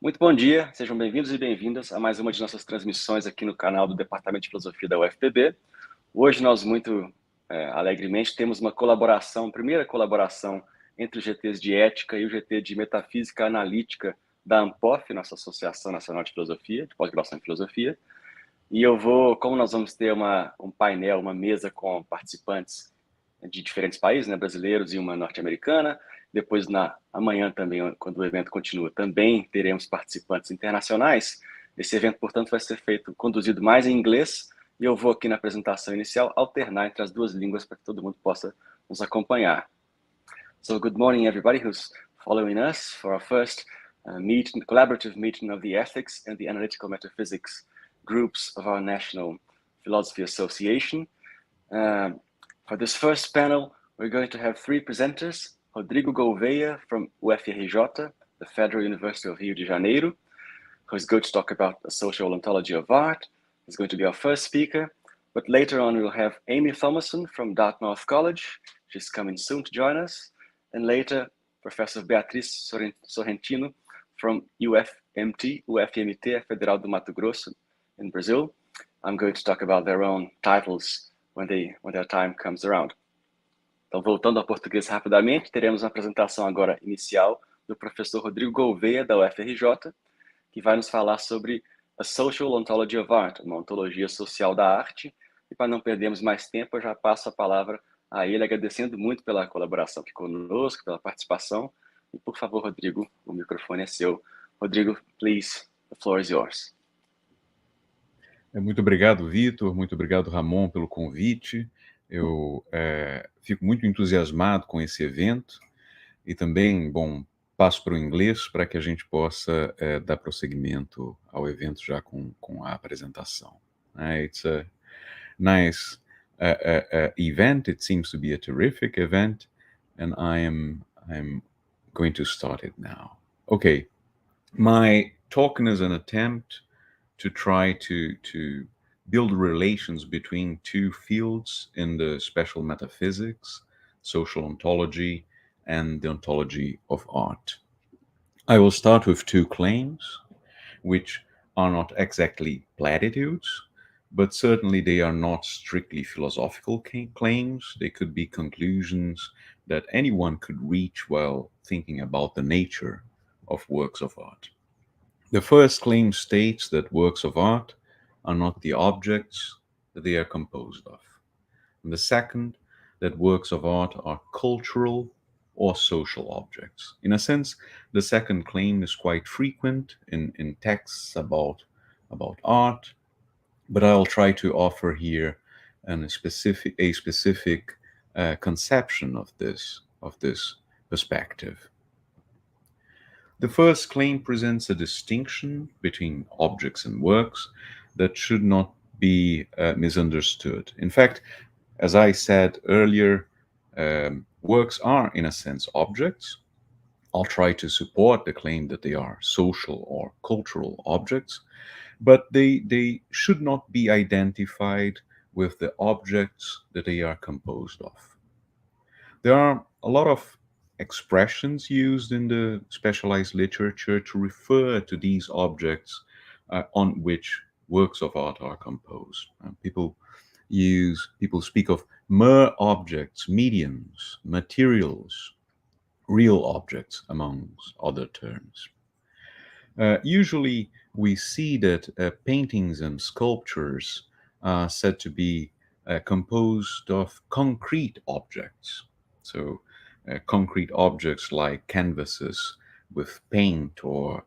Muito bom dia, sejam bem-vindos e bem-vindas a mais uma de nossas transmissões aqui no canal do Departamento de Filosofia da UFPB. Hoje nós muito alegremente temos uma colaboração, primeira colaboração entre os GTs de Ética e o GT de Metafísica Analítica da ANPOF, nossa Associação Nacional de Filosofia, de Pós-Graduação em Filosofia. E como nós vamos ter um painel, uma mesa com participantes de diferentes países, né, brasileiros e uma norte-americana. Depois, amanhã também, quando o evento continua, também teremos participantes internacionais. Esse evento, portanto, vai ser conduzido mais em inglês, e eu vou aqui na apresentação inicial alternar entre as duas línguas para que todo mundo possa nos acompanhar. So, good morning, everybody who's following us for our first collaborative meeting of the Ethics and the Analytical Metaphysics groups of our National Philosophy Association. For this first panel, we're going to have three presenters: Rodrigo Gouvea from UFRJ, the Federal University of Rio de Janeiro, who's going to talk about the social ontology of art. He's going to be our first speaker. But later on, we'll have Amie Thomasson from Dartmouth College. She's coming soon to join us. And later, Professor Beatriz Sorrentino from UFMT, Federal do Mato Grosso in Brazil. I'm going to talk about their own titles when their time comes around. Então, voltando ao português rapidamente, teremos uma apresentação agora inicial do professor Rodrigo Gouvea, da UFRJ, que vai nos falar sobre a Social Ontology of Art, uma ontologia social da arte. E para não perdermos mais tempo, eu já passo a palavra a ele, agradecendo muito pela colaboração aqui conosco, pela participação. E, por favor, Rodrigo, o microfone é seu. Rodrigo, please, the floor is yours. Muito obrigado, Vitor. Muito obrigado, Rhamon, pelo convite. Eu fico muito entusiasmado com esse evento e também, passo para o inglês para que a gente possa dar prosseguimento ao evento já com a apresentação. It's a nice event. It seems to be a terrific event, and I'm going to start it now. Okay, my talk is an attempt to try to build relations between two fields in the special metaphysics, social ontology, and the ontology of art. I will start with two claims, which are not exactly platitudes, but certainly they are not strictly philosophical claims. They could be conclusions that anyone could reach while thinking about the nature of works of art. The first claim states that works of art are not the objects that they are composed of. And the second, that works of art are cultural or social objects. In a sense, the second claim is quite frequent in texts about art, but I'll try to offer here a specific conception of this perspective. The first claim presents a distinction between objects and works that should not be misunderstood. In fact, as I said earlier, works are, in a sense, objects. I'll try to support the claim that they are social or cultural objects, but they should not be identified with the objects that they are composed of. There are a lot of expressions used in the specialized literature to refer to these objects on which works of art are composed. People speak of mere objects, mediums, materials, real objects, amongst other terms. Usually we see that paintings and sculptures are said to be composed of concrete objects. So concrete objects like canvases with paint, or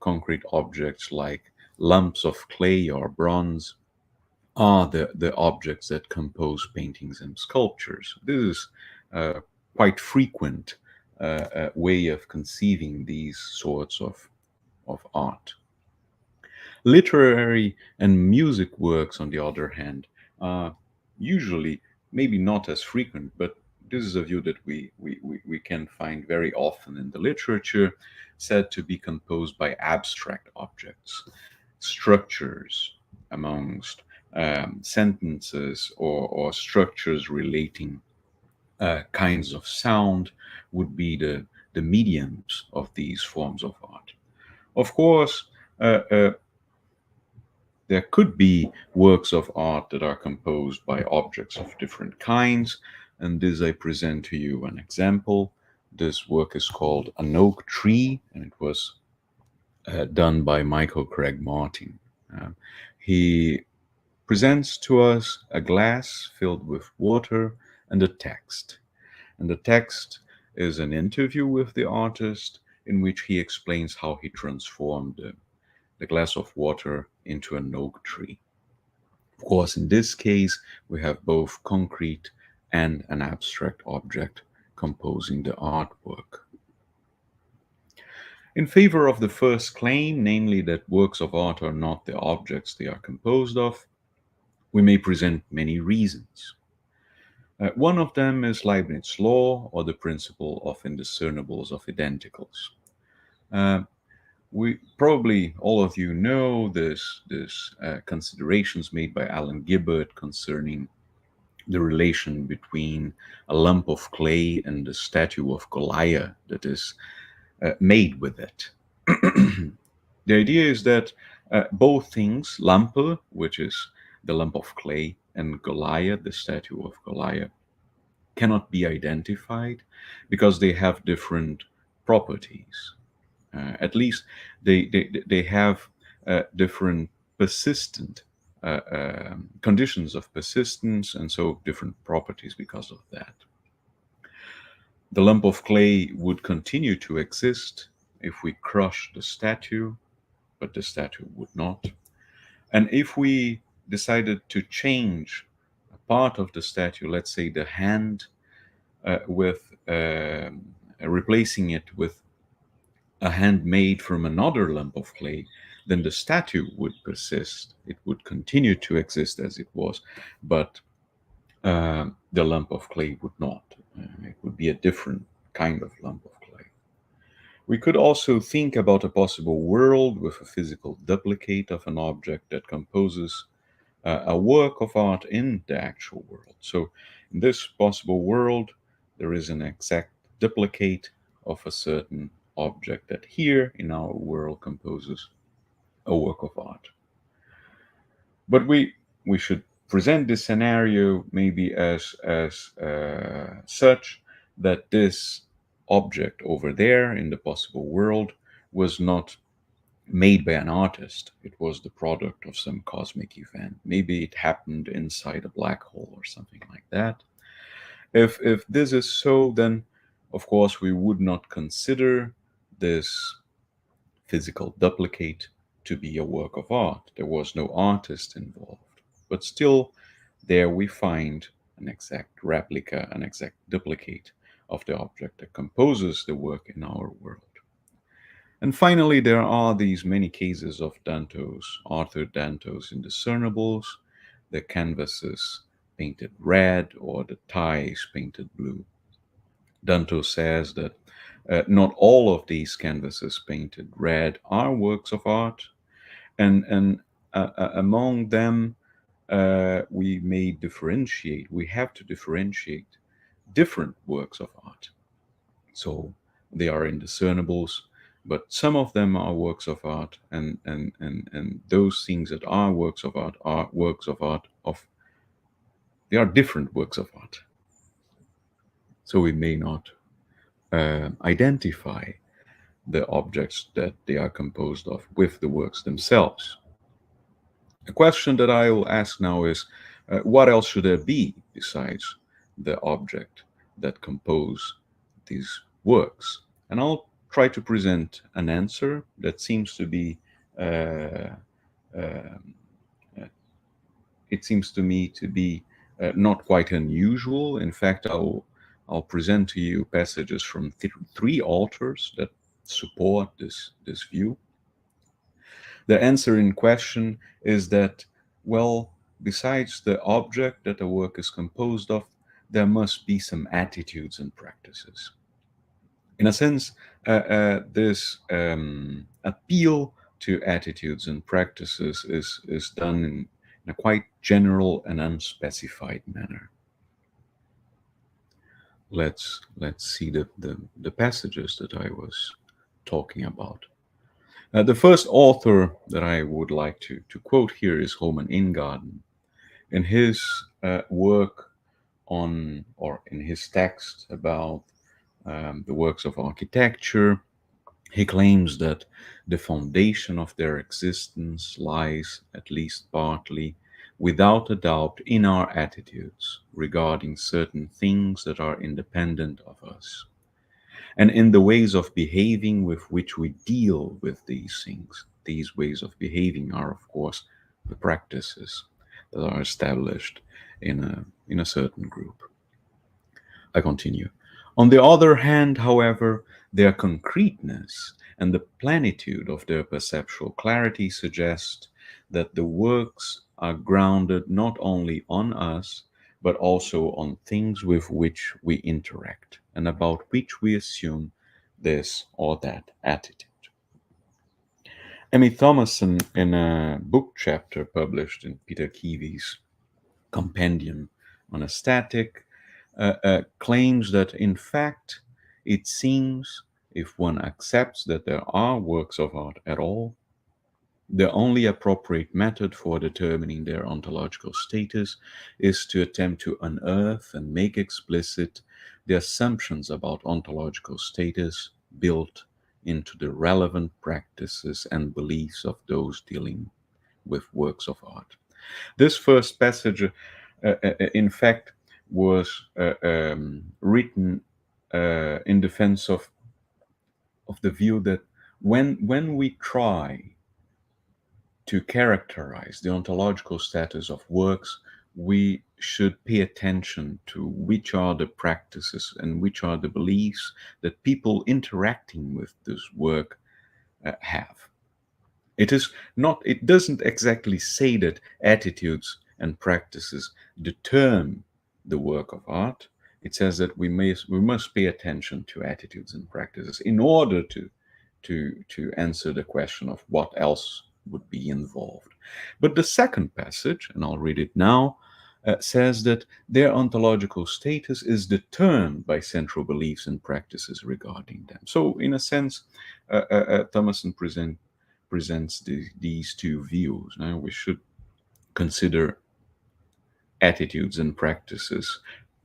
concrete objects like lumps of clay or bronze are the objects that compose paintings and sculptures. This is quite frequent way of conceiving these sorts of art. Literary and music works, on the other hand, are usually maybe not as frequent, but this is a view that we can find very often in the literature, said to be composed by abstract objects, structures amongst sentences or structures relating kinds of sound would be the mediums of these forms of art. Of course, there could be works of art that are composed by objects of different kinds, and this I present to you an example. This work is called An Oak Tree, and it was done by Michael Craig Martin. He presents to us a glass filled with water and a text. And the text is an interview with the artist in which he explains how he transformed the glass of water into an oak tree. Of course, in this case, we have both concrete and an abstract object composing the artwork. In favor of the first claim, namely that works of art are not the objects they are composed of, we may present many reasons. One of them is Leibniz's law, or the principle of indiscernibles of identicals. We probably all of you know this considerations made by Alan Gibbard concerning the relation between a lump of clay and the statue of Goliath that is made with it. The idea is that both things, lampe, which is the lump of clay, and Goliath, the statue of Goliath, cannot be identified because they have different properties. At least they have different persistent conditions of persistence, and so different properties because of that. The lump of clay would continue to exist if we crush the statue, but the statue would not. And if we decided to change a part of the statue, let's say the hand, with replacing it with a hand made from another lump of clay, then the statue would persist. It would continue to exist as it was, but the lump of clay would not. It would be a different kind of lump of clay. We could also think about a possible world with a physical duplicate of an object that composes a work of art in the actual world. So in this possible world, there is an exact duplicate of a certain object that here in our world composes a work of art. But we should present this scenario maybe as such that this object over there in the possible world was not made by an artist. It was the product of some cosmic event. Maybe it happened inside a black hole or something like that. If this is so, then of course we would not consider this physical duplicate to be a work of art. There was no artist involved. But still, there we find an exact replica, an exact duplicate of the object that composes the work in our world. And finally, there are these many cases of Danto's, Arthur Danto's indiscernibles, the canvases painted red or the ties painted blue. Danto says that not all of these canvases painted red are works of art, and among them we may differentiate, we have to differentiate different works of art. So they are indiscernibles, but some of them are works of art, and those things that are works of art they are different works of art. So we may not identify the objects that they are composed of with the works themselves. A question that I will ask now is, what else should there be besides the object that compose these works? And I'll try to present an answer that seems to be, it seems to me to be not quite unusual. In fact, I'll present to you passages from three authors that support this view. The answer in question is that, well, besides the object that the work is composed of, there must be some attitudes and practices. In a sense, this appeal to attitudes and practices is done in a quite general and unspecified manner. Let's see the passages that I was talking about. The first author that I would like to quote here is Rhamon Ingarden. In his work on, or in his text about the works of architecture, he claims that the foundation of their existence lies, at least partly, without a doubt, in our attitudes regarding certain things that are independent of us, and in the ways of behaving with which we deal with these things. These ways of behaving are, of course, the practices that are established in a certain group. I continue. On the other hand, however, their concreteness and the plenitude of their perceptual clarity suggest that the works are grounded not only on us, but also on things with which we interact and about which we assume this or that attitude. Amie Thomasson, in a book chapter published in Peter Keavy's Compendium on Aesthetic, claims that, in fact, it seems, if one accepts that there are works of art at all, the only appropriate method for determining their ontological status is to attempt to unearth and make explicit the assumptions about ontological status built into the relevant practices and beliefs of those dealing with works of art. This first passage, in fact, was written in defense of the view that when we try to characterize the ontological status of works, we should pay attention to which are the practices and which are the beliefs that people interacting with this work have. It doesn't exactly say that attitudes and practices determine the work of art. It says that we must pay attention to attitudes and practices in order to answer the question of what else would be involved. But the second passage, and I'll read it now, says that their ontological status is determined by central beliefs and practices regarding them. So, in a sense, Thomasson presents these two views. Now, we should consider attitudes and practices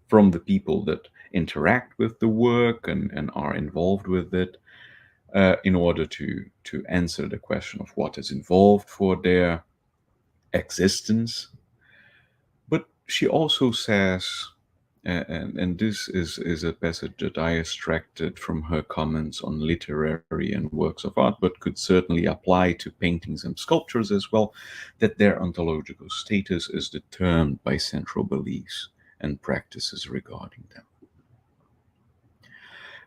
from the people that interact with the work and are involved with it, in order to answer the question of what is involved for their existence. But she also says, and this is a passage that I extracted from her comments on literary and works of art, but could certainly apply to paintings and sculptures as well, that their ontological status is determined by central beliefs and practices regarding them.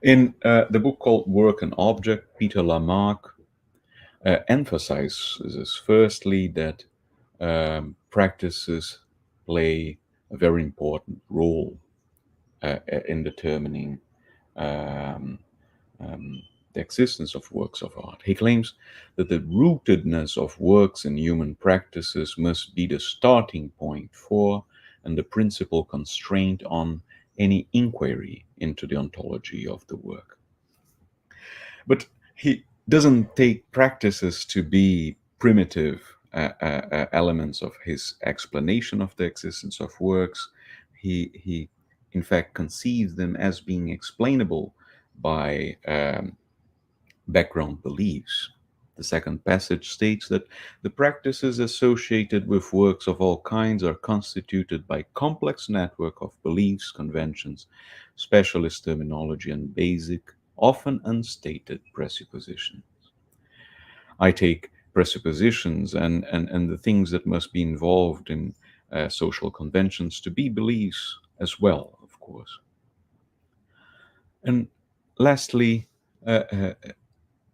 In the book called Work and Object, Peter Lamarck emphasizes firstly that practices play a very important role in determining the existence of works of art. He claims that the rootedness of works in human practices must be the starting point for and the principal constraint on any inquiry into the ontology of the work. But he doesn't take practices to be primitive elements of his explanation of the existence of works. He in fact conceives them as being explainable by background beliefs. The second passage states that the practices associated with works of all kinds are constituted by complex network of beliefs, conventions, specialist terminology, and basic, often unstated presuppositions. I take presuppositions and the things that must be involved in social conventions to be beliefs as well, of course. And lastly,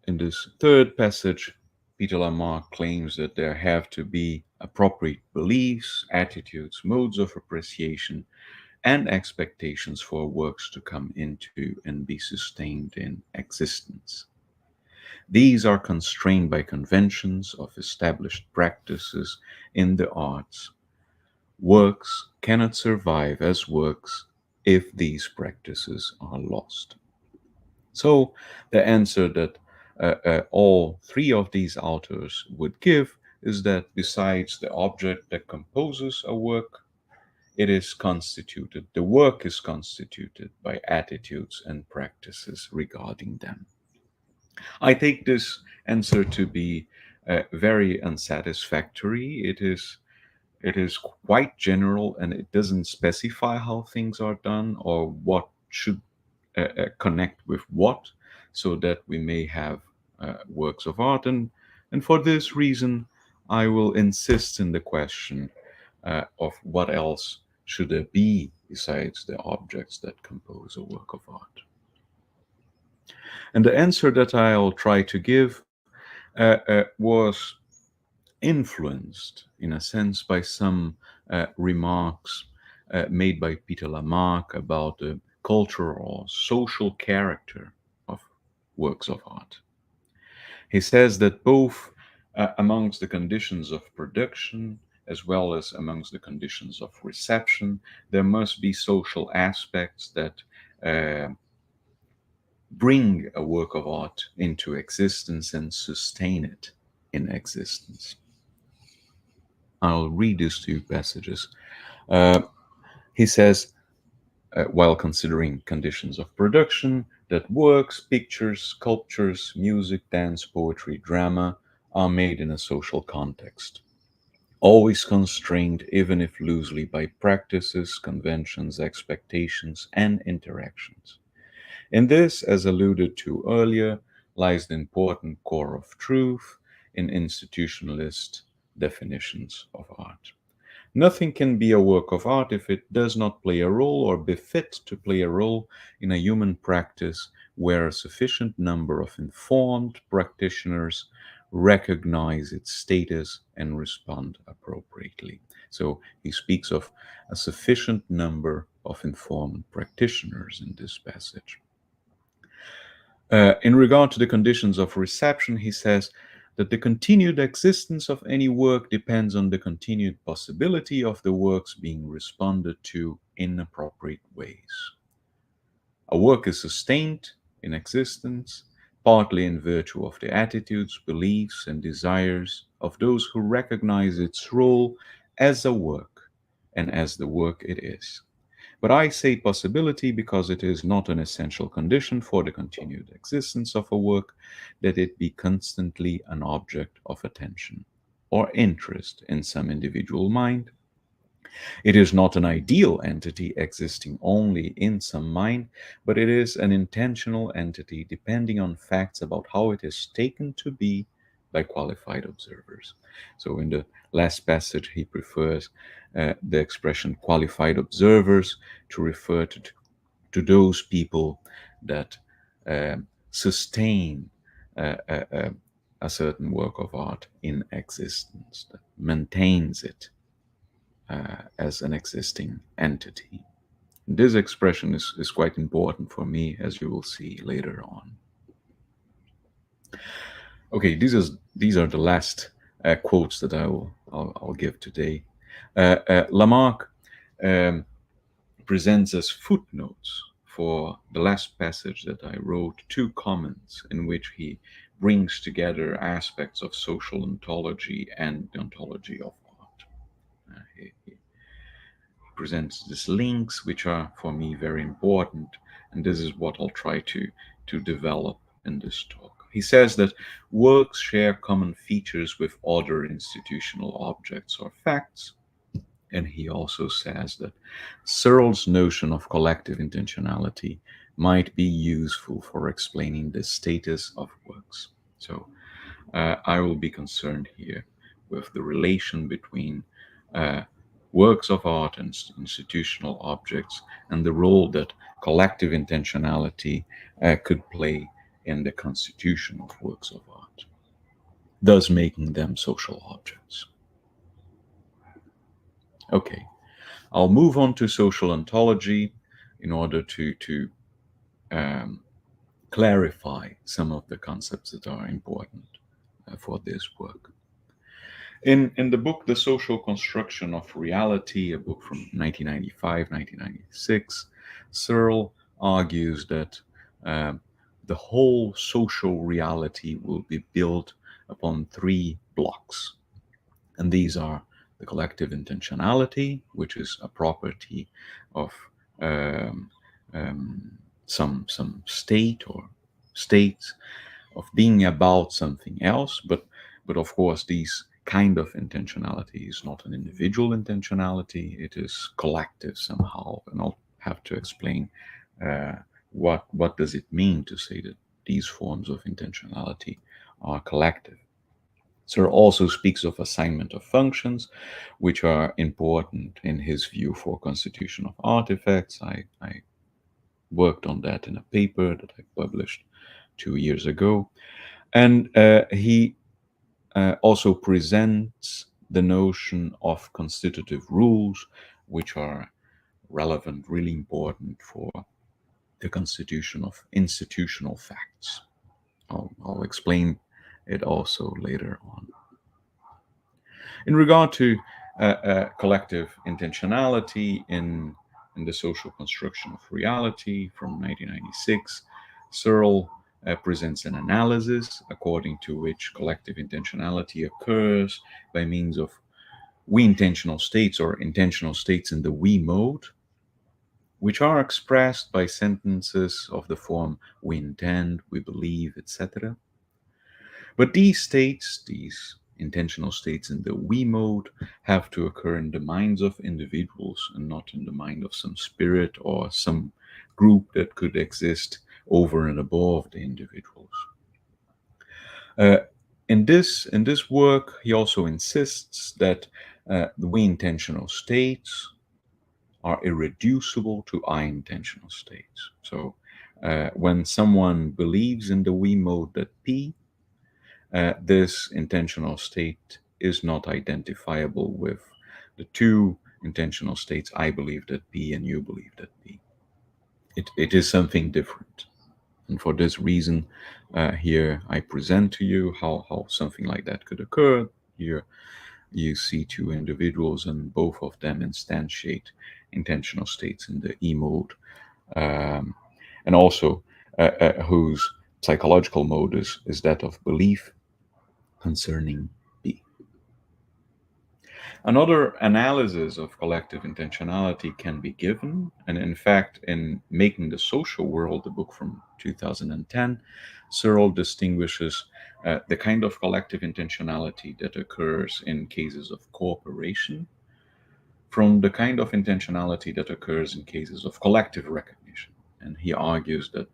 in this third passage, Peter Lamarck claims that there have to be appropriate beliefs, attitudes, modes of appreciation, and expectations for works to come into and be sustained in existence. These are constrained by conventions of established practices in the arts. Works cannot survive as works if these practices are lost. So the answer that all three of these authors would give is that besides the object that composes a work, the work is constituted by attitudes and practices regarding them. I take this answer to be very unsatisfactory. It is quite general, and it doesn't specify how things are done or what should connect with what, so that we may have works of art. And for this reason, I will insist in the question of what else should there be besides the objects that compose a work of art. And the answer that I'll try to give was influenced, in a sense, by some remarks made by Peter Lamarck about the cultural or social character of works of art. He says that both amongst the conditions of production as well as amongst the conditions of reception, there must be social aspects that bring a work of art into existence and sustain it in existence. I'll read these two passages. He says, while considering conditions of production, that works, pictures, sculptures, music, dance, poetry, drama are made in a social context, always constrained, even if loosely, by practices, conventions, expectations, and interactions. In this, as alluded to earlier, lies the important core of truth in institutionalist definitions of art. Nothing can be a work of art if it does not play a role or befit to play a role in a human practice where a sufficient number of informed practitioners recognize its status and respond appropriately. So he speaks of a sufficient number of informed practitioners in this passage. In regard to the conditions of reception, he says that the continued existence of any work depends on the continued possibility of the works being responded to in appropriate ways. A work is sustained in existence partly in virtue of the attitudes, beliefs, and desires of those who recognize its role as a work and as the work it is. But I say possibility because it is not an essential condition for the continued existence of a work that it be constantly an object of attention or interest in some individual mind. It is not an ideal entity existing only in some mind, but it is an intentional entity depending on facts about how it is taken to be by qualified observers. So in the last passage, he prefers the expression qualified observers to refer to those people that sustain a certain work of art in existence, that maintains it as an existing entity. This expression is quite important for me, as you will see later on. Okay, these are the last quotes that I'll give today. Lamarck presents as footnotes for the last passage that I wrote 2 comments in which he brings together aspects of social ontology and the ontology of art. He presents these links, which are for me very important, and this is what I'll try to develop in this talk. He says that works share common features with other institutional objects or facts, and he also says that Searle's notion of collective intentionality might be useful for explaining the status of works. So I will be concerned here with the relation between works of art and institutional objects and the role that collective intentionality could play in the constitution of works of art, thus making them social objects. Okay, I'll move on to social ontology in order to clarify some of the concepts that are important for this work. In the book, The Social Construction of Reality, a book from 1995, 1996, Searle argues that the whole social reality will be built upon 3 blocks. And these are the collective intentionality, which is a property of some state or states, of being about something else, but of course this kind of intentionality is not an individual intentionality, it is collective somehow, and I'll have to explain what does it mean to say that these forms of intentionality are collective. Searle also speaks of assignment of functions, which are important in his view for constitution of artifacts. I worked on that in a paper that I published 2 years ago. And he also presents the notion of constitutive rules, which are relevant, really important for the constitution of institutional facts. I'll explain it also later on. In regard to collective intentionality in the social construction of reality from 1996, Searle presents an analysis according to which collective intentionality occurs by means of we-intentional states or intentional states in the we mode, which are expressed by sentences of the form we intend, we believe, etc. But these states, these intentional states in the we mode, have to occur in the minds of individuals and not in the mind of some spirit or some group that could exist over and above the individuals. In this work, he also insists that the we-intentional states are irreducible to I-intentional states. So when someone believes in the we mode that P, this intentional state is not identifiable with the 2 intentional states, I believe that P and you believe that P. It is something different. And for this reason, here I present to you how something like that could occur. Here you see 2 individuals and both of them instantiate intentional states in the E mode, and also whose psychological mode is that of belief concerning B. Another analysis of collective intentionality can be given, and in fact, in Making the Social World, the book from 2010, Searle distinguishes the kind of collective intentionality that occurs in cases of cooperation from the kind of intentionality that occurs in cases of collective recognition. And he argues that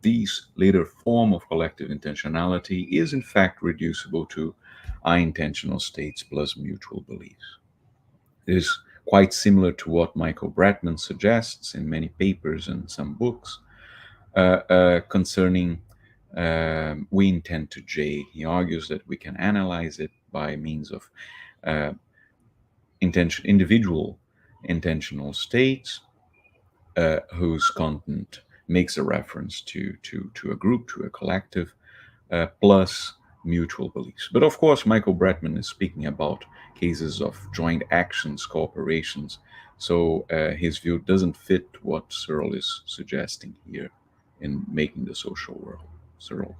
these later form of collective intentionality is in fact reducible to I-intentional states plus mutual beliefs. It is quite similar to what Michael Bratman suggests in many papers and some books concerning we intend to J. He argues that we can analyze it by means of individual intentional states whose content makes a reference to a group, to a collective, plus mutual beliefs. But of course, Michael Bratman is speaking about cases of joint actions, cooperations, so his view doesn't fit what Searle is suggesting here in Making the Social World. Searle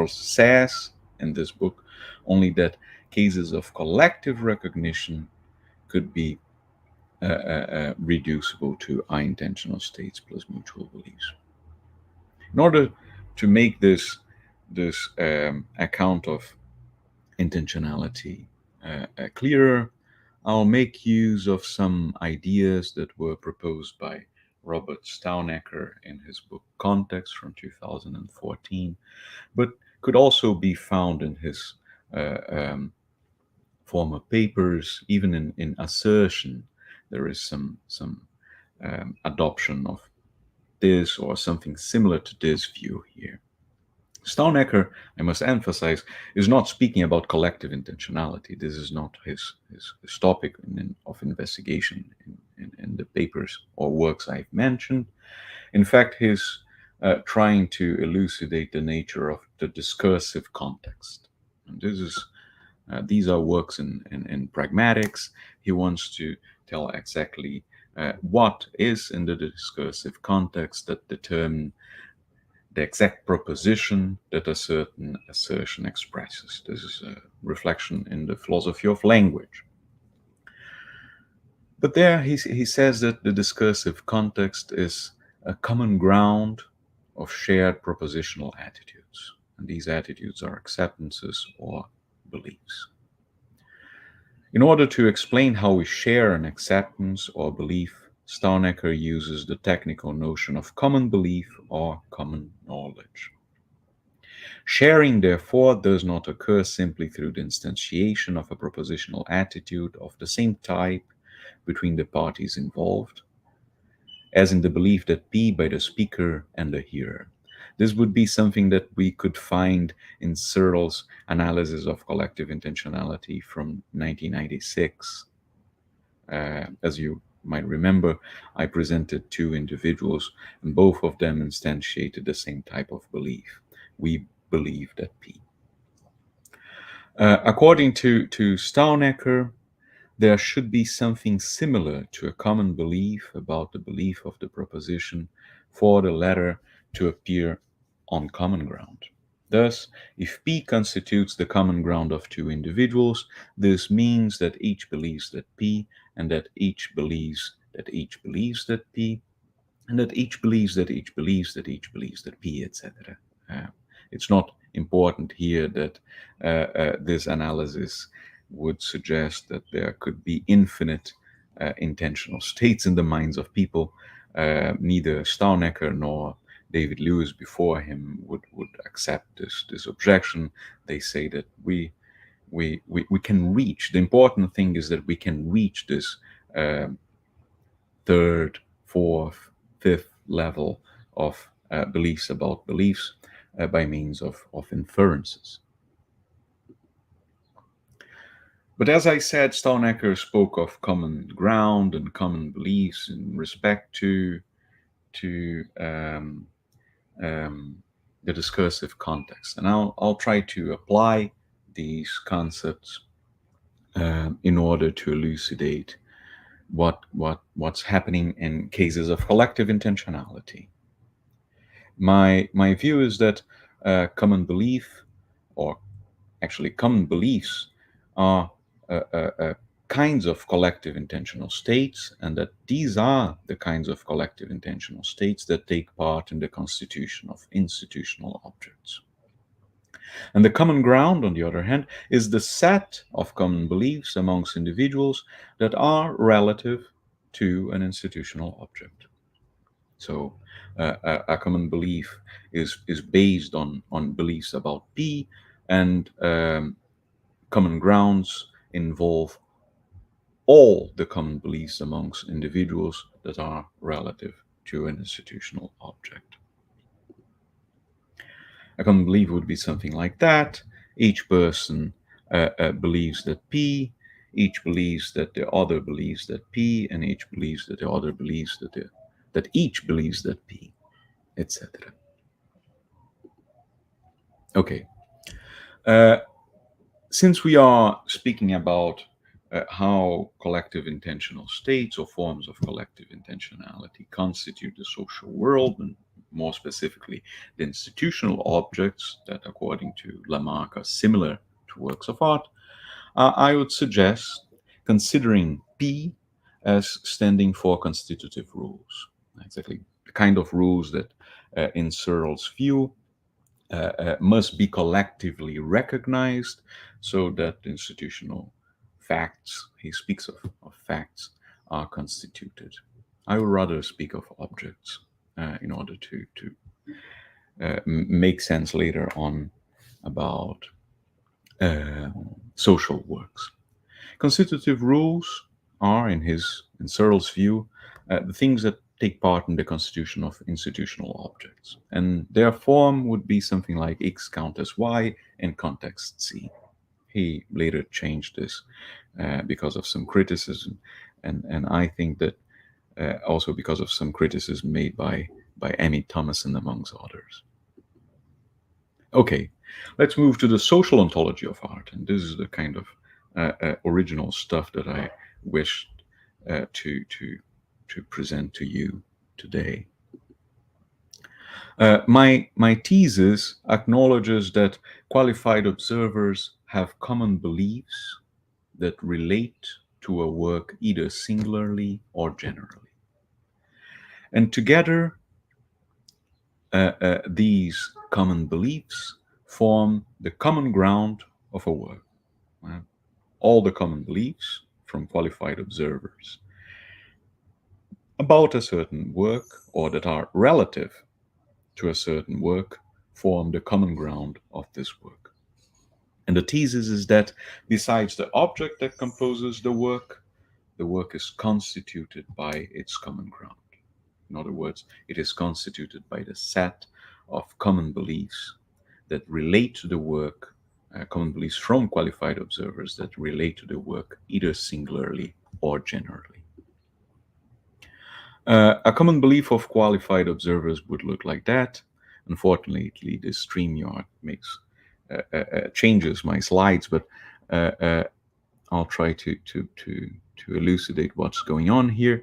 says in this book only that cases of collective recognition could be reducible to I-intentional states plus mutual beliefs. In order to make this account of intentionality clearer, I'll make use of some ideas that were proposed by Robert Staunecker in his book Context from 2014, but could also be found in his former papers. Even in Assertion, there is some adoption of this or something similar to this view here. Staunecker, I must emphasize, is not speaking about collective intentionality. This is not his topic of investigation in the papers or works I've mentioned. In fact, he's trying to elucidate the nature of the discursive context. And these are works in pragmatics. He wants to tell exactly what is in the discursive context that determine the exact proposition that a certain assertion expresses. This is a reflection in the philosophy of language. But there he says that the discursive context is a common ground of shared propositional attitudes. And these attitudes are acceptances or beliefs. In order to explain how we share an acceptance or belief, Staunecker uses the technical notion of common belief or common knowledge. Sharing, therefore, does not occur simply through the instantiation of a propositional attitude of the same type between the parties involved, as in the belief that P by the speaker and the hearer. This would be something that we could find in Searle's analysis of collective intentionality from 1996. As you might remember, I presented two individuals, and both of them instantiated the same type of belief. We believe that P. According to Staunecker, there should be something similar to a common belief about the belief of the proposition for the latter to appear on common ground. Thus, if P constitutes the common ground of two individuals, this means that each believes that P, and that each believes that each believes that P, and that each believes that each believes that each believes that P, etc. It's not important here that this analysis would suggest that there could be infinite intentional states in the minds of people. Neither Staunecker nor David Lewis before him would accept this objection. They say that we can reach, the important thing is that we can reach this third, fourth, fifth level of beliefs about beliefs by means of inferences. But as I said, Staunecker spoke of common ground and common beliefs in respect to the discursive context, and I'll try to apply these concepts in order to elucidate what's happening in cases of collective intentionality. My view is that common belief, or actually common beliefs, are kinds of collective intentional states, and that these are the kinds of collective intentional states that take part in the constitution of institutional objects. And the common ground, on the other hand, is the set of common beliefs amongst individuals that are relative to an institutional object. So a common belief is based on beliefs about P, and common grounds involve all the common beliefs amongst individuals that are relative to an institutional object. A common belief would be something like that. Each person believes that P, each believes that the other believes that P, and each believes that the other believes that each believes that P, etc. Okay. Since we are speaking about how collective intentional states or forms of collective intentionality constitute the social world, and more specifically the institutional objects that, according to Lamarck, are similar to works of art, I would suggest considering P as standing for constitutive rules. Exactly the kind of rules that, in Searle's view, must be collectively recognized so that institutional facts, he speaks of facts, are constituted. I would rather speak of objects in order to make sense later on about social works. Constitutive rules are, in Searle's view, the things that take part in the constitution of institutional objects, and their form would be something like X count as Y in context C. He later changed this because of some criticism, and I think that also because of some criticism made by Amie, Thomasson, amongst others. Okay, let's move to the social ontology of art, and this is the kind of original stuff that I wished to present to you today. My thesis acknowledges that qualified observers have common beliefs that relate to a work either singularly or generally. And together, these common beliefs form the common ground of a work. All the common beliefs from qualified observers about a certain work, or that are relative to a certain work, form the common ground of this work. And the thesis is that besides the object that composes the work is constituted by its common ground. In other words, it is constituted by the set of common beliefs that relate to the work, common beliefs from qualified observers that relate to the work either singularly or generally. A common belief of qualified observers would look like that. Unfortunately, this StreamYard makes changes my slides, but I'll try to elucidate what's going on here.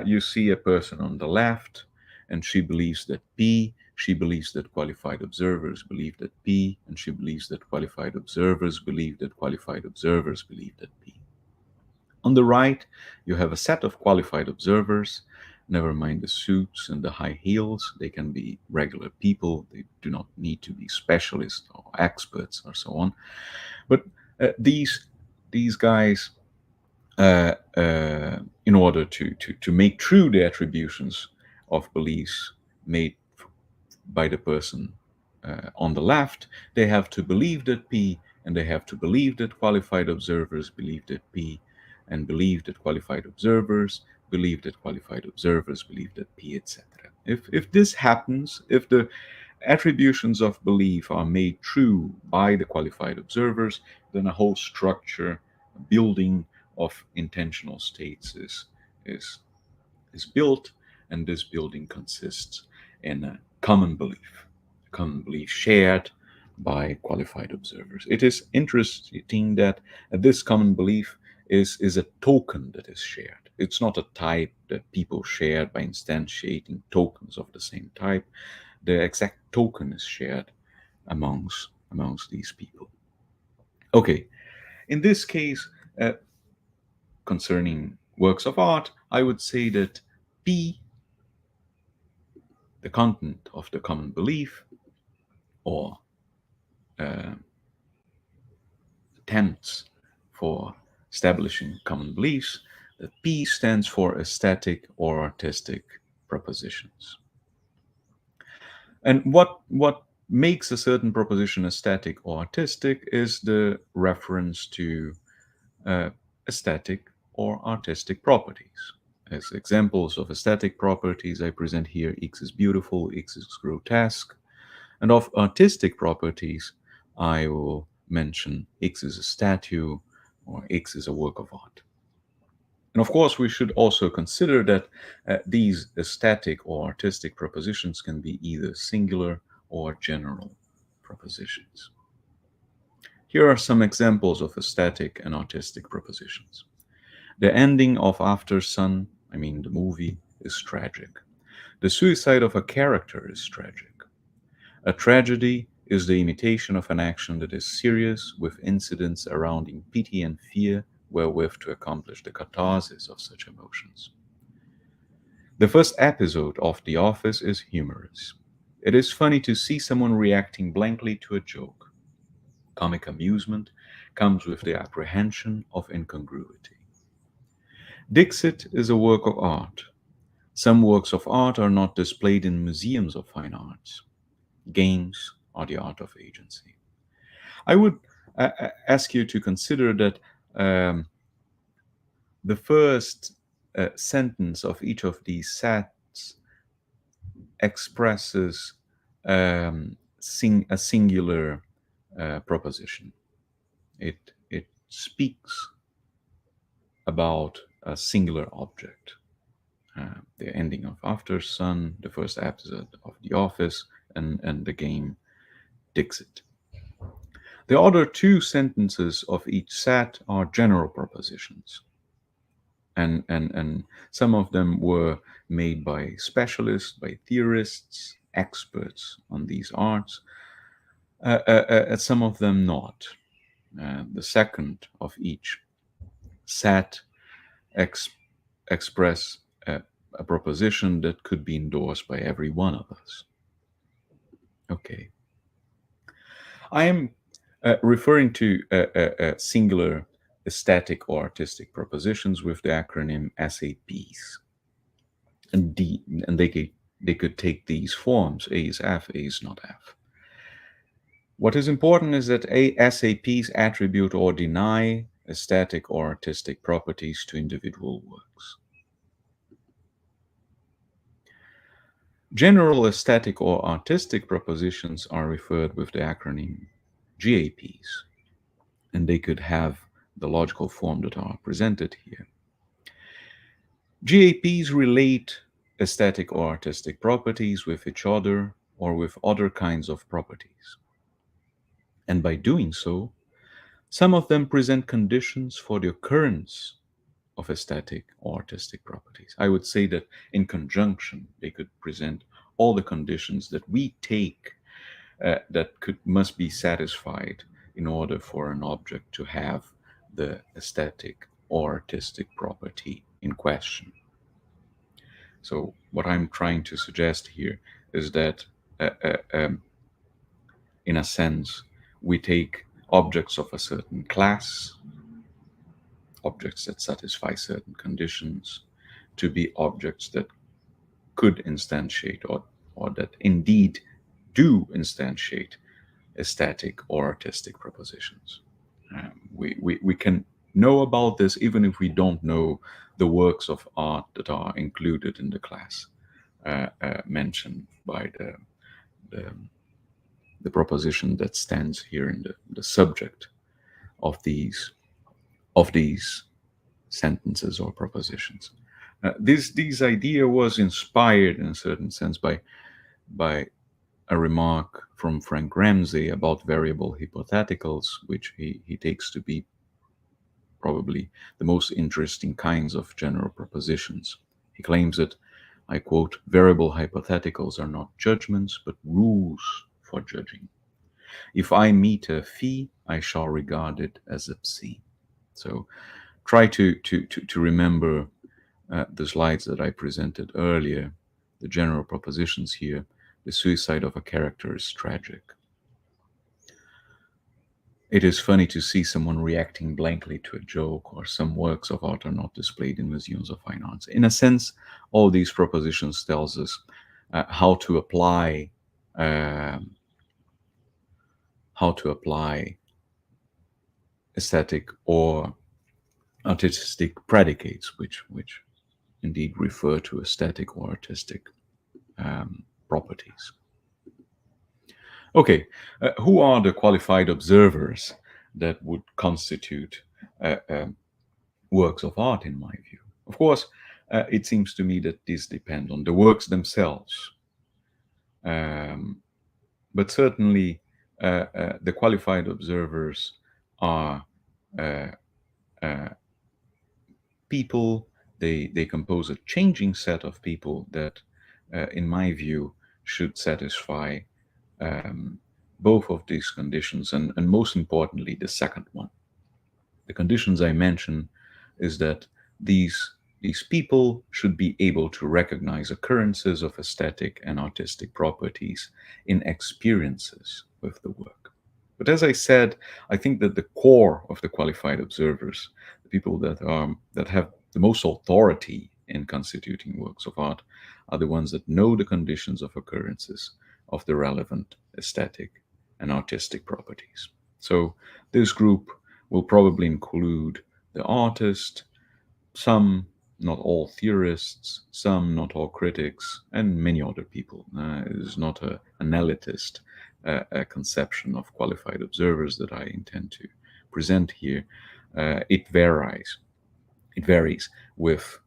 You see a person on the left, and she believes that P. She believes that qualified observers believe that P, and she believes that qualified observers believe that qualified observers believe that P. On the right, you have a set of qualified observers. Never mind the suits and the high heels. They can be regular people. They do not need to be specialists or experts or so on. But these guys, in order to make true the attributions of beliefs made by the person on the left, they have to believe that P, and they have to believe that qualified observers believe that P, and believe that qualified observers believe that qualified observers believe that P, etc. If this happens, if the attributions of belief are made true by the qualified observers, then a whole structure, a building of intentional states is built, and this building consists in a common belief shared by qualified observers. It is interesting that this common belief is a token that is shared. It's not a type that people share by instantiating tokens of the same type. The exact token is shared amongst these people. Okay, in this case, concerning works of art, I would say that P, the content of the common belief, or attempts for establishing common beliefs, that P stands for aesthetic or artistic propositions. And what makes a certain proposition aesthetic or artistic is the reference to aesthetic or artistic properties. As examples of aesthetic properties, I present here X is beautiful, X is grotesque. And of artistic properties, I will mention X is a statue, or X is a work of art. And of course, we should also consider that these aesthetic or artistic propositions can be either singular or general propositions. Here are some examples of aesthetic and artistic propositions. The ending of After Sun, I mean the movie, is tragic. The suicide of a character is tragic. A tragedy is the imitation of an action that is serious, with incidents surrounding pity and fear wherewith to accomplish the catharsis of such emotions. The first episode of The Office is humorous. It is funny to see someone reacting blankly to a joke. Comic amusement comes with the apprehension of incongruity. Dixit is a work of art. Some works of art are not displayed in museums of fine arts. Games are the art of agency. I would ask you to consider that the first sentence of each of these sets expresses a singular proposition. It speaks about a singular object. The ending of After Sun, the first episode of The Office, and the game Dixit. The other two sentences of each set are general propositions. and some of them were made by specialists, by theorists, experts on these arts, some of them not. The second of each set express a proposition that could be endorsed by every one of us. Okay. I am referring to singular aesthetic or artistic propositions with the acronym SAPs. And they could take these forms. A is F, A is not F. What is important is that SAPs attribute or deny aesthetic or artistic properties to individual works. General aesthetic or artistic propositions are referred with the acronym GAPs, and they could have the logical form that are presented here. GAPs relate aesthetic or artistic properties with each other or with other kinds of properties. And by doing so, some of them present conditions for the occurrence of aesthetic or artistic properties. I would say that in conjunction, they could present all the conditions that we take that must be satisfied in order for an object to have the aesthetic or artistic property in question. So what I'm trying to suggest here is that, in a sense, we take objects of a certain class, objects that satisfy certain conditions, to be objects that could instantiate or that indeed do instantiate aesthetic or artistic propositions. We can know about this even if we don't know the works of art that are included in the class mentioned by the proposition that stands here in the subject of these sentences or propositions. This idea was inspired in a certain sense by a remark from Frank Ramsey about variable hypotheticals, which he takes to be probably the most interesting kinds of general propositions. He claims that, I quote, "Variable hypotheticals are not judgments, but rules for judging. If I meet a fee, I shall regard it as obscene." So try to remember the slides that I presented earlier, the general propositions here. The suicide of a character is tragic. It is funny to see someone reacting blankly to a joke, or some works of art are not displayed in museums of fine arts. In a sense, all these propositions tells us how to apply aesthetic or artistic predicates, which indeed refer to aesthetic or artistic properties. Okay, who are the qualified observers that would constitute works of art, in my view? Of course, it seems to me that these depend on the works themselves. But certainly, the qualified observers are people. They compose a changing set of people that, in my view, should satisfy both of these conditions, and most importantly, the second one. The conditions I mentioned is that these people should be able to recognize occurrences of aesthetic and artistic properties in experiences with the work. But as I said, I think that the core of the qualified observers, the people that have the most authority in constituting works of art, are the ones that know the conditions of occurrences of the relevant aesthetic and artistic properties. So this group will probably include the artist, some, not all theorists, some, not all critics, and many other people. It is not an elitist conception of qualified observers that I intend to present here. It varies with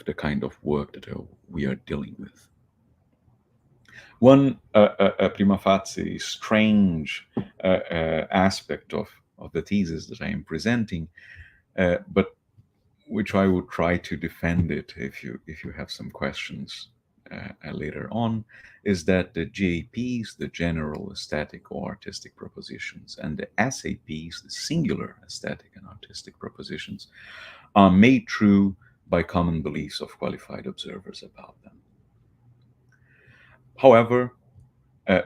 the kind of work that we are dealing with. One prima facie strange aspect of the thesis that I am presenting, but which I would try to defend it if you have some questions later on, is that the GAPs, the general aesthetic or artistic propositions, and the SAPs, the singular aesthetic and artistic propositions, are made true by common beliefs of qualified observers about them. However,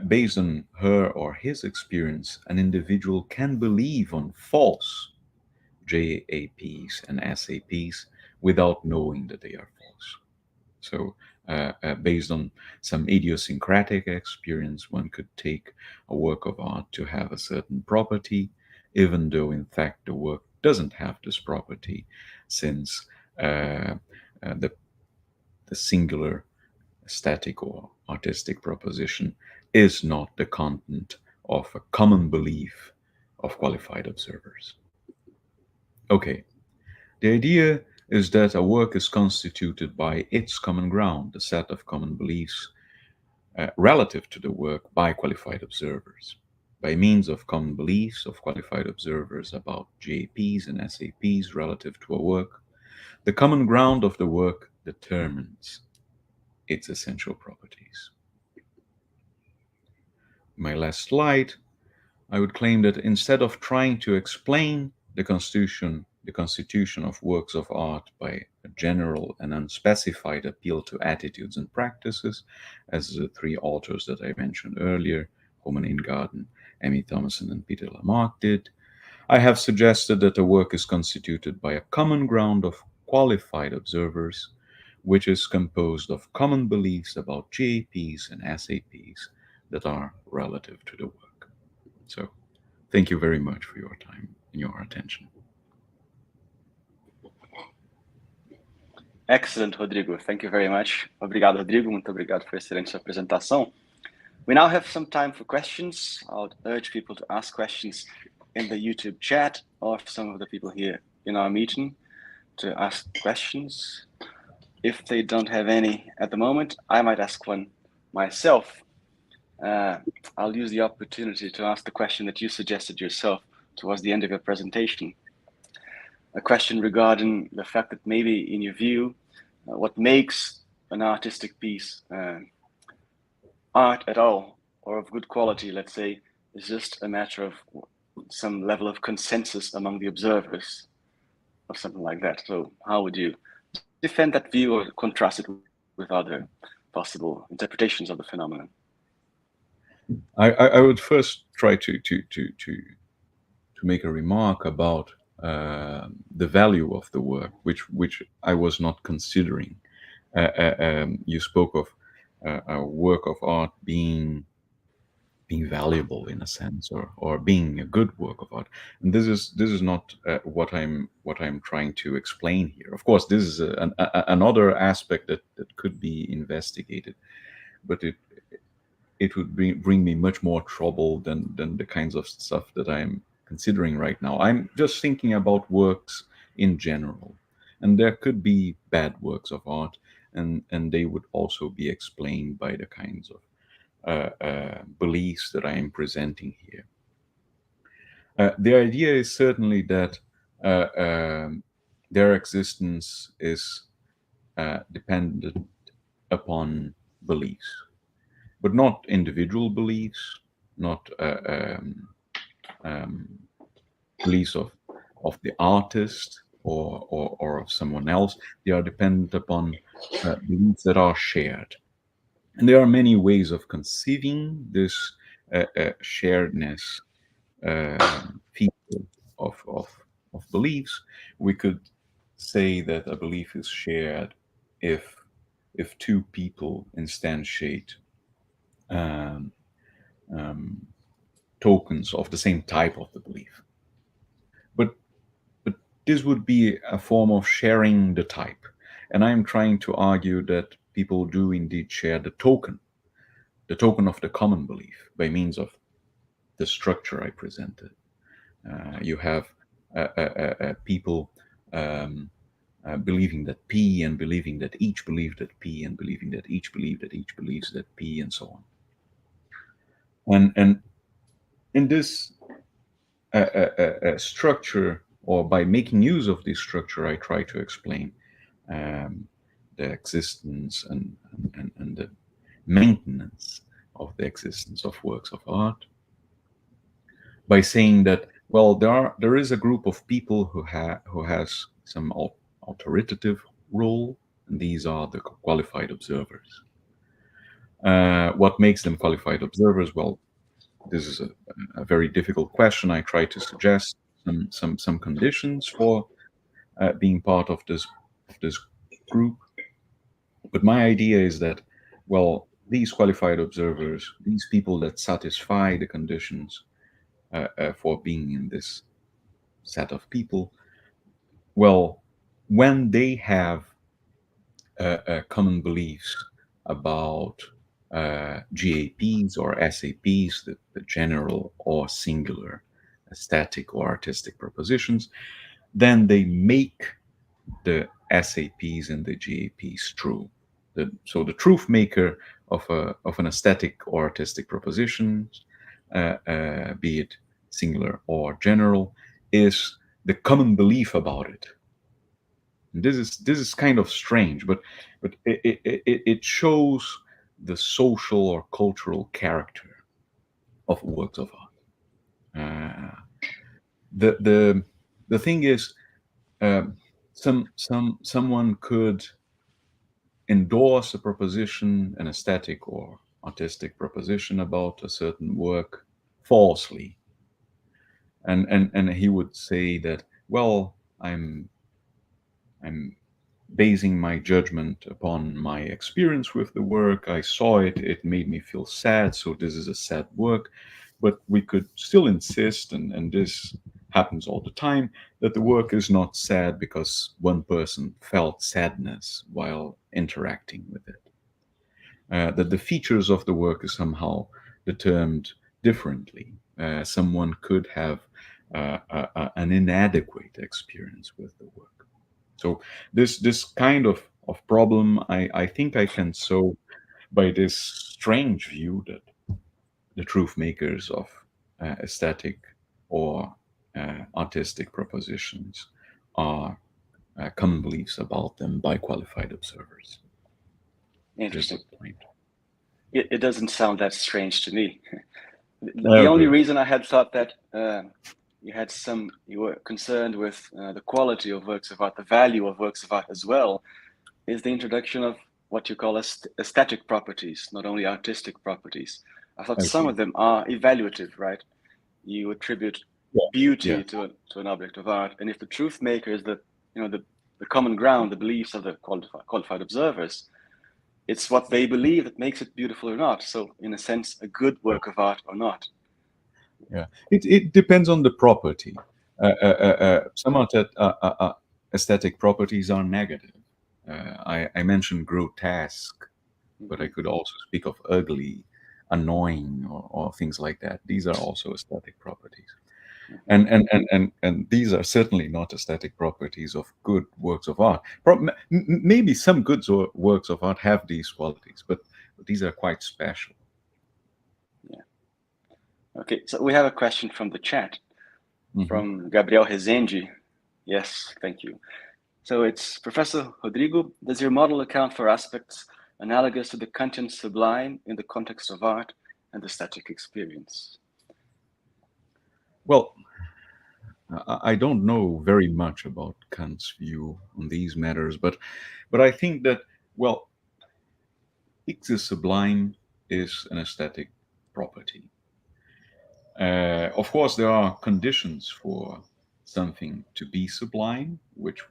based on her or his experience, an individual can believe on false JAPs and SAPs without knowing that they are false. So based on some idiosyncratic experience, one could take a work of art to have a certain property, even though in fact the work doesn't have this property, since the singular aesthetic or artistic proposition is not the content of a common belief of qualified observers. Okay, the idea is that a work is constituted by its common ground, the set of common beliefs relative to the work by qualified observers. By means of common beliefs of qualified observers about GAPs and SAPs relative to a work, the common ground of the work determines its essential properties. My last slide, I would claim that instead of trying to explain the constitution of works of art by a general and unspecified appeal to attitudes and practices, as the three authors that I mentioned earlier, Rhamon, Amie, Thomasson, and Peter Lamarck did, I have suggested that the work is constituted by a common ground of qualified observers, which is composed of common beliefs about GAPs and SAPs that are relative to the work. So, thank you very much for your time and your attention. Excellent, Rodrigo. Thank you very much. Obrigado, Rodrigo. Muito obrigado por excelente apresentação. We now have some time for questions. I would urge people to ask questions in the YouTube chat, or some of the people here in our meeting to ask questions. If they don't have any at the moment, I might ask one myself. I'll use the opportunity to ask the question that you suggested yourself towards the end of your presentation. A question regarding the fact that maybe in your view, what makes an artistic piece art at all, or of good quality, let's say, is just a matter of some level of consensus among the observers, or something like that. So how would you defend that view or contrast it with other possible interpretations of the phenomenon? I would first try to make a remark about the value of the work, which I was not considering. You spoke of a work of art being valuable in a sense, or being a good work of art, and this is not what I'm trying to explain here. Of course, this is another aspect that could be investigated, but it would bring me much more trouble than the kinds of stuff that I'm considering right now. I'm just thinking about works in general, and there could be bad works of art, and they would also be explained by the kinds of beliefs that I am presenting here. The idea is certainly that their existence is dependent upon beliefs, but not individual beliefs, not beliefs of the artist or of someone else. They are dependent upon beliefs that are shared. And there are many ways of conceiving this sharedness feature of beliefs. We could say that a belief is shared if two people instantiate tokens of the same type of the belief. But this would be a form of sharing the type. And I'm trying to argue that people do indeed share the token of the common belief by means of the structure I presented. You have people believing that P, and believing that each believed that P, and believing that each believed that each believes that P, and so on. And in this structure or by making use of this structure, I try to explain the existence and the maintenance of the existence of works of art, by saying that, well, there is a group of people who has some authoritative role, and these are the qualified observers. What makes them qualified observers? Well, this is a very difficult question. I try to suggest some conditions for being part of this group. But my idea is that, well, these qualified observers, these people that satisfy the conditions for being in this set of people, well, when they have common beliefs about GAPs or SAPs, the general or singular aesthetic or artistic propositions, then they make the SAPs and the GAPs true. So the truth maker of an aesthetic or artistic proposition, be it singular or general, is the common belief about it. And this is kind of strange, but it shows the social or cultural character of works of art. The thing is, someone could endorse a proposition, an aesthetic or artistic proposition about a certain work falsely, and he would say that, well, I'm basing my judgment upon my experience with the work. I saw it, it made me feel sad, so this is a sad work. But we could still insist, and this happens all the time, that the work is not sad because one person felt sadness while interacting with it. That the features of the work is somehow determined differently. Someone could have an inadequate experience with the work. So this kind of problem, I think I can solve by this strange view that the truth makers of aesthetic or artistic propositions are common beliefs about them by qualified observers. Interesting. It doesn't sound that strange to me. The only reason I had thought that you were concerned with the quality of works of art, the value of works of art as well, is the introduction of what you call aesthetic properties, not only artistic properties. I thought some of them are evaluative, right? You attribute beauty to an object of art, and if the truth maker is the common ground, the beliefs of the qualified observers, it's what they believe that makes it beautiful or not. So, in a sense, a good work of art or not. Yeah, it depends on the property. Some aesthetic properties are negative. I mentioned grotesque, but I could also speak of ugly, annoying, or things like that. These are also aesthetic properties, and these are certainly not aesthetic properties of good works of art. Maybe some good works of art have these qualities, but these are quite special. Okay, so we have a question from the chat, from Gabriel Rezende. Yes, thank you. So it's, Professor Rodrigo, does your model account for aspects analogous to the Kantian sublime in the context of art and aesthetic experience? Well, I don't know very much about Kant's view on these matters, but I think that, well, the sublime is an aesthetic property. Of course, there are conditions for something to be sublime, which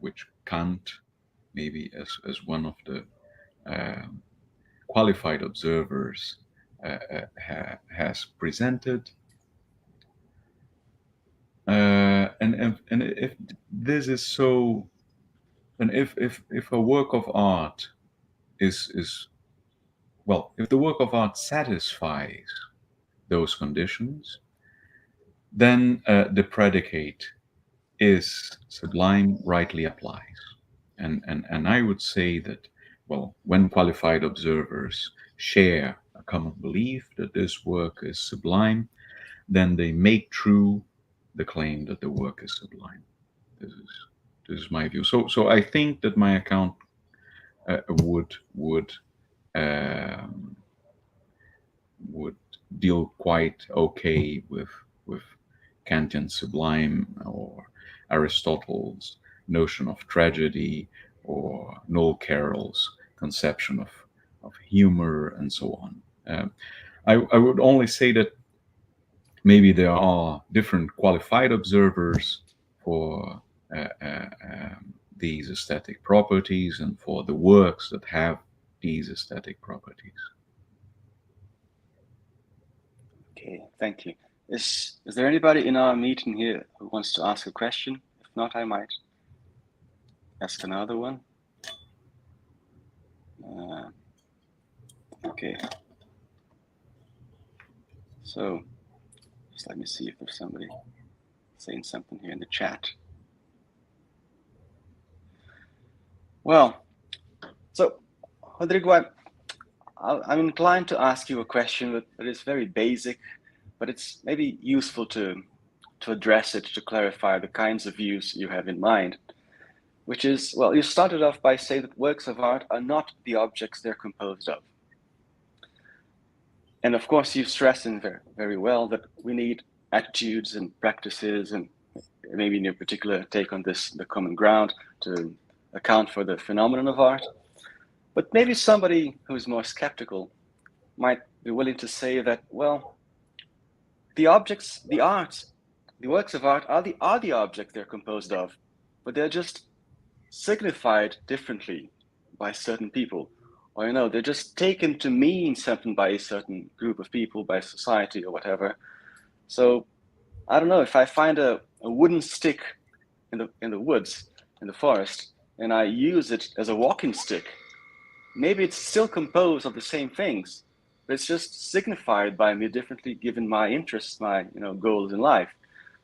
Kant, maybe as one of the qualified observers, has presented. And if this is so, and if a work of art is well, if the work of art satisfies those conditions, then the predicate is sublime rightly applies. And I would say that, well, when qualified observers share a common belief that this work is sublime, then they make true the claim that the work is sublime. This is my view. So I think that my account would deal quite okay with Kantian sublime or Aristotle's notion of tragedy or Noel Carroll's conception of humor and so on. I would only say that maybe there are different qualified observers for these aesthetic properties and for the works that have these aesthetic properties. Okay, thank you. Is there anybody in our meeting here who wants to ask a question? If not, I might ask another one. Okay. So, just let me see if there's somebody saying something here in the chat. Well, so Rodrigo, I'm inclined to ask you a question that is very basic, but it's maybe useful to address it, to clarify the kinds of views you have in mind, which is, well, you started off by saying that works of art are not the objects they're composed of. And of course, you stress in very well that we need attitudes and practices, and maybe in your particular take on this, the common ground, to account for the phenomenon of art. But maybe somebody who's more skeptical might be willing to say that, well, the objects, the arts, the works of art are the objects they're composed of, but they're just signified differently by certain people. Or, they're just taken to mean something by a certain group of people, by society or whatever. So, I don't know, if I find a wooden stick in the woods, in the forest, and I use it as a walking stick, maybe it's still composed of the same things, but it's just signified by me differently given my interests, my goals in life.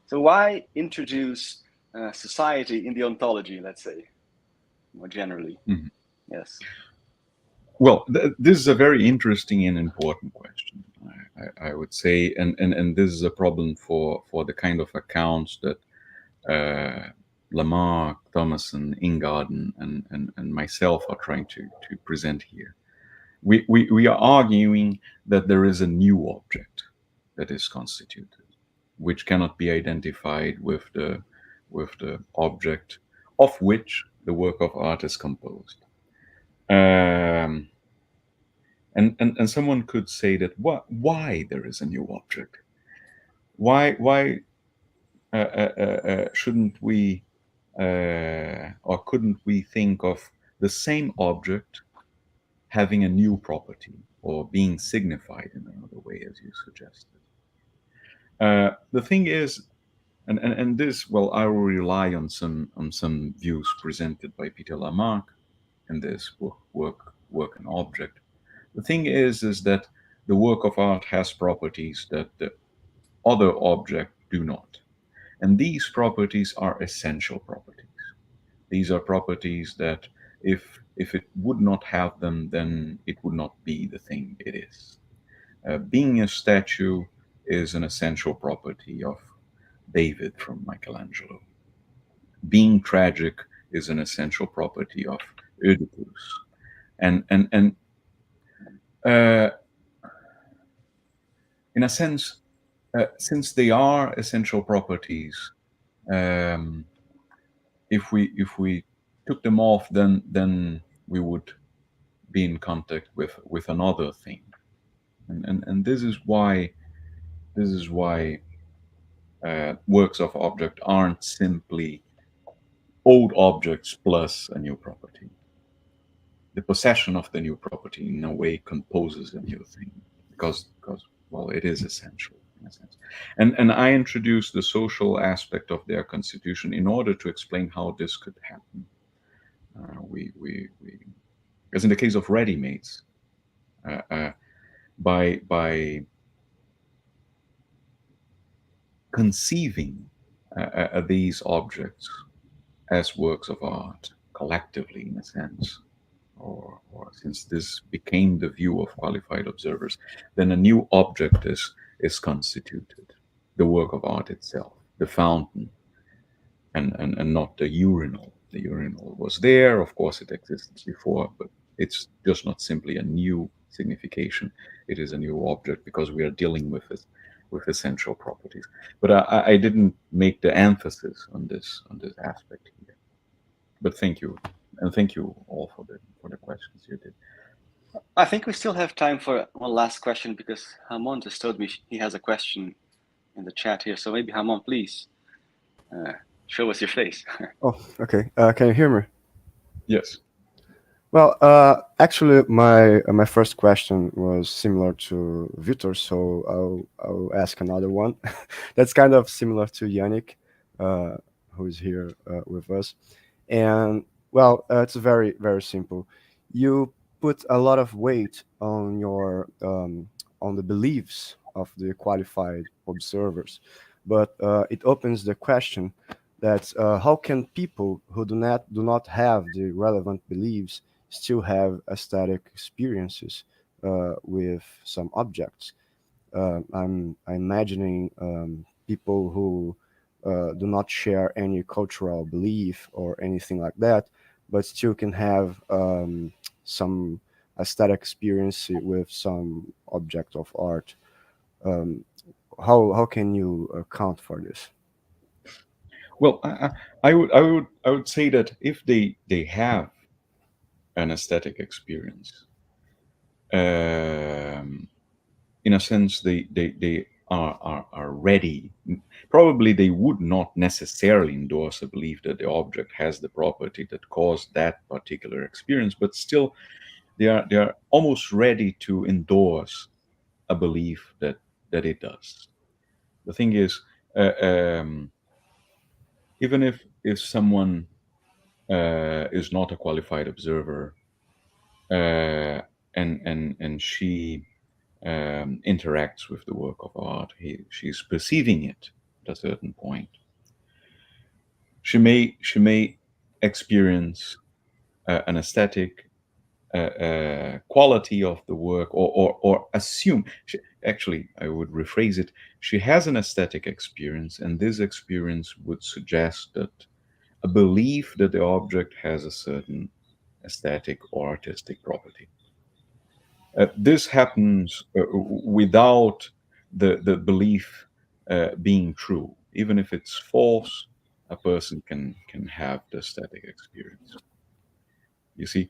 So why introduce society in the ontology, let's say, more generally? Mm-hmm. Yes. Well, this is a very interesting and important question, I would say, and this is a problem for the kind of accounts that Lamarck, Thomasson, Ingarden, and myself are trying to present here. We are arguing that there is a new object that is constituted, which cannot be identified with the object of which the work of art is composed. And someone could say that why there is a new object? Why shouldn't we or couldn't we think of the same object having a new property or being signified in another way, as you suggested? The thing is, and this, well, I will rely on some views presented by Peter Lamarck in this work and object. The thing is that the work of art has properties that the other object do not. And these properties are essential properties. These are properties that if it would not have them, then it would not be the thing it is. Being a statue is an essential property of David from Michelangelo. Being tragic is an essential property of Oedipus. And in a sense, since they are essential properties, if we took them off, then we would be in contact with another thing, and this is why works of object aren't simply old objects plus a new property. The possession of the new property in a way composes a new thing, because well, it is essential in a sense. And I introduced the social aspect of their constitution in order to explain how this could happen. As in the case of ready-mades, by conceiving these objects as works of art collectively, in a sense, or since this became the view of qualified observers, then a new object is constituted, the work of art itself, the fountain, and not the urinal. The urinal was there, of course, it existed before, but it's just not simply a new signification. It is a new object because we are dealing with essential properties. But I didn't make the emphasis on this aspect here. But thank you, and thank you all for the questions you did. I think we still have time for one last question because Rhamon just told me he has a question in the chat here. So maybe Rhamon, please show us your face. Oh, okay. Can you hear me? Yes. Well, actually, my first question was similar to Vitor, so I'll ask another one. That's kind of similar to Yannick, who is here with us. And well, it's very, very simple. You put a lot of weight on your on the beliefs of the qualified observers, but it opens the question that how can people who do not have the relevant beliefs still have aesthetic experiences with some objects? I'm imagining people who do not share any cultural belief or anything like that, but still can have some aesthetic experience with some object of art. How can you account for this? Well, I would say that if they have an aesthetic experience, in a sense, they are ready. Probably they would not necessarily endorse a belief that the object has the property that caused that particular experience, but still they are almost ready to endorse a belief that it does. The thing is, even if someone is not a qualified observer, and she interacts with the work of art, she's perceiving it at a certain point. She may experience an aesthetic quality of the work, or assume. Actually, I would rephrase it. She has an aesthetic experience, and this experience would suggest that a belief that the object has a certain aesthetic or artistic property. This happens without the belief being true. Even if it's false, a person can have the aesthetic experience. You see,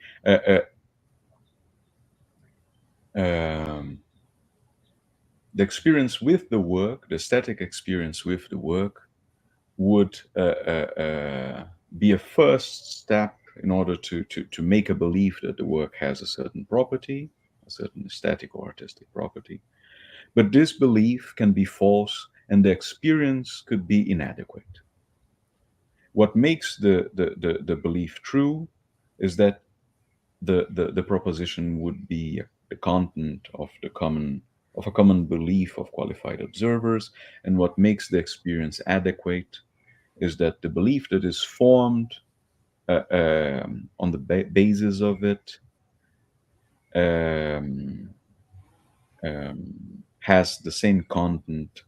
the experience with the work, the aesthetic experience with the work, would be a first step in order to make a belief that the work has a certain property, a certain aesthetic or artistic property. But this belief can be false, and the experience could be inadequate. What makes the belief true is that the proposition would be the content of a common belief of qualified observers, and what makes the experience adequate is that the belief that is formed on the basis of it has the same content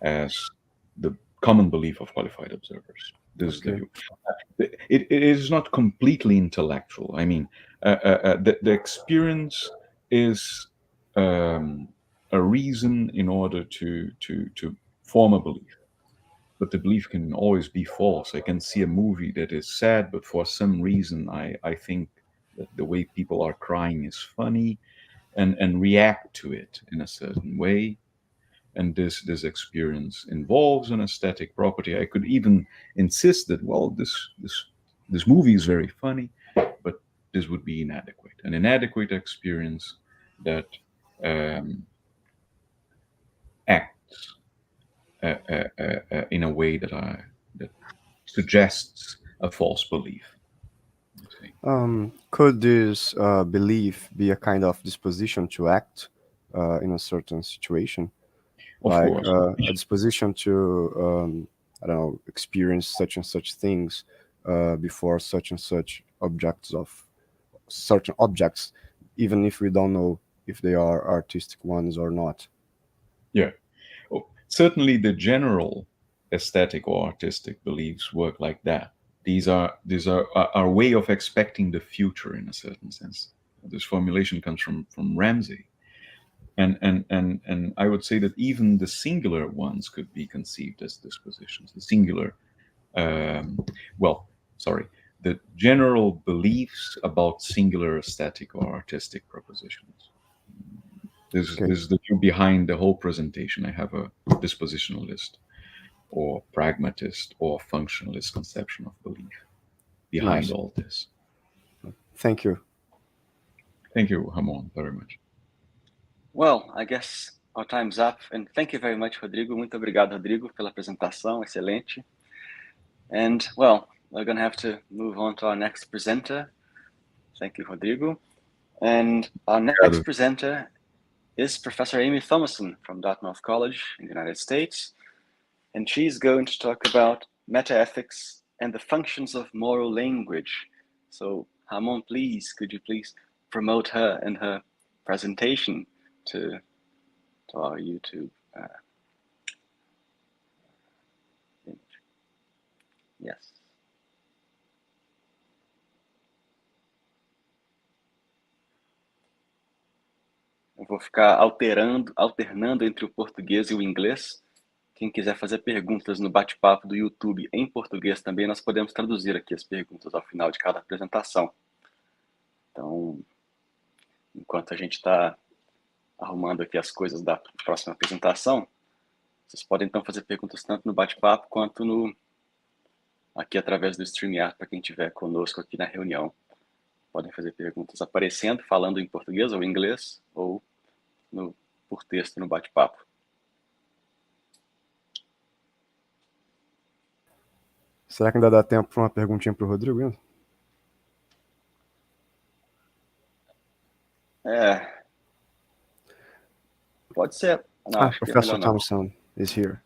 as the common belief of qualified observers. This is the view. It is not completely intellectual. I mean, the experience is a reason in order to form a belief. But the belief can always be false. I can see a movie that is sad, but for some reason I think that the way people are crying is funny, and react to it in a certain way. And this experience involves an aesthetic property. I could even insist that, well, this movie is very funny, but this would be inadequate. An inadequate experience that acts in a way that suggests a false belief. Could this belief be a kind of disposition to act in a certain situation? Of like course. A disposition to, I don't know, experience such and such things before such and such certain objects, even if we don't know if they are artistic ones or not. Yeah. Certainly the general aesthetic or artistic beliefs work like that. These are our way of expecting the future in a certain sense. This formulation comes from Ramsey, and I would say that even the singular ones could be conceived as dispositions. The singular, the general beliefs about singular aesthetic or artistic propositions. This is the view behind the whole presentation. I have a dispositionalist or pragmatist or functionalist conception of belief behind all this. Thank you. Thank you, Rhamon, very much. Well, I guess our time's up, and thank you very much, Rodrigo. Muito obrigado, Rodrigo, pela apresentação, excelente. And, well, we're going to have to move on to our next presenter. Thank you, Rodrigo. And our next presenter is Professor Amie Thomasson from Dartmouth College in the United States. And she's going to talk about metaethics and the functions of moral language. So, Rhamon, please, could you please promote her and her presentation to our YouTube image? Yes. Eu vou ficar alternando entre o português e o inglês. Quem quiser fazer perguntas no bate-papo do YouTube em português também, nós podemos traduzir aqui as perguntas ao final de cada apresentação. Então, enquanto a gente está arrumando aqui as coisas da próxima apresentação, vocês podem então fazer perguntas tanto no bate-papo quanto aqui através do StreamYard, para quem estiver conosco aqui na reunião. Podem fazer perguntas aparecendo, falando em português ou inglês, ou por texto no bate-papo. Será que ainda dá tempo para uma perguntinha para o Rodrigo ainda? Pode ser. Não, Professor Thomasson is here.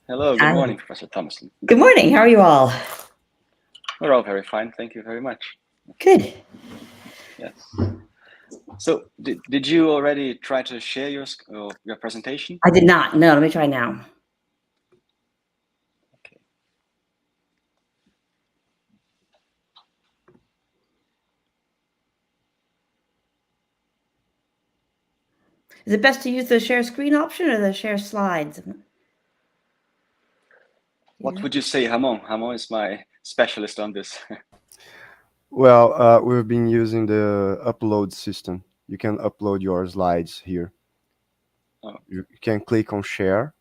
Hello, good morning, Professor Thomasson. Good morning, how are you all? We're all very fine, thank you very much. Good. Yes. So, did you already try to share your presentation? I did not. No, let me try now. Okay. Is it best to use the share screen option or the share slides? What would you say, Rhamon? Rhamon is my specialist on this. Well, we've been using the upload system. You can upload your slides here. Oh. You can click on share,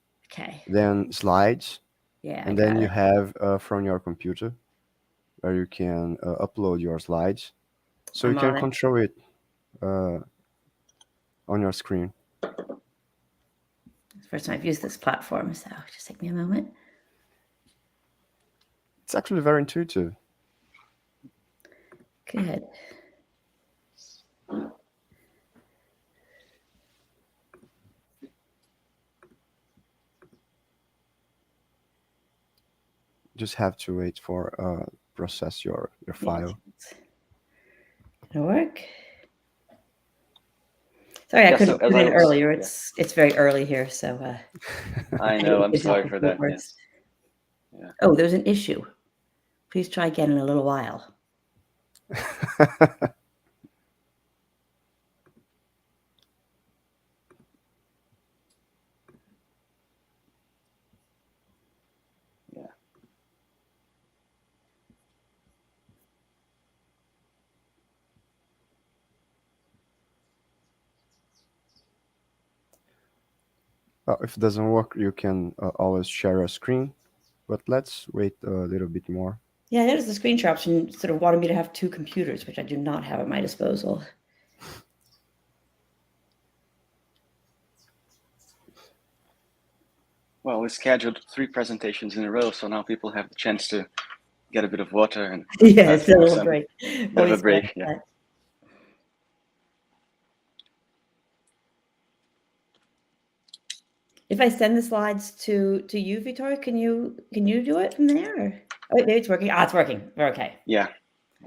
then slides, and then you have from your computer where you can upload your slides. So you can control it on your screen. It's the first time I've used this platform, so just take me a moment. It's actually very intuitive. Good. Just have to wait for process your file. It'll work. Sorry, I couldn't put in earlier. It's very early here, so. I know. I'm sorry for that. Yes. Yeah. Oh, there's an issue. Please try again in a little while. Yeah. If it doesn't work, you can always share a screen, but let's wait a little bit more. Yeah, I noticed the screen share option sort of wanted me to have two computers, which I do not have at my disposal. Well, we scheduled 3 presentations in a row, so now people have the chance to get a bit of water and it's a little break. Bit of a break, yeah. If I send the slides to you, Vitor, can you do it from there? Or? Oh, maybe it's working. It's working. We're okay. Yeah,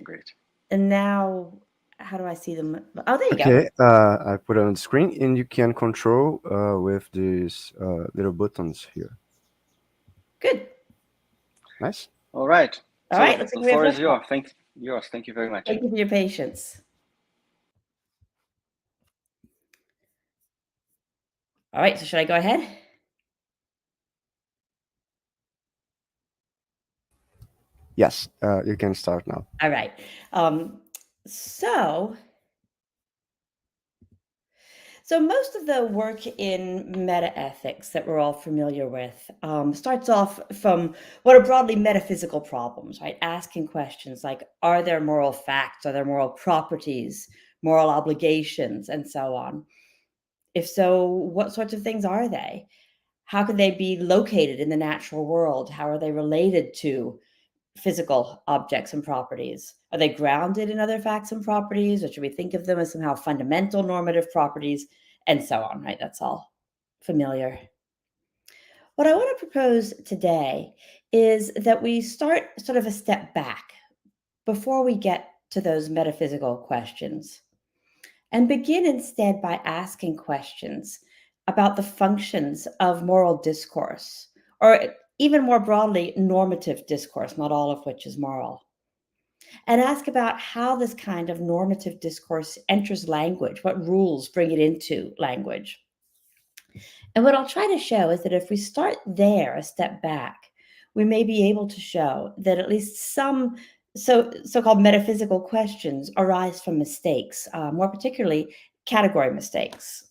great. And now how do I see them? Oh, there you go. Okay, I put it on the screen, and you can control with these little buttons here. Good. Nice. All right. All So right. Looks the like we have floor is flip-flop. yours. Thank you very much. Thank you for your patience. All right. So should I go ahead? Yes, you can start now. All right. So most of the work in metaethics that we're all familiar with starts off from what are broadly metaphysical problems, right? Asking questions like, are there moral facts? Are there moral properties, moral obligations, and so on? If so, what sorts of things are they? How could they be located in the natural world? How are they related to physical objects and properties? Are they grounded in other facts and properties, or should we think of them as somehow fundamental normative properties, and so on, right? That's all familiar. What I want to propose today is that we start sort of a step back before we get to those metaphysical questions, and begin instead by asking questions about the functions of moral discourse, or even more broadly, normative discourse, not all of which is moral. And ask about how this kind of normative discourse enters language, what rules bring it into language. And what I'll try to show is that if we start there, a step back, we may be able to show that at least some so-called metaphysical questions arise from mistakes, more particularly category mistakes.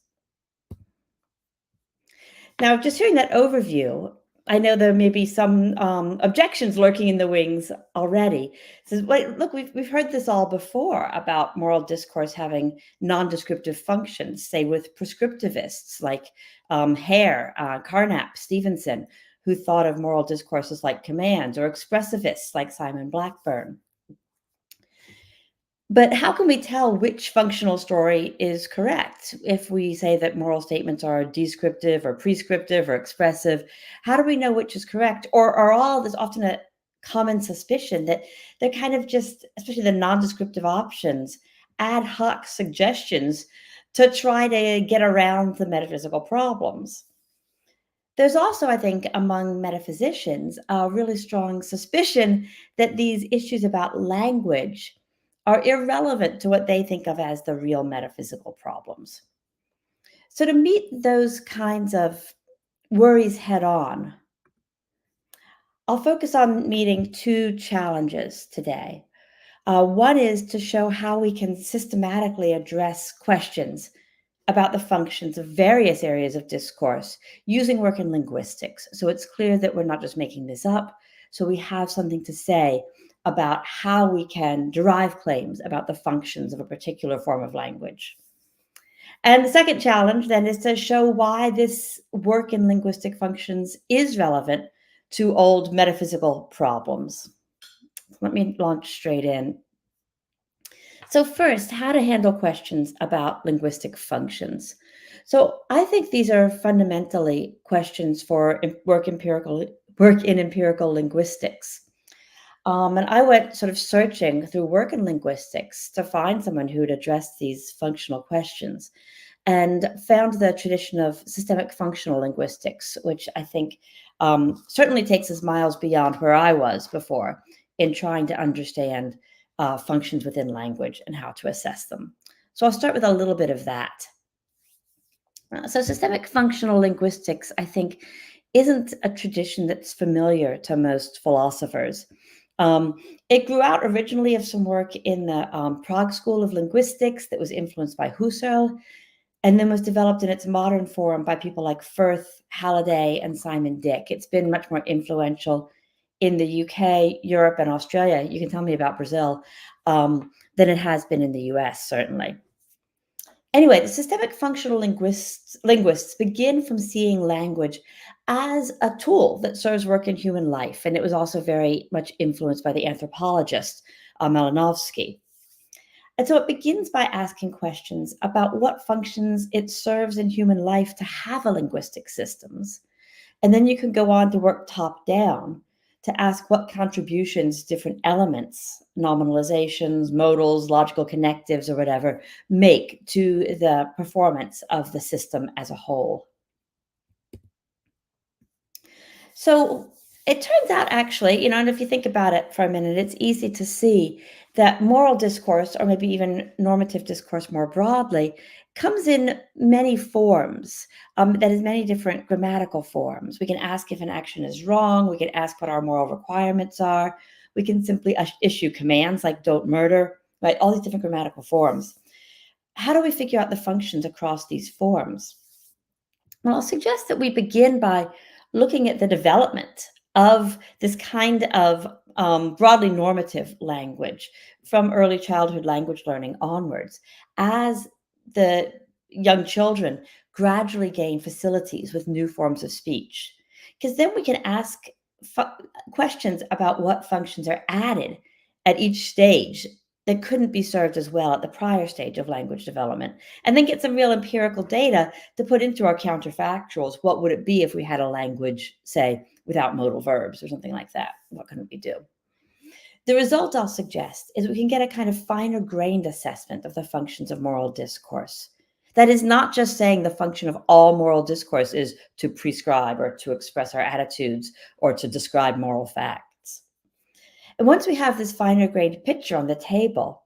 Now, just hearing that overview, I know there may be some objections lurking in the wings already. So, look, we've heard this all before about moral discourse having non-descriptive functions, say with prescriptivists like Hare, Carnap, Stevenson, who thought of moral discourses like commands, or expressivists like Simon Blackburn. But how can we tell which functional story is correct? If we say that moral statements are descriptive or prescriptive or expressive, how do we know which is correct? Or are all, there's often a common suspicion that they're kind of just, especially the non-descriptive options, ad hoc suggestions to try to get around the metaphysical problems. There's also, I think, among metaphysicians, a really strong suspicion that these issues about language are irrelevant to what they think of as the real metaphysical problems. So to meet those kinds of worries head on, I'll focus on meeting two challenges today. One is to show how we can systematically address questions about the functions of various areas of discourse using work in linguistics. So it's clear that we're not just making this up, so we have something to say about how we can derive claims about the functions of a particular form of language. And the second challenge then is to show why this work in linguistic functions is relevant to old metaphysical problems. Let me launch straight in. So first, how to handle questions about linguistic functions. So I think these are fundamentally questions for work in empirical linguistics. And I went sort of searching through work in linguistics to find someone who would address these functional questions, and found the tradition of systemic functional linguistics, which I think certainly takes us miles beyond where I was before in trying to understand functions within language and how to assess them. So I'll start with a little bit of that. So systemic functional linguistics, I think, isn't a tradition that's familiar to most philosophers. It grew out originally of some work in the Prague School of Linguistics that was influenced by Husserl, and then was developed in its modern form by people like Firth, Halliday, and Simon Dick. It's been much more influential in the UK, Europe, and Australia, you can tell me about Brazil, than it has been in the US, certainly. Anyway, the systemic functional linguists begin from seeing language as a tool that serves work in human life. And it was also very much influenced by the anthropologist, Malinowski. And so it begins by asking questions about what functions it serves in human life to have a linguistic systems. And then you can go on to work top down to ask what contributions different elements, nominalizations, modals, logical connectives, or whatever, make to the performance of the system as a whole. So it turns out, actually, and if you think about it for a minute, it's easy to see that moral discourse, or maybe even normative discourse more broadly, comes in many forms, that is, many different grammatical forms. We can ask if an action is wrong. We can ask what our moral requirements are. We can simply issue commands like don't murder, right? All these different grammatical forms. How do we figure out the functions across these forms? Well, I'll suggest that we begin by looking at the development of this kind of broadly normative language from early childhood language learning onwards, as the young children gradually gain facilities with new forms of speech. Because then we can ask questions about what functions are added at each stage that couldn't be served as well at the prior stage of language development, and then get some real empirical data to put into our counterfactuals. What would it be if we had a language, say, without modal verbs or something like that? What can we do? The result, I'll suggest, is we can get a kind of finer grained assessment of the functions of moral discourse. That is not just saying the function of all moral discourse is to prescribe or to express our attitudes or to describe moral facts. And once we have this finer grained picture on the table,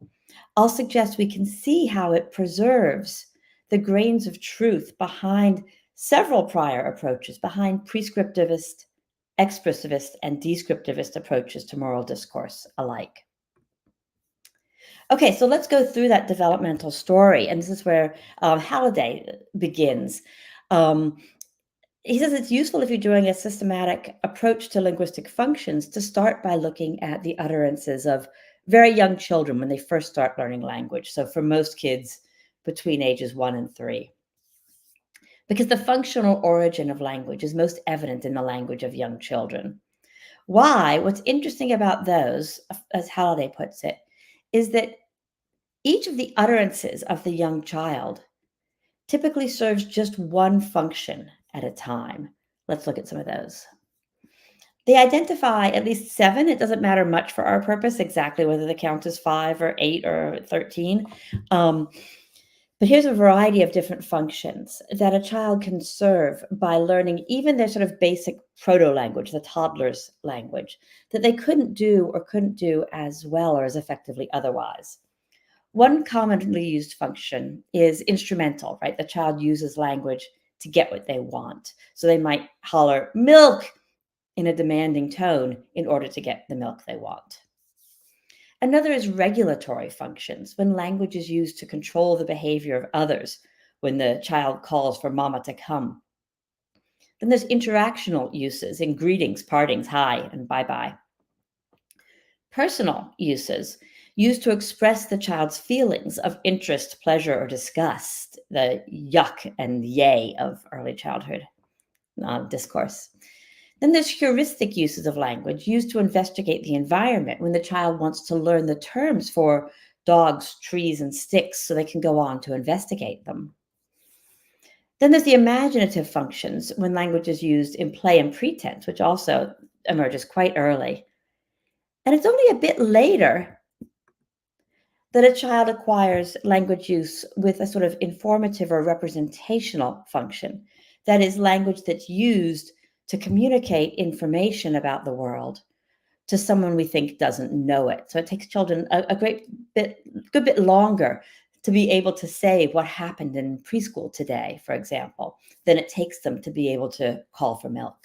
I'll suggest we can see how it preserves the grains of truth behind several prior approaches, behind prescriptivist, expressivist, and descriptivist approaches to moral discourse alike. Okay, so let's go through that developmental story. And this is where Halliday begins. He says it's useful if you're doing a systematic approach to linguistic functions to start by looking at the utterances of very young children when they first start learning language. So for most kids between ages 1 and 3. Because the functional origin of language is most evident in the language of young children. Why? What's interesting about those, as Halliday puts it, is that each of the utterances of the young child typically serves just one function at a time. Let's look at some of those. They identify at least 7. It doesn't matter much for our purpose exactly whether the count is 5 or 8 or 13. But here's a variety of different functions that a child can serve by learning even their sort of basic proto-language, the toddler's language, that they couldn't do as well or as effectively otherwise. One commonly used function is instrumental, right? The child uses language to get what they want. So they might holler milk in a demanding tone in order to get the milk they want. Another is regulatory functions, when language is used to control the behavior of others, when the child calls for mama to come. Then there's interactional uses in greetings, partings, hi, and bye-bye. Personal uses, used to express the child's feelings of interest, pleasure, or disgust, the yuck and yay of early childhood discourse. Then there's heuristic uses of language used to investigate the environment when the child wants to learn the terms for dogs, trees, and sticks so they can go on to investigate them. Then there's the imaginative functions when language is used in play and pretense, which also emerges quite early. And it's only a bit later that a child acquires language use with a sort of informative or representational function. That is, language that's used to communicate information about the world to someone we think doesn't know it. So it takes children a good bit longer to be able to say what happened in preschool today, for example, than it takes them to be able to call for milk.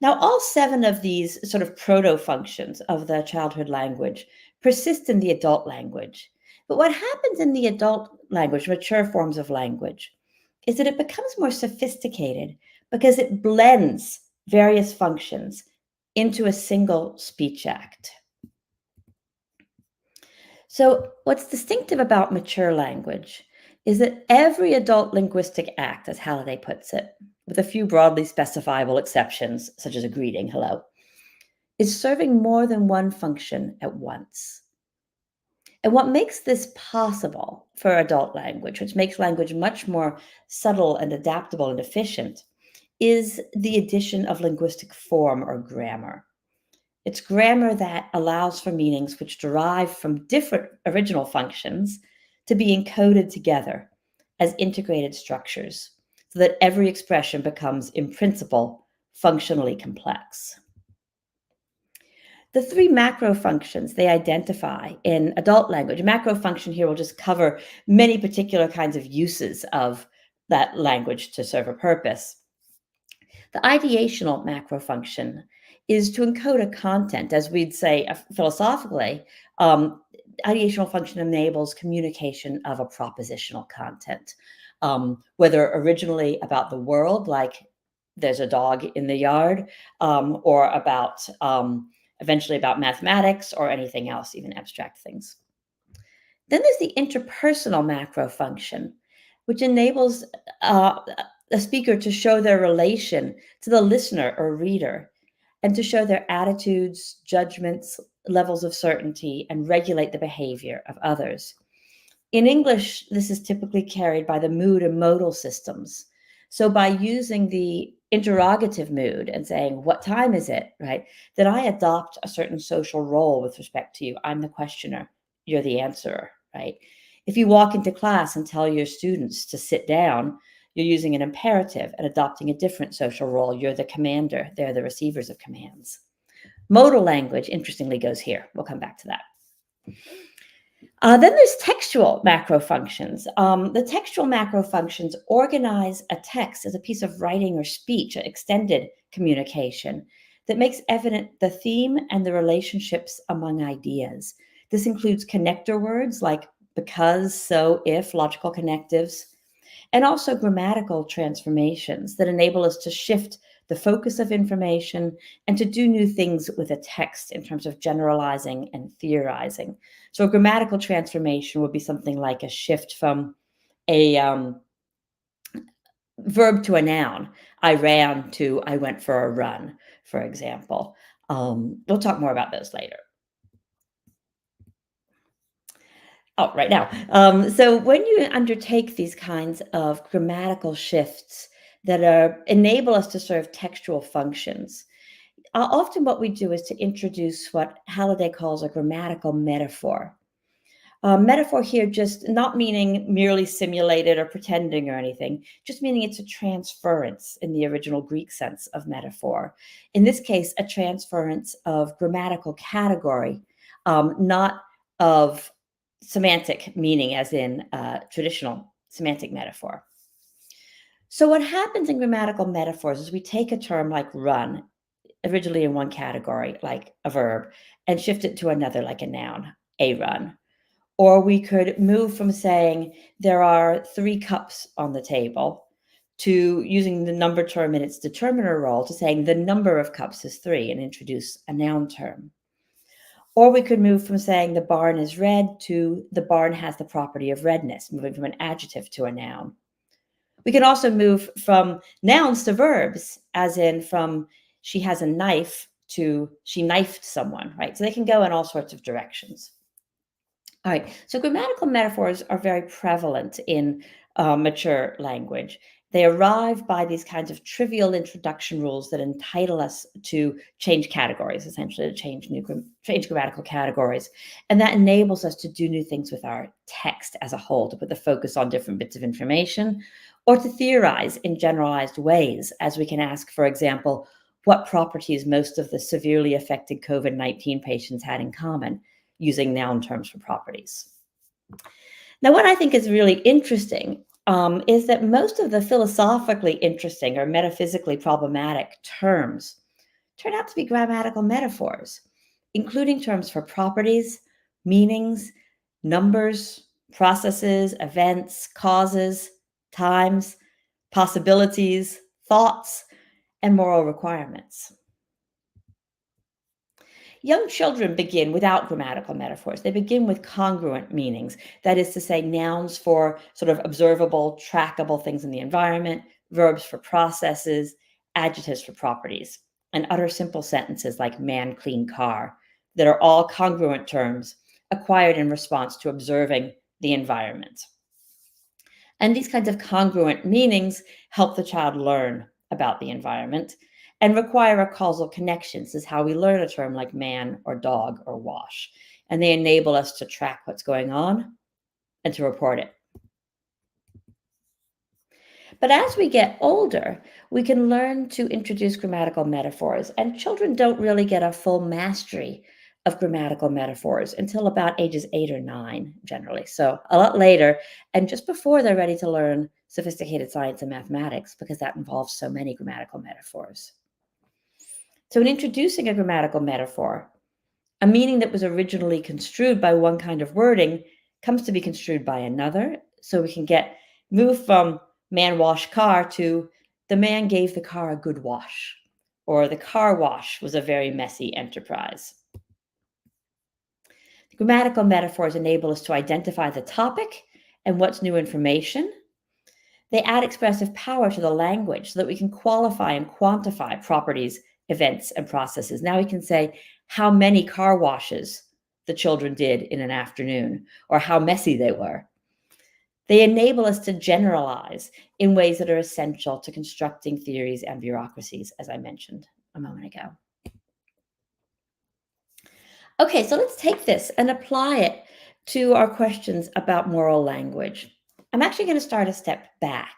Now, all 7 of these sort of proto-functions of the childhood language persist in the adult language. But what happens in the adult language, mature forms of language, is that it becomes more sophisticated because it blends various functions into a single speech act. So what's distinctive about mature language is that every adult linguistic act, as Halliday puts it, with a few broadly specifiable exceptions, such as a greeting, hello, is serving more than one function at once. And what makes this possible for adult language, which makes language much more subtle and adaptable and efficient, is the addition of linguistic form or grammar. It's grammar that allows for meanings which derive from different original functions to be encoded together as integrated structures so that every expression becomes, in principle, functionally complex. The three macro functions they identify in adult language. A macro function here will just cover many particular kinds of uses of that language to serve a purpose. The ideational macro function is to encode a content, as we'd say philosophically. Ideational function enables communication of a propositional content, whether originally about the world, like there's a dog in the yard, or about eventually about mathematics or anything else, even abstract things. Then there's the interpersonal macro function, which enables a speaker to show their relation to the listener or reader and to show their attitudes, judgments, levels of certainty, and regulate the behavior of others. In English, this is typically carried by the mood and modal systems. So by using the interrogative mood and saying, what time is it, right? That I adopt a certain social role with respect to you. I'm the questioner, you're the answerer, right? If you walk into class and tell your students to sit down, you're using an imperative and adopting a different social role. You're the commander, they're the receivers of commands. Modal language, interestingly, goes here. We'll come back to that. Then there's textual macro functions. The textual macro functions organize a text as a piece of writing or speech, an extended communication that makes evident the theme and the relationships among ideas. This includes connector words like because, so, if, logical connectives, and also grammatical transformations that enable us to shift the focus of information and to do new things with a text in terms of generalizing and theorizing. So a grammatical transformation would be something like a shift from a verb to a noun. I ran to I went for a run, for example. We'll talk more about those later. Oh, right now. So when you undertake these kinds of grammatical shifts that enable us to serve textual functions, often what we do is to introduce what Halliday calls a grammatical metaphor. Metaphor here just not meaning merely simulated or pretending or anything, just meaning it's a transference in the original Greek sense of metaphor. In this case, a transference of grammatical category, not of semantic meaning as in traditional semantic metaphor. So what happens in grammatical metaphors is we take a term like run, originally in one category, like a verb, and shift it to another, like a noun, a run. Or we could move from saying there are 3 cups on the table to using the number term in its determiner role to saying the number of cups is 3 and introduce a noun term. Or we could move from saying the barn is red to the barn has the property of redness, moving from an adjective to a noun. We can also move from nouns to verbs, as in from she has a knife to she knifed someone, right? So they can go in all sorts of directions. All right, so grammatical metaphors are very prevalent in mature language. They arrive by these kinds of trivial introduction rules that entitle us to change categories, essentially to change grammatical categories. And that enables us to do new things with our text as a whole, to put the focus on different bits of information, or to theorize in generalized ways, as we can ask, for example, what properties most of the severely affected COVID-19 patients had in common, using noun terms for properties. Now, what I think is really interesting is that most of the philosophically interesting or metaphysically problematic terms turn out to be grammatical metaphors, including terms for properties, meanings, numbers, processes, events, causes, times, possibilities, thoughts, and moral requirements. Young children begin without grammatical metaphors. They begin with congruent meanings. That is to say, nouns for sort of observable, trackable things in the environment, verbs for processes, adjectives for properties, and utter simple sentences like man, clean car, that are all congruent terms acquired in response to observing the environment. And these kinds of congruent meanings help the child learn about the environment and require a causal connection. This is how we learn a term like man or dog or wash. And they enable us to track what's going on and to report it. But as we get older, we can learn to introduce grammatical metaphors, and children don't really get a full mastery of grammatical metaphors until about ages 8 or 9, generally. So a lot later, and just before they're ready to learn sophisticated science and mathematics, because that involves so many grammatical metaphors. So in introducing a grammatical metaphor, a meaning that was originally construed by one kind of wording comes to be construed by another. So we can move from man washed car to the man gave the car a good wash, or the car wash was a very messy enterprise. The grammatical metaphors enable us to identify the topic and what's new information. They add expressive power to the language so that we can qualify and quantify properties, events, and processes. Now we can say how many car washes the children did in an afternoon, or how messy they were. They enable us to generalize in ways that are essential to constructing theories and bureaucracies, as I mentioned a moment ago. Okay, so let's take this and apply it to our questions about moral language. I'm actually going to start a step back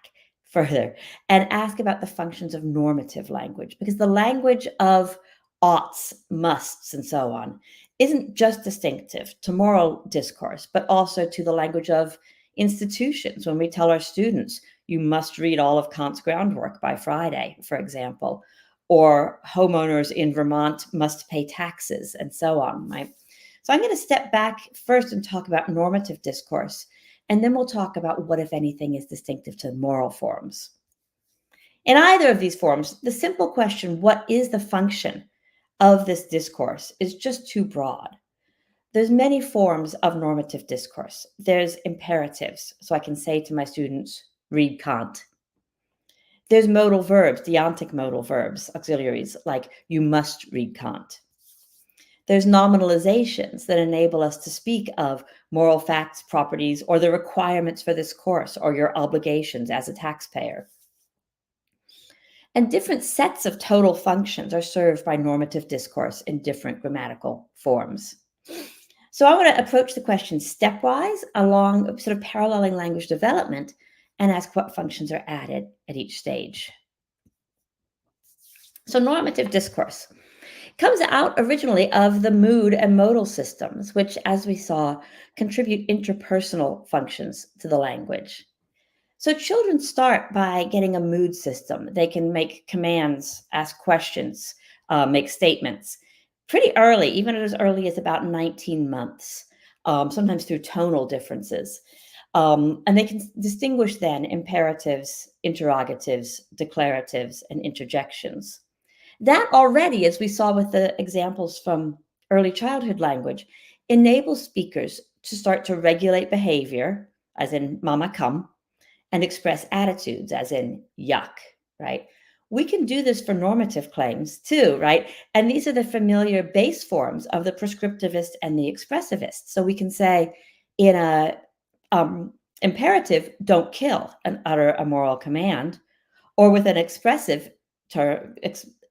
further and ask about the functions of normative language, because the language of oughts, musts, and so on isn't just distinctive to moral discourse, but also to the language of institutions. When we tell our students, you must read all of Kant's groundwork by Friday, for example, or homeowners in Vermont must pay taxes, and so on, right? So I'm going to step back first and talk about normative discourse, and then we'll talk about what, if anything, is distinctive to moral forms. In either of these forms, the simple question, what is the function of this discourse, is just too broad. There's many forms of normative discourse. There's imperatives, so I can say to my students, read Kant. There's modal verbs, deontic modal verbs, auxiliaries, like you must read Kant. There's nominalizations that enable us to speak of moral facts, properties, or the requirements for this course, or your obligations as a taxpayer. And different sets of total functions are served by normative discourse in different grammatical forms. So I want to approach the question stepwise along sort of paralleling language development and ask what functions are added at each stage. So normative discourse comes out originally of the mood and modal systems, which, as we saw, contribute interpersonal functions to the language. So children start by getting a mood system. They can make commands, ask questions, make statements pretty early, even as early as about 19 months, sometimes through tonal differences. And they can distinguish then imperatives, interrogatives, declaratives, and interjections. That already, as we saw with the examples from early childhood language, enables speakers to start to regulate behavior, as in mama come, and express attitudes, as in yuck, right? We can do this for normative claims too, right? And these are the familiar base forms of the prescriptivist and the expressivist. So we can say in a imperative, don't kill, and utter a moral command, or with an expressive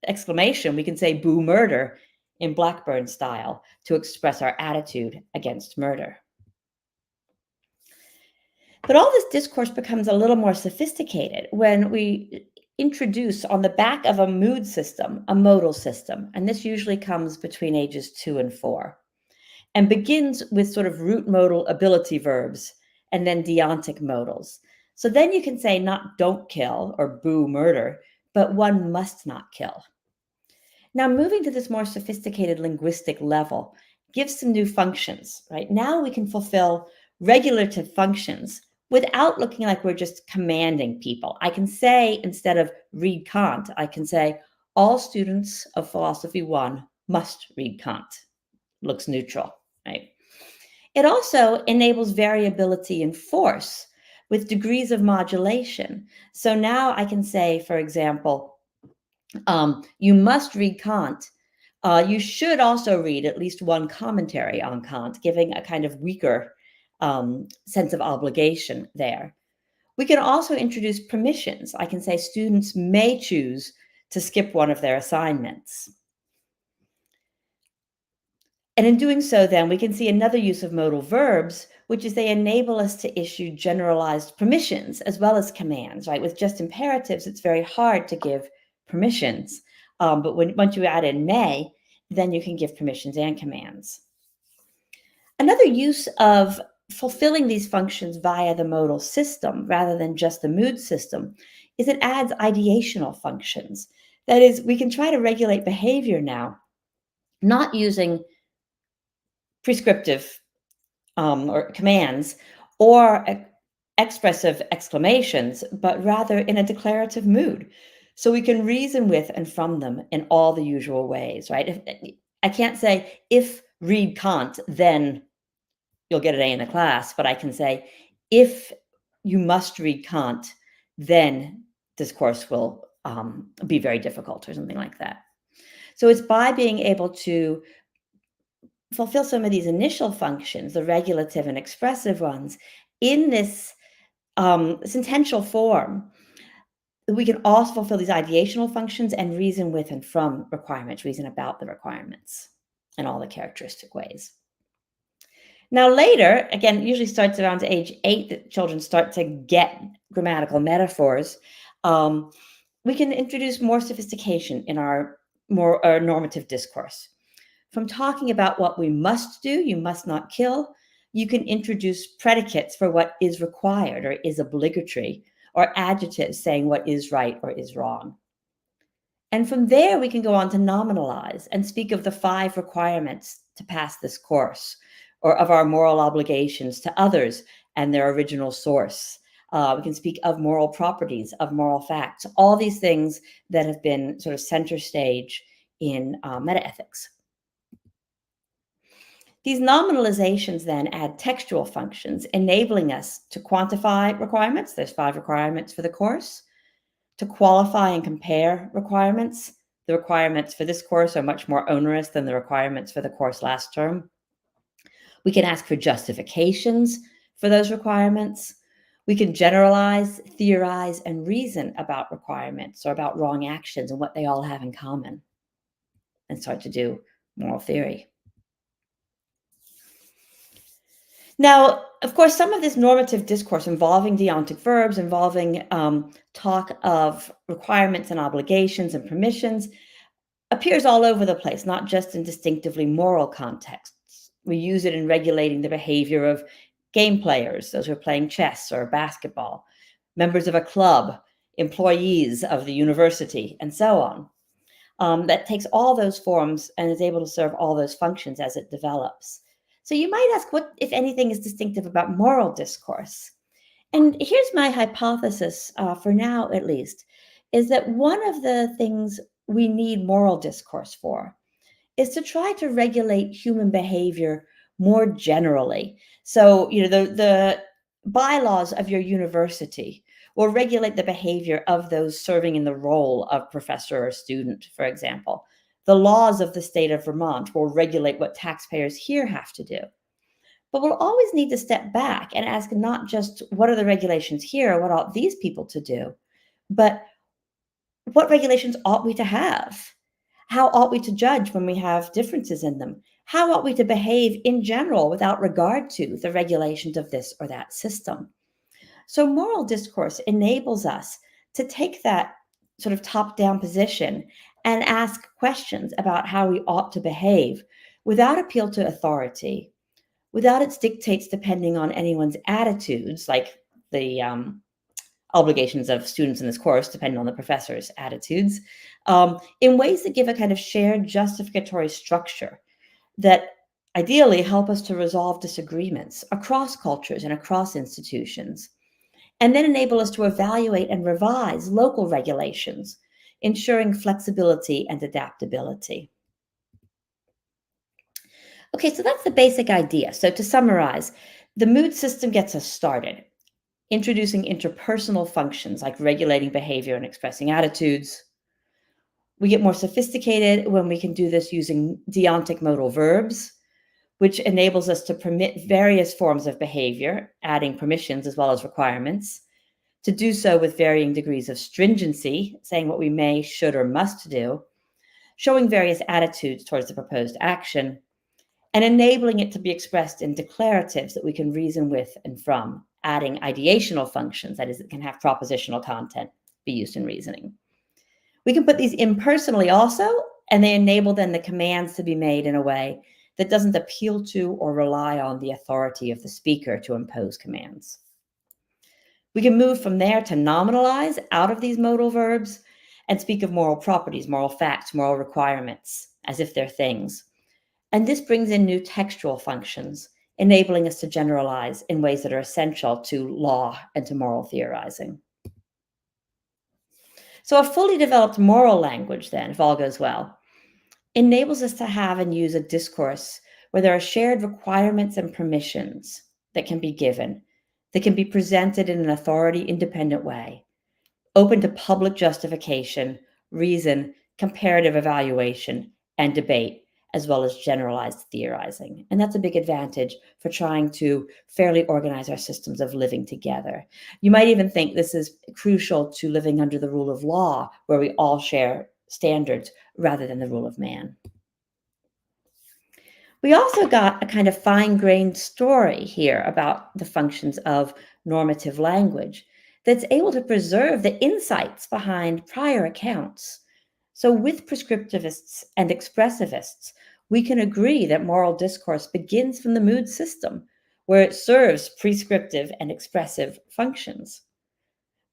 exclamation, we can say boo murder in Blackburn style to express our attitude against murder. But all this discourse becomes a little more sophisticated when we introduce on the back of a mood system, a modal system, and this usually comes between ages 2 and 4, and begins with sort of root modal ability verbs and then deontic modals. So then you can say not don't kill or boo murder, but one must not kill. Now moving to this more sophisticated linguistic level gives some new functions, right? Now we can fulfill regulative functions without looking like we're just commanding people. I can say, instead of read Kant, I can say all students of Philosophy 1 must read Kant. Looks neutral, right? It also enables variability in force with degrees of modulation. So now I can say, for example, you must read Kant. You should also read at least one commentary on Kant, giving a kind of weaker sense of obligation there. We can also introduce permissions. I can say students may choose to skip one of their assignments. And in doing so, then, we can see another use of modal verbs, which is they enable us to issue generalized permissions as well as commands, right? With just imperatives, it's very hard to give permissions. But once you add in may, then you can give permissions and commands. Another use of fulfilling these functions via the modal system rather than just the mood system is it adds ideational functions. That is, we can try to regulate behavior now, not using prescriptive or commands or expressive exclamations, but rather in a declarative mood. So we can reason with and from them in all the usual ways, right? I can't say, if read Kant, then you'll get an A in the class, but I can say, if you must read Kant, then this course will be very difficult or something like that. So it's by being able to fulfill some of these initial functions, the regulative and expressive ones, in this sentential form, we can also fulfill these ideational functions and reason with and from requirements, reason about the requirements in all the characteristic ways. Now later, again, usually starts around age 8 that children start to get grammatical metaphors. We can introduce more sophistication in our more normative discourse. From talking about what we must do, you must not kill, you can introduce predicates for what is required or is obligatory, or adjectives saying what is right or is wrong. And from there, we can go on to nominalize and speak of the 5 requirements to pass this course, or of our moral obligations to others and their original source. We can speak of moral properties, of moral facts, all these things that have been sort of center stage in metaethics. These nominalizations then add textual functions, enabling us to quantify requirements. There's 5 requirements for the course. To qualify and compare requirements. The requirements for this course are much more onerous than the requirements for the course last term. We can ask for justifications for those requirements. We can generalize, theorize, and reason about requirements or about wrong actions and what they all have in common, and start to do moral theory. Now, of course, some of this normative discourse involving deontic verbs, involving talk of requirements and obligations and permissions, appears all over the place, not just in distinctively moral contexts. We use it in regulating the behavior of game players, those who are playing chess or basketball, members of a club, employees of the university, and so on. That takes all those forms and is able to serve all those functions as it develops. So you might ask, what, if anything, is distinctive about moral discourse? And here's my hypothesis, for now at least, is that one of the things we need moral discourse for is to try to regulate human behavior more generally. So, the bylaws of your university will regulate the behavior of those serving in the role of professor or student, for example. The laws of the state of Vermont will regulate what taxpayers here have to do. But we'll always need to step back and ask not just what are the regulations here, or what ought these people to do, but what regulations ought we to have? How ought we to judge when we have differences in them? How ought we to behave in general without regard to the regulations of this or that system? So moral discourse enables us to take that sort of top-down position and ask questions about how we ought to behave without appeal to authority, without its dictates depending on anyone's attitudes, like the obligations of students in this course depending on the professor's attitudes, in ways that give a kind of shared justificatory structure that ideally help us to resolve disagreements across cultures and across institutions, and then enable us to evaluate and revise local regulations, ensuring flexibility and adaptability. Okay, so that's the basic idea. So to summarize, the mood system gets us started, introducing interpersonal functions like regulating behavior and expressing attitudes. We get more sophisticated when we can do this using deontic modal verbs, which enables us to permit various forms of behavior, adding permissions as well as requirements. to do so with varying degrees of stringency, saying what we may, should, or must do, showing various attitudes towards the proposed action, and enabling it to be expressed in declaratives that we can reason with and from, adding ideational functions, that is, it can have propositional content, be used in reasoning. We can put these impersonally also, and they enable then the commands to be made in a way that doesn't appeal to or rely on the authority of the speaker to impose commands. We can move from there to nominalize out of these modal verbs and speak of moral properties, moral facts, moral requirements, as if they're things. And this brings in new textual functions, enabling us to generalize in ways that are essential to law and to moral theorizing. So a fully developed moral language, then, if all goes well, enables us to have and use a discourse where there are shared requirements and permissions that can be given, that can be presented in an authority-independent way, open to public justification, reason, comparative evaluation, and debate, as well as generalized theorizing. And that's a big advantage for trying to fairly organize our systems of living together. You might even think this is crucial to living under the rule of law, where we all share standards rather than the rule of man. We also got a kind of fine-grained story here about the functions of normative language that's able to preserve the insights behind prior accounts. So with prescriptivists and expressivists, we can agree that moral discourse begins from the mood system, where it serves prescriptive and expressive functions.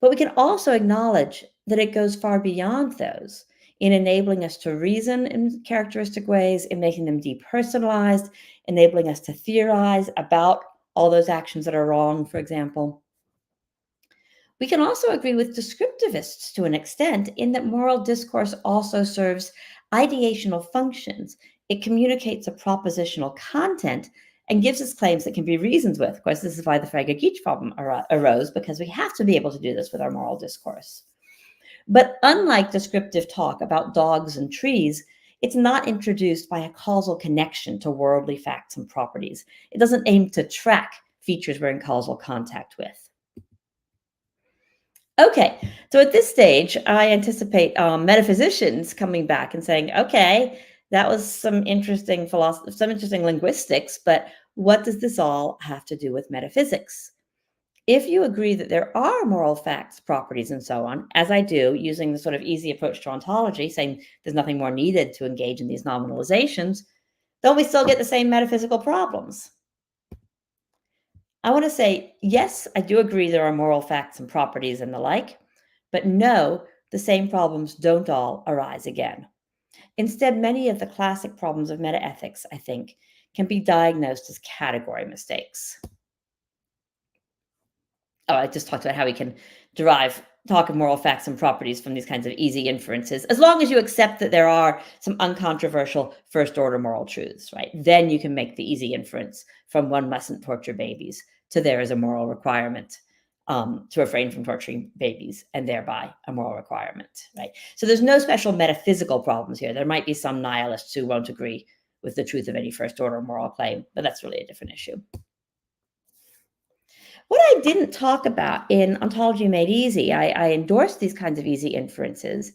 But we can also acknowledge that it goes far beyond those in enabling us to reason in characteristic ways, in making them depersonalized, enabling us to theorize about all those actions that are wrong, for example. We can also agree with descriptivists to an extent in that moral discourse also serves ideational functions. It communicates a propositional content and gives us claims that can be reasoned with. Of course, this is why the Frege-Geach problem arose, because we have to be able to do this with our moral discourse. But unlike descriptive talk about dogs and trees, it's not introduced by a causal connection to worldly facts and properties. It doesn't aim to track features we're in causal contact with. Okay, so at this stage, I anticipate metaphysicians coming back and saying, okay, that was some interesting philosophy, some interesting linguistics, but what does this all have to do with metaphysics? If you agree that there are moral facts, properties, and so on, as I do, using the sort of easy approach to ontology, saying there's nothing more needed to engage in these nominalizations, don't we still get the same metaphysical problems? I want to say, yes, I do agree there are moral facts and properties and the like, but no, the same problems don't all arise again. Instead, many of the classic problems of metaethics, I think, can be diagnosed as category mistakes. Oh, I just talked about how we can derive talk of moral facts and properties from these kinds of easy inferences, as long as you accept that there are some uncontroversial first-order moral truths, right? Then you can make the easy inference from one mustn't torture babies to there is a moral requirement to refrain from torturing babies, and thereby a moral requirement, right? So there's no special metaphysical problems here. There might be some nihilists who won't agree with the truth of any first-order moral claim, but that's really a different issue. What I didn't talk about in Ontology Made Easy, I endorsed these kinds of easy inferences.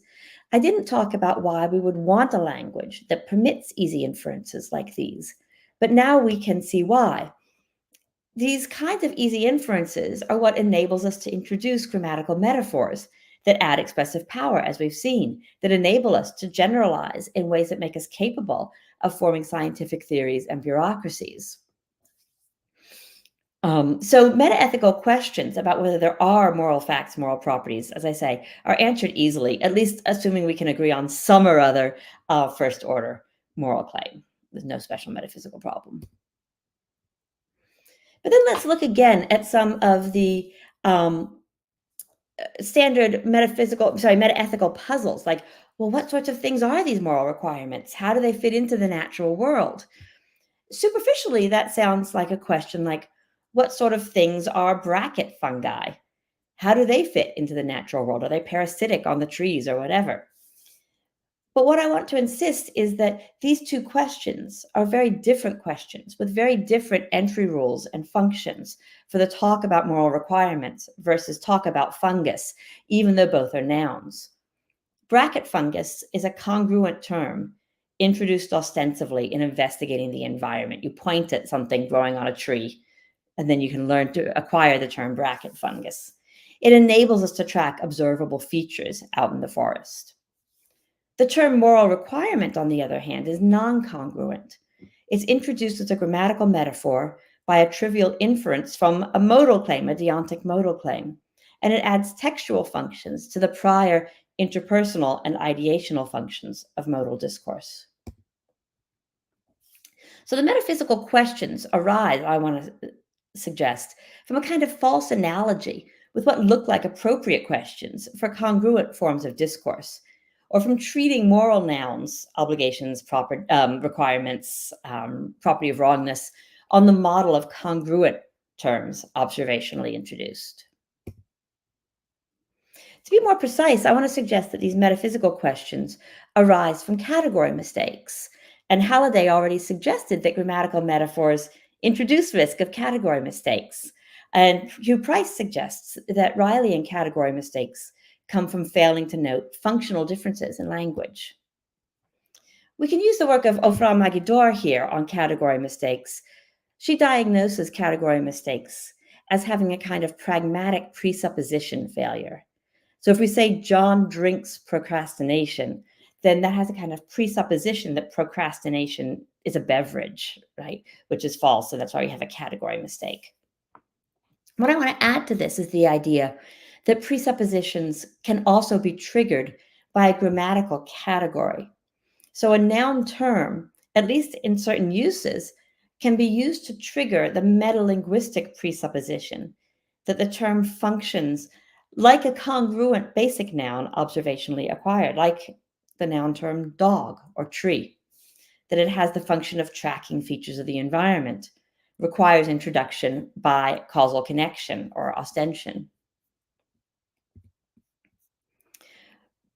I didn't talk about why we would want a language that permits easy inferences like these, but now we can see why. These kinds of easy inferences are what enables us to introduce grammatical metaphors that add expressive power, as we've seen, that enable us to generalize in ways that make us capable of forming scientific theories and bureaucracies. So metaethical questions about whether there are moral facts, moral properties, as I say, are answered easily, at least assuming we can agree on some or other first order moral claim. There's no special metaphysical problem. But then let's look again at some of the standard metaethical puzzles, like, well, what sorts of things are these moral requirements? How do they fit into the natural world? Superficially, that sounds like a question like, what sort of things are bracket fungi? How do they fit into the natural world? Are they parasitic on the trees or whatever? But what I want to insist is that these two questions are very different questions with very different entry rules and functions for the talk about moral requirements versus talk about fungus, even though both are nouns. Bracket fungus is a congruent term introduced ostensibly in investigating the environment. You point at something growing on a tree, and then you can learn to acquire the term bracket fungus. It enables us to track observable features out in the forest. The term moral requirement, on the other hand, is non-congruent. It's introduced as a grammatical metaphor by a trivial inference from a modal claim, a deontic modal claim, and it adds textual functions to the prior interpersonal and ideational functions of modal discourse. So the metaphysical questions arise, I want to suggest, from a kind of false analogy with what look like appropriate questions for congruent forms of discourse, or from treating moral nouns, obligations, requirements, property of wrongness, on the model of congruent terms observationally introduced. To be more precise, I want to suggest that these metaphysical questions arise from category mistakes, and Halliday already suggested that grammatical metaphors introduce risk of category mistakes, and Hugh Price suggests that Riley category mistakes come from failing to note functional differences in language. We can use the work of Ofra Magidor here on category mistakes. She diagnoses category mistakes as having a kind of pragmatic presupposition failure. So if we say John drinks procrastination, then that has a kind of presupposition that procrastination is a beverage, right? Which is false, so that's why we have a category mistake. What I want to add to this is the idea that presuppositions can also be triggered by a grammatical category. So a noun term, at least in certain uses, can be used to trigger the metalinguistic presupposition that the term functions like a congruent basic noun observationally acquired, like the noun term dog or tree, that it has the function of tracking features of the environment, requires introduction by causal connection or ostension.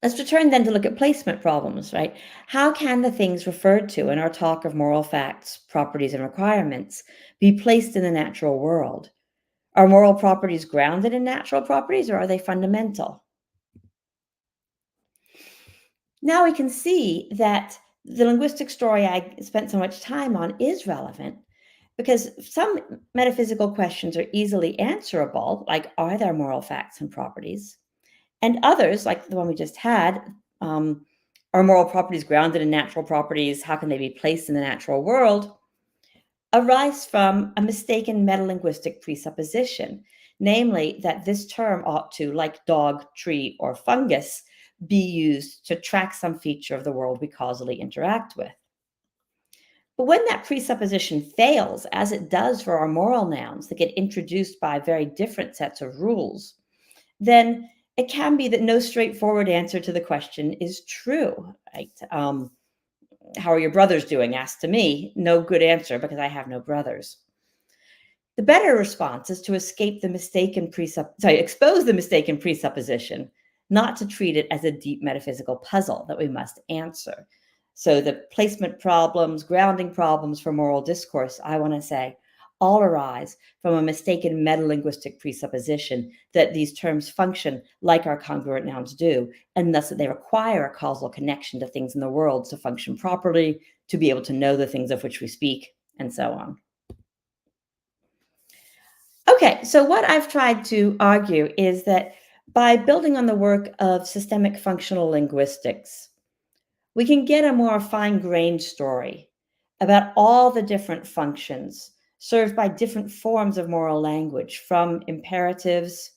Let's return then to look at placement problems, right? How can the things referred to in our talk of moral facts, properties, and requirements be placed in the natural world? Are moral properties grounded in natural properties, or are they fundamental? Now we can see that the linguistic story I spent so much time on is relevant because some metaphysical questions are easily answerable, like are there moral facts and properties? And others, like the one we just had, are moral properties grounded in natural properties? How can they be placed in the natural world? Arise from a mistaken metalinguistic presupposition, namely that this term ought to, like dog, tree, or fungus, be used to track some feature of the world we causally interact with. But when that presupposition fails, as it does for our moral nouns that get introduced by very different sets of rules, then it can be that no straightforward answer to the question is true. Right? How are your brothers doing? Asked to me, no good answer because I have no brothers. The better response is to expose the mistaken presupposition, not to treat it as a deep metaphysical puzzle that we must answer. So the placement problems, grounding problems for moral discourse, I want to say, all arise from a mistaken metalinguistic presupposition that these terms function like our congruent nouns do, and thus that they require a causal connection to things in the world to function properly, to be able to know the things of which we speak, and so on. Okay, so what I've tried to argue is that by building on the work of systemic functional linguistics, we can get a more fine-grained story about all the different functions served by different forms of moral language, from imperatives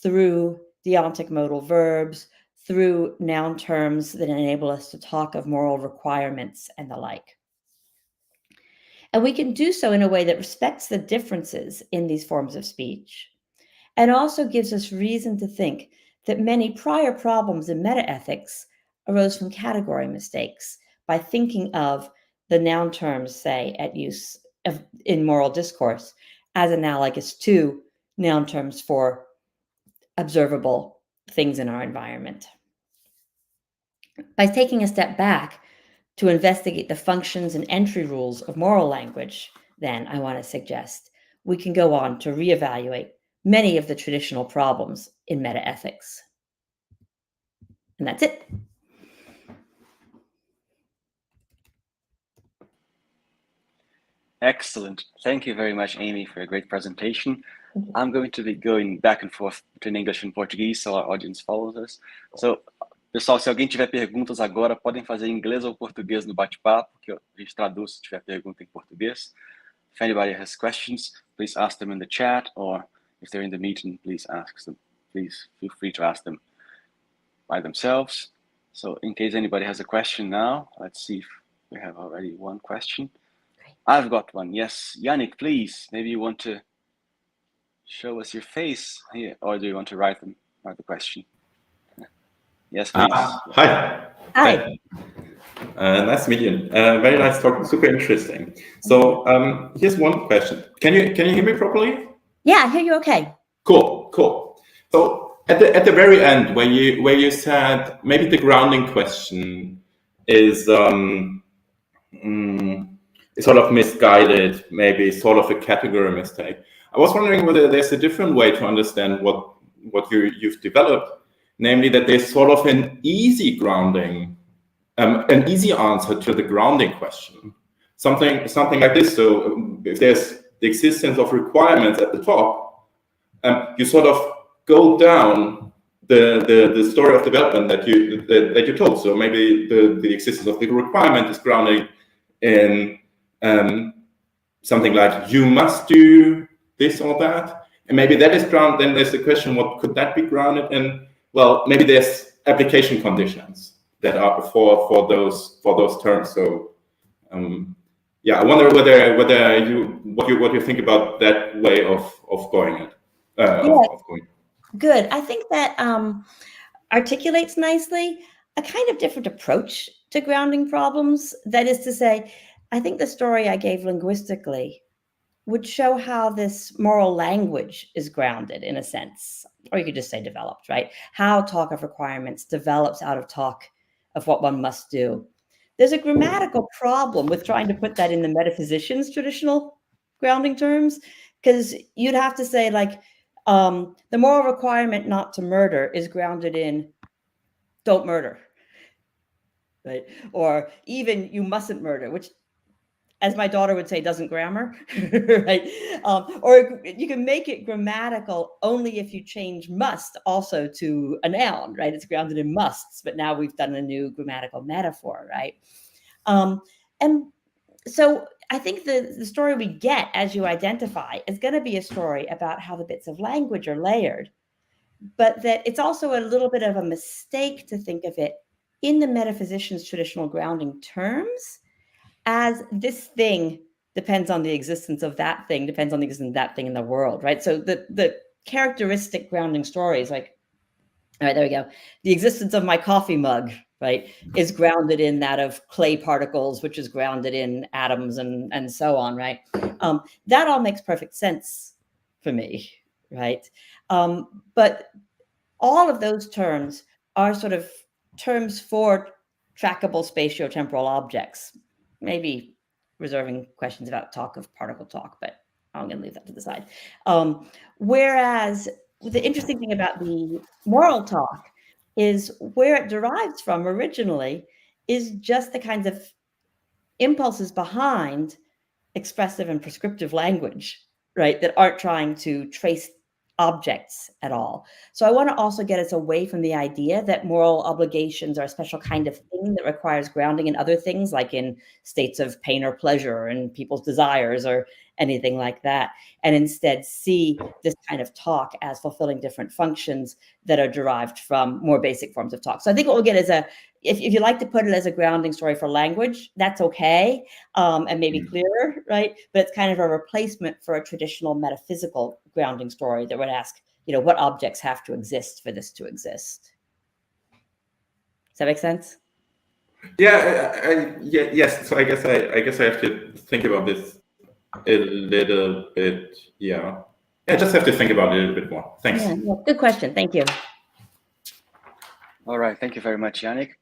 through deontic modal verbs, through noun terms that enable us to talk of moral requirements and the like. And we can do so in a way that respects the differences in these forms of speech, and also gives us reason to think that many prior problems in metaethics arose from category mistakes by thinking of the noun terms, say, at use in moral discourse as analogous to noun terms for observable things in our environment. By taking a step back to investigate the functions and entry rules of moral language, then I want to suggest we can go on to reevaluate many of the traditional problems in metaethics. And that's it. Excellent. Thank you very much, Amie, for a great presentation. I'm going to be going back and forth between English and Portuguese, so our audience follows us. So, pessoal, se alguém tiver perguntas agora, podem fazer em inglês ou português no bate-papo, que a gente traduz se tiver pergunta em português. If anybody has questions, please ask them in the chat, or if they're in the meeting, please ask them. Please feel free to ask them by themselves. So, in case anybody has a question now, let's see if we have already one question. I've got one. Yes, Yannick, please. Maybe you want to show us your face here, or do you want to write the question? Yes, please. Hi. Hi. Nice to meet you. Very nice talk. Super interesting. So here's one question. Can you hear me properly? Yeah, I hear you okay. Cool. So at the very end, where you said maybe the grounding question is sort of misguided, maybe sort of a category mistake. I was wondering whether there's a different way to understand what you've developed, namely that there's sort of an easy grounding, an easy answer to the grounding question. Something like this. So if there's the existence of requirements at the top, you sort of go down the story of development that you told. So maybe the existence of the requirement is grounded in something like you must do this or that, and maybe that is grounded. Then there's the question, what could that be grounded in? Well, maybe there's application conditions that are for those terms. So yeah, I wonder whether you think about that way of going it. Of going. Good. I think that articulates nicely a kind of different approach to grounding problems. That is to say, I think the story I gave linguistically would show how this moral language is grounded in a sense, or you could just say developed, right? How talk of requirements develops out of talk of what one must do. There's a grammatical problem with trying to put that in the metaphysicians' traditional grounding terms, because you'd have to say like, the moral requirement not to murder is grounded in don't murder, right? Or even you mustn't murder, which, as my daughter would say, doesn't grammar, right? Or you can make it grammatical only if you change must also to a noun, right? It's grounded in musts, but now we've done a new grammatical metaphor, right? And so I think the story we get as you identify is going to be a story about how the bits of language are layered, but that it's also a little bit of a mistake to think of it in the metaphysician's traditional grounding terms as this thing depends on the existence of that thing, depends on the existence of that thing in the world, right? So the characteristic grounding story is like, all right, there we go. The existence of my coffee mug, right, is grounded in that of clay particles, which is grounded in atoms and so on, right? That all makes perfect sense for me, right? But all of those terms are sort of terms for trackable spatiotemporal objects, maybe reserving questions about talk of particle talk, but I'm going to leave that to the side. Whereas the interesting thing about the moral talk is where it derives from originally is just the kinds of impulses behind expressive and prescriptive language, right, that aren't trying to trace objects at all. So I want to also get us away from the idea that moral obligations are a special kind of thing that requires grounding in other things, like in states of pain or pleasure and people's desires or anything like that, and instead see this kind of talk as fulfilling different functions that are derived from more basic forms of talk. So I think what we'll get is if you like to put it as a grounding story for language, that's okay, and maybe clearer, right? But it's kind of a replacement for a traditional metaphysical grounding story that would ask, what objects have to exist for this to exist? Does that make sense? Yeah, yes. So I guess I have to think about this a little bit. Yeah, I just have to think about it a little bit more. Thanks. Yeah, good question. Thank you. All right. Thank you very much, Yannick.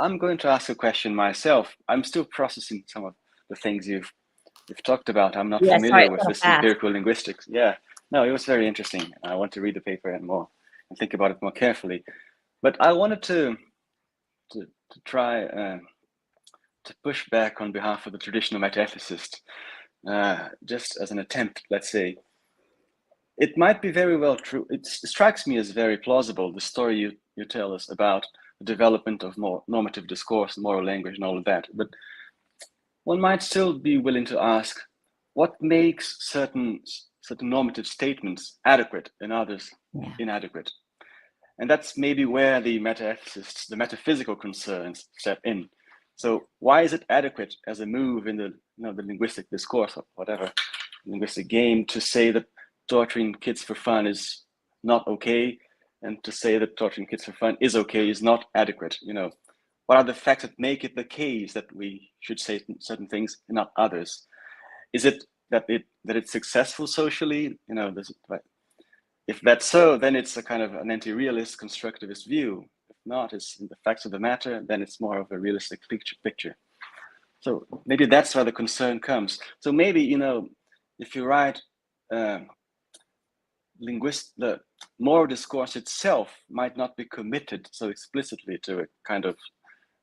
I'm going to ask a question myself. I'm still processing some of the things you've talked about. I'm not familiar with this empirical linguistics. Yeah, no, it was very interesting. I want to read the paper and and think about it more carefully. But I wanted to try to push back on behalf of the traditional metaethicist, just as an attempt, let's say. It might be very well true. It strikes me as very plausible, the story you tell us about the development of more normative discourse, moral language, and all of that. But one might still be willing to ask, what makes certain normative statements adequate and others inadequate? And that's maybe where the metaethicists, the metaphysical concerns, step in. So why is it adequate as a move in the the linguistic discourse or whatever linguistic game to say that torturing kids for fun is not okay, and to say that torturing kids for fun is okay is not adequate? What are the facts that make it the case that we should say certain things and not others? Is it that it's successful socially? If that's so, then it's a kind of an anti-realist constructivist view. If not, it's the facts of the matter, then it's more of a realistic picture. So maybe that's where the concern comes. So maybe, if you write the moral discourse itself might not be committed so explicitly to a kind of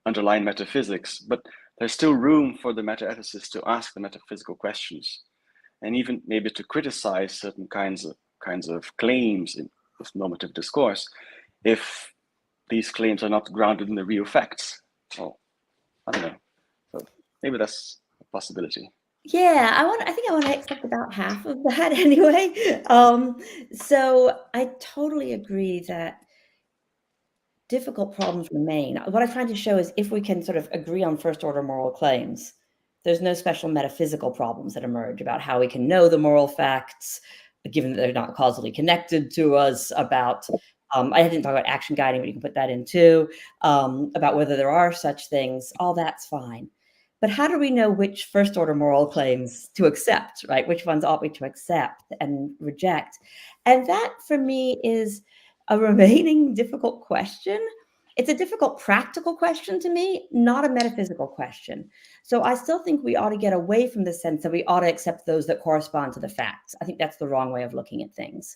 underlying metaphysics, but there's still room for the metaethicist to ask the metaphysical questions, and even maybe to criticize certain kinds of claims in this normative discourse, if these claims are not grounded in the real facts. So I don't know. So maybe that's a possibility. Yeah, I think I want to accept about half of that anyway. So I totally agree that difficult problems remain. What I'm trying to show is if we can sort of agree on first order moral claims, there's no special metaphysical problems that emerge about how we can know the moral facts, given that they're not causally connected to us, about, I didn't talk about action guiding, but you can put that in too, about whether there are such things, all that's fine. But how do we know which first order moral claims to accept, right? Which ones ought we to accept and reject? And that for me is a remaining difficult question. It's a difficult practical question to me, not a metaphysical question. So I still think we ought to get away from the sense that we ought to accept those that correspond to the facts. I think that's the wrong way of looking at things.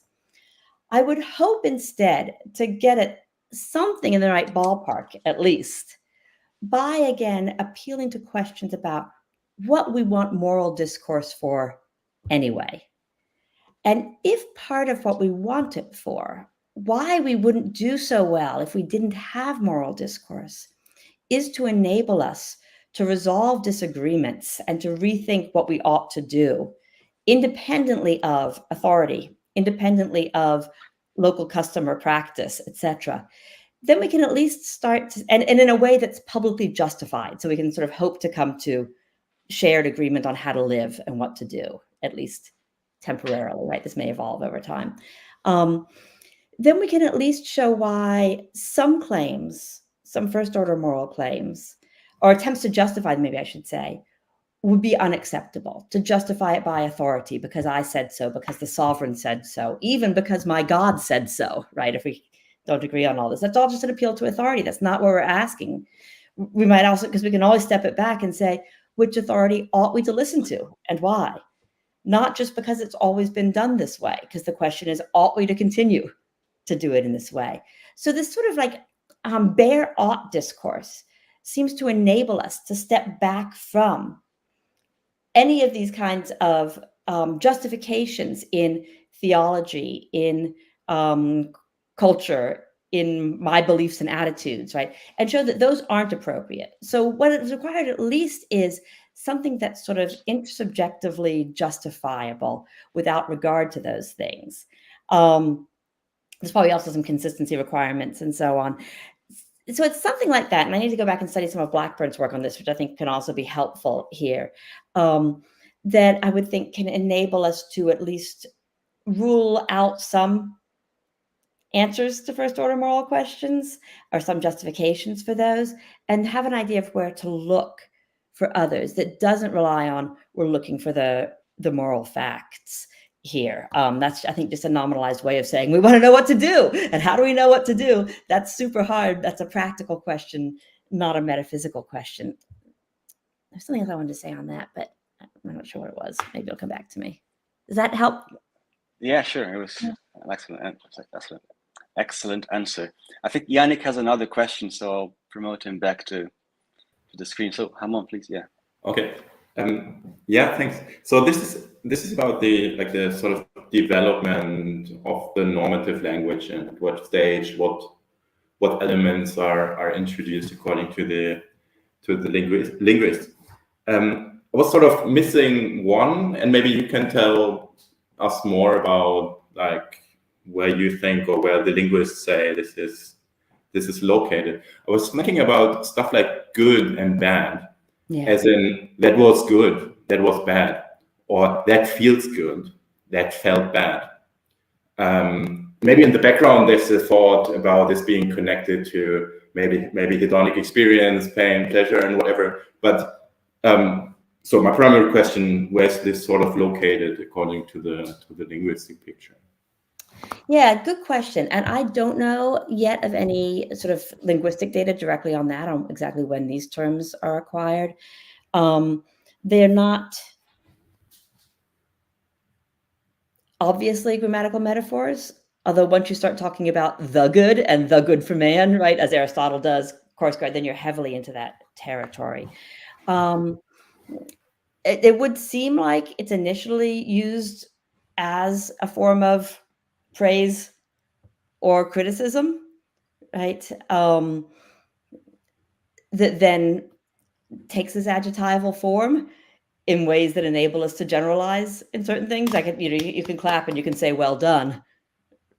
I would hope instead to get at something in the right ballpark, at least, by, again, appealing to questions about what we want moral discourse for anyway. And if part of what we want it for, why we wouldn't do so well if we didn't have moral discourse, is to enable us to resolve disagreements and to rethink what we ought to do, independently of authority, independently of local custom or practice, etc. Then we can at least start to, and in a way that's publicly justified, so we can sort of hope to come to shared agreement on how to live and what to do, at least temporarily, right? This may evolve over time. Then we can at least show why some claims, some first order moral claims, or attempts to justify them, maybe I should say, would be unacceptable, to justify it by authority, because I said so, because the sovereign said so, even because my God said so, right? If we don't agree on all this, that's all just an appeal to authority. That's not what we're asking. We might also, because we can always step it back and say, which authority ought we to listen to and why? Not just because it's always been done this way, because the question is, ought we to continue to do it in this way? So this sort of like bare ought discourse seems to enable us to step back from any of these kinds of justifications in theology, in culture, in my beliefs and attitudes, right? And show that those aren't appropriate. So what is required at least is something that's sort of intersubjectively justifiable without regard to those things. There's probably also some consistency requirements and so on. So it's something like that. And I need to go back and study some of Blackburn's work on this, which I think can also be helpful here, that I would think can enable us to at least rule out some answers to first order moral questions or some justifications for those, and have an idea of where to look for others that doesn't rely on we're looking for the moral facts here. That's, I think, just a nominalized way of saying we want to know what to do. And how do we know what to do? That's super hard. That's a practical question, not a metaphysical question. There's something else I wanted to say on that, but I'm not sure what it was. Maybe it'll come back to me. Does that help? Yeah, sure. It was an excellent answer. I think Yannick has another question, so I'll promote him back to the screen. So Rhamon, please. Yeah. Okay. Yeah, thanks. So this is about the sort of development of the normative language and what stage, what elements are introduced according to the linguist. I was sort of missing one, and maybe you can tell us more about like where you think or where the linguists say this is located. I was thinking about stuff like good and bad, as in that was good, that was bad, or that feels good, that felt bad. Maybe in the background there's a thought about this being connected to maybe hedonic experience, pain, pleasure, and whatever. But so my primary question: where's this sort of located according to the linguistic picture? Yeah, good question. And I don't know yet of any sort of linguistic data directly on that, on exactly when these terms are acquired. They're not obviously grammatical metaphors, although once you start talking about the good and the good for man, right, as Aristotle does, course guard, then you're heavily into that territory. It would seem like it's initially used as a form of praise or criticism, right? That then takes this adjectival form in ways that enable us to generalize in certain things. Like, you can clap and you can say, well done,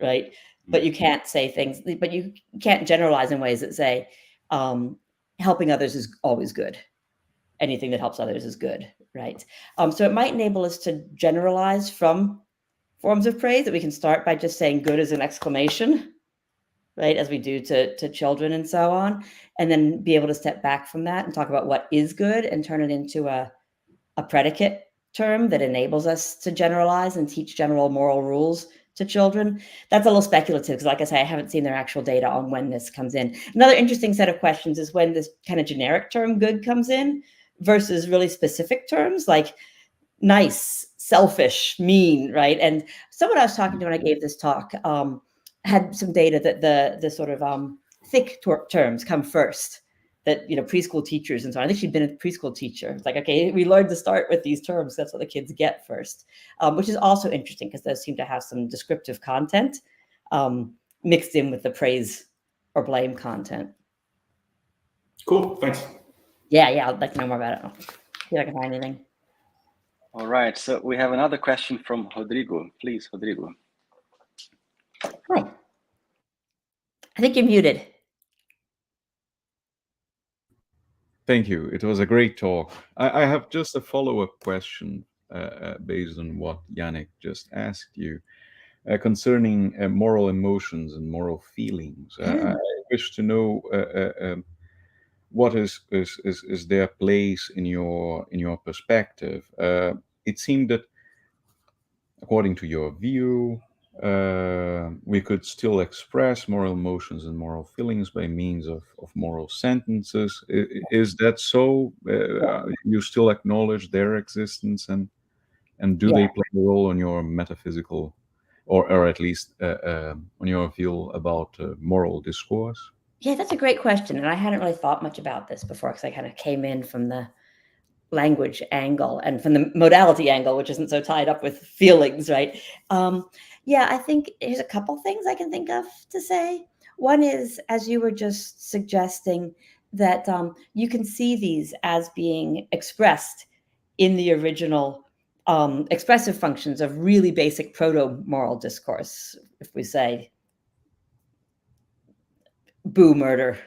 right? But you can't say things, but you can't generalize in ways that say, helping others is always good. Anything that helps others is good, right? So it might enable us to generalize from forms of praise, that we can start by just saying good as an exclamation, right, as we do to children and so on, and then be able to step back from that and talk about what is good and turn it into a predicate term that enables us to generalize and teach general moral rules to children. That's a little speculative, because like I say, I haven't seen their actual data on when this comes in. Another interesting set of questions is when this kind of generic term good comes in versus really specific terms like nice, selfish, mean, right? And someone I was talking to when I gave this talk had some data that the sort of thick terms come first, that, preschool teachers and so on. I think she'd been a preschool teacher. It's like, okay, we learned to start with these terms. That's what the kids get first, which is also interesting because those seem to have some descriptive content mixed in with the praise or blame content. Cool, thanks. Yeah, I'd like to know more about it. See if I can find anything. All right, so we have another question from Rodrigo. Please, Rodrigo. Hi. I think you're muted. Thank you. It was a great talk. I have just a follow-up question based on what Yannick just asked you concerning moral emotions and moral feelings. I wish to know what is their place in your perspective. It seemed that, according to your view, we could still express moral emotions and moral feelings by means of moral sentences. Is that so? You still acknowledge their existence, and do they play a role on your metaphysical, or at least on your view about moral discourse? Yeah, that's a great question. And I hadn't really thought much about this before, because I kind of came in from the language angle and from the modality angle, which isn't so tied up with feelings, right? Yeah, I think here's a couple things I can think of to say. One is, as you were just suggesting, that you can see these as being expressed in the original expressive functions of really basic proto-moral discourse. If we say, boo murder,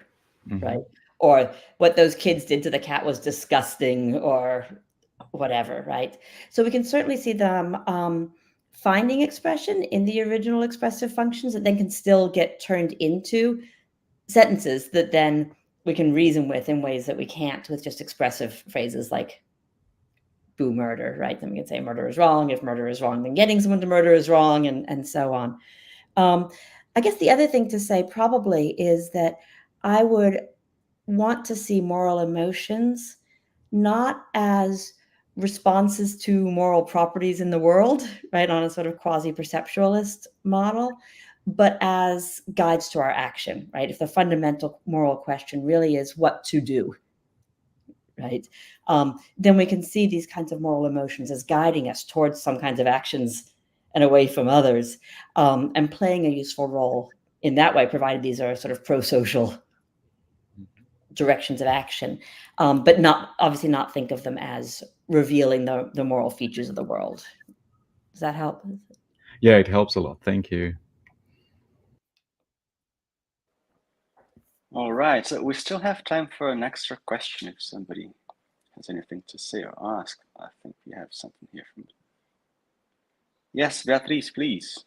right? Or what those kids did to the cat was disgusting, or whatever, right? So we can certainly see them finding expression in the original expressive functions that then can still get turned into sentences that then we can reason with in ways that we can't with just expressive phrases like boo murder, right? Then we can say murder is wrong. If murder is wrong, then getting someone to murder is wrong, and so on. I guess the other thing to say probably is that I would want to see moral emotions not as responses to moral properties in the world, right, on a sort of quasi-perceptualist model, but as guides to our action, right? If the fundamental moral question really is what to do, right, then we can see these kinds of moral emotions as guiding us towards some kinds of actions and away from others, and playing a useful role in that way, provided these are sort of pro-social directions of action, but obviously not think of them as revealing the moral features of the world. Does that help? Yeah, it helps a lot. Thank you. All right, so we still have time for an extra question if somebody has anything to say or ask. I think we have something here from... Yes, Beatriz, please.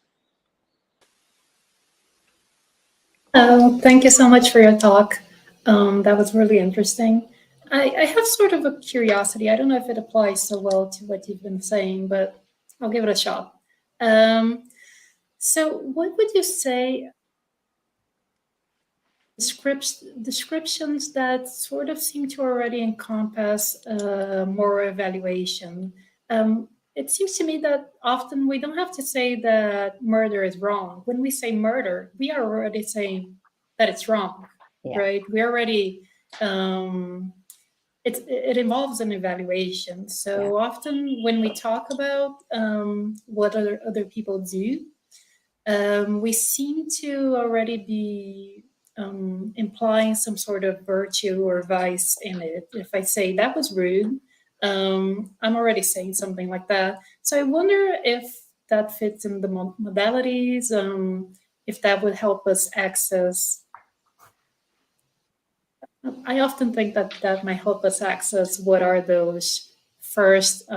Thank you so much for your talk. That was really interesting. I have sort of a curiosity. I don't know if it applies so well to what you've been saying, but I'll give it a shot. So what would you say descriptions that sort of seem to already encompass moral evaluation? It seems to me that often we don't have to say that murder is wrong. When we say murder, we are already saying that it's wrong, right? We already, it involves an evaluation. So often when we talk about what other people do, we seem to already be implying some sort of virtue or vice in it. If I say that was rude, I'm already saying something like that. So I wonder if that fits in the modalities, if that would help us access. I often think that that might help us access what are those first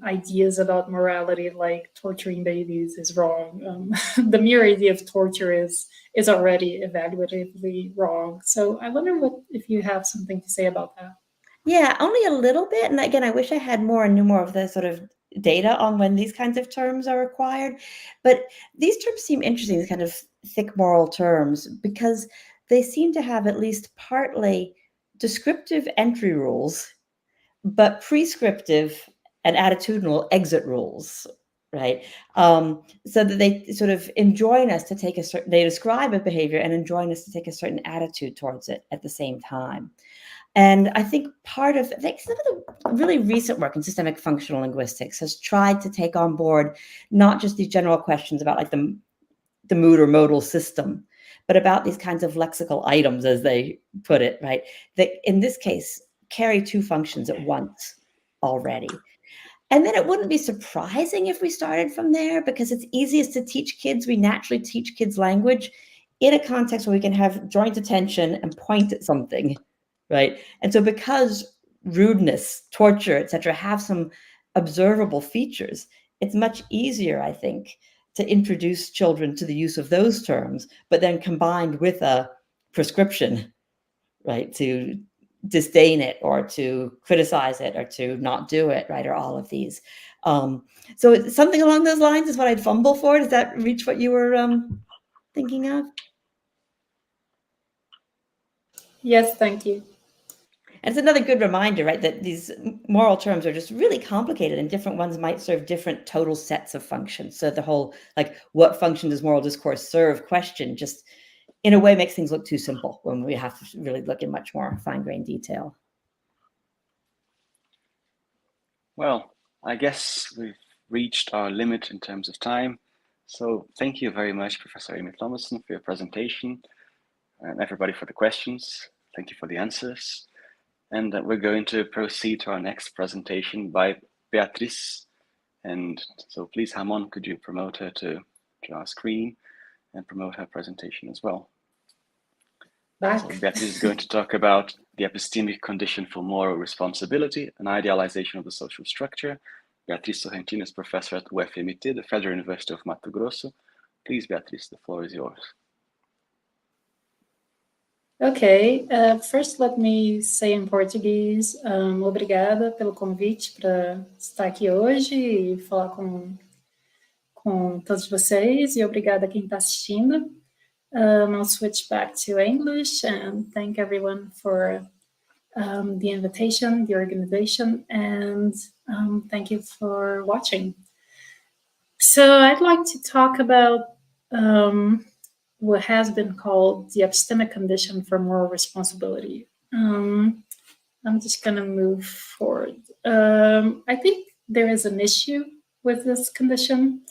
ideas about morality, like torturing babies is wrong. The mere idea of torture is already evaluatively wrong. So I wonder if you have something to say about that. Yeah, only a little bit. And again, I wish I had more and knew more of the sort of data on when these kinds of terms are required. But these terms seem interesting, these kind of thick moral terms, because they seem to have at least partly descriptive entry rules, but prescriptive and attitudinal exit rules, right? So that they sort of enjoin us to take they describe a behavior and enjoin us to take a certain attitude towards it at the same time. And I think some of the really recent work in systemic functional linguistics has tried to take on board not just these general questions about like the mood or modal system, but about these kinds of lexical items, as they put it, right? That in this case carry two functions at once already. And then it wouldn't be surprising if we started from there, because it's easiest to teach kids. We naturally teach kids language in a context where we can have joint attention and point at something, right? And so because rudeness, torture, etc., have some observable features, it's much easier, I think, to introduce children to the use of those terms, but then combined with a prescription, right, to disdain it or to criticize it or to not do it, right, or all of these. So something along those lines is what I'd fumble for. Does that reach what you were thinking of? Yes, thank you. And it's another good reminder, right, that these moral terms are just really complicated, and different ones might serve different total sets of functions. So the whole, like, what function does moral discourse serve question just in a way makes things look too simple when we have to really look in much more fine-grained detail. Well, I guess we've reached our limit in terms of time. So thank you very much, Professor Amie Thomasson, for your presentation, and everybody for the questions. Thank you for the answers. And we're going to proceed to our next presentation by Beatriz. And so please, Rhamon, could you promote her to our screen and promote her presentation as well? So Beatriz is going to talk about the epistemic condition for moral responsibility, an idealization of the social structure. Beatriz Sorrentino is professor at UFMT, the Federal University of Mato Grosso. Please, Beatriz, the floor is yours. Ok, first let me say em português, obrigada pelo convite para estar aqui hoje e falar com todos vocês, e obrigada a quem está assistindo. I'll switch back to English and thank everyone for the invitation, the organization, and thank you for watching. So I'd like to talk about what has been called the epistemic condition for moral responsibility. I'm just going to move forward. I think there is an issue with this condition,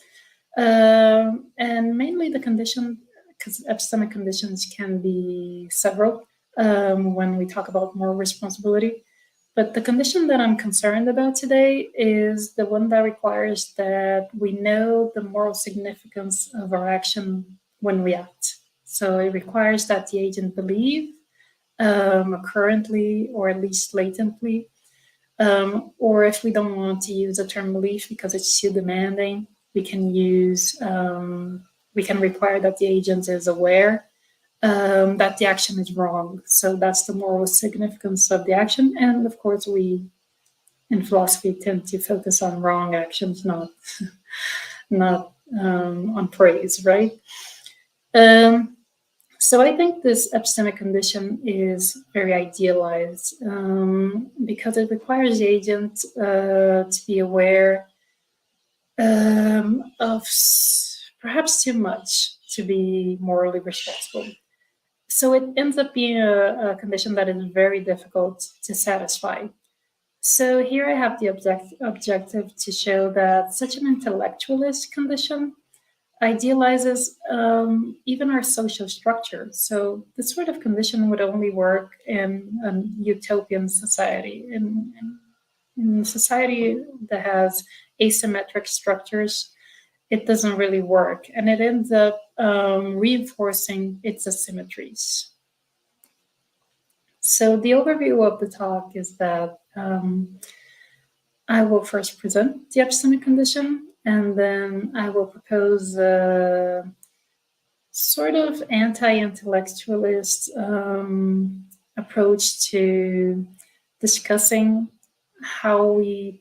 and mainly the condition, because epistemic conditions can be several when we talk about moral responsibility. But the condition that I'm concerned about today is the one that requires that we know the moral significance of our action when we act. So it requires that the agent believe currently or at least latently, or if we don't want to use the term belief because it's too demanding, we can use, we can require that the agent is aware that the action is wrong. So that's the moral significance of the action. And of course, we in philosophy tend to focus on wrong actions, not on praise, right? So I think this epistemic condition is very idealized because it requires the agent to be aware of perhaps too much to be morally responsible. So it ends up being a condition that is very difficult to satisfy. So here I have the objective to show that such an intellectualist condition idealizes even our social structure. So this sort of condition would only work in a utopian society. In a society that has asymmetric structures, it doesn't really work, and it ends up reinforcing its asymmetries. So the overview of the talk is that I will first present the epistemic condition, and then I will propose a sort of anti-intellectualist approach to discussing how we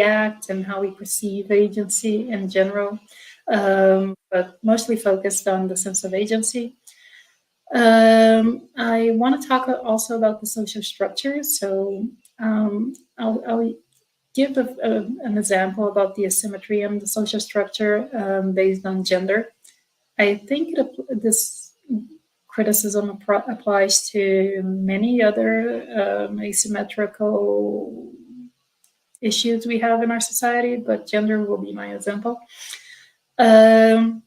act and how we perceive agency in general, but mostly focused on the sense of agency. I want to talk also about the social structure. So I'll give an example about the asymmetry in the social structure based on gender. I think this criticism applies to many other asymmetrical issues we have in our society, but gender will be my example. I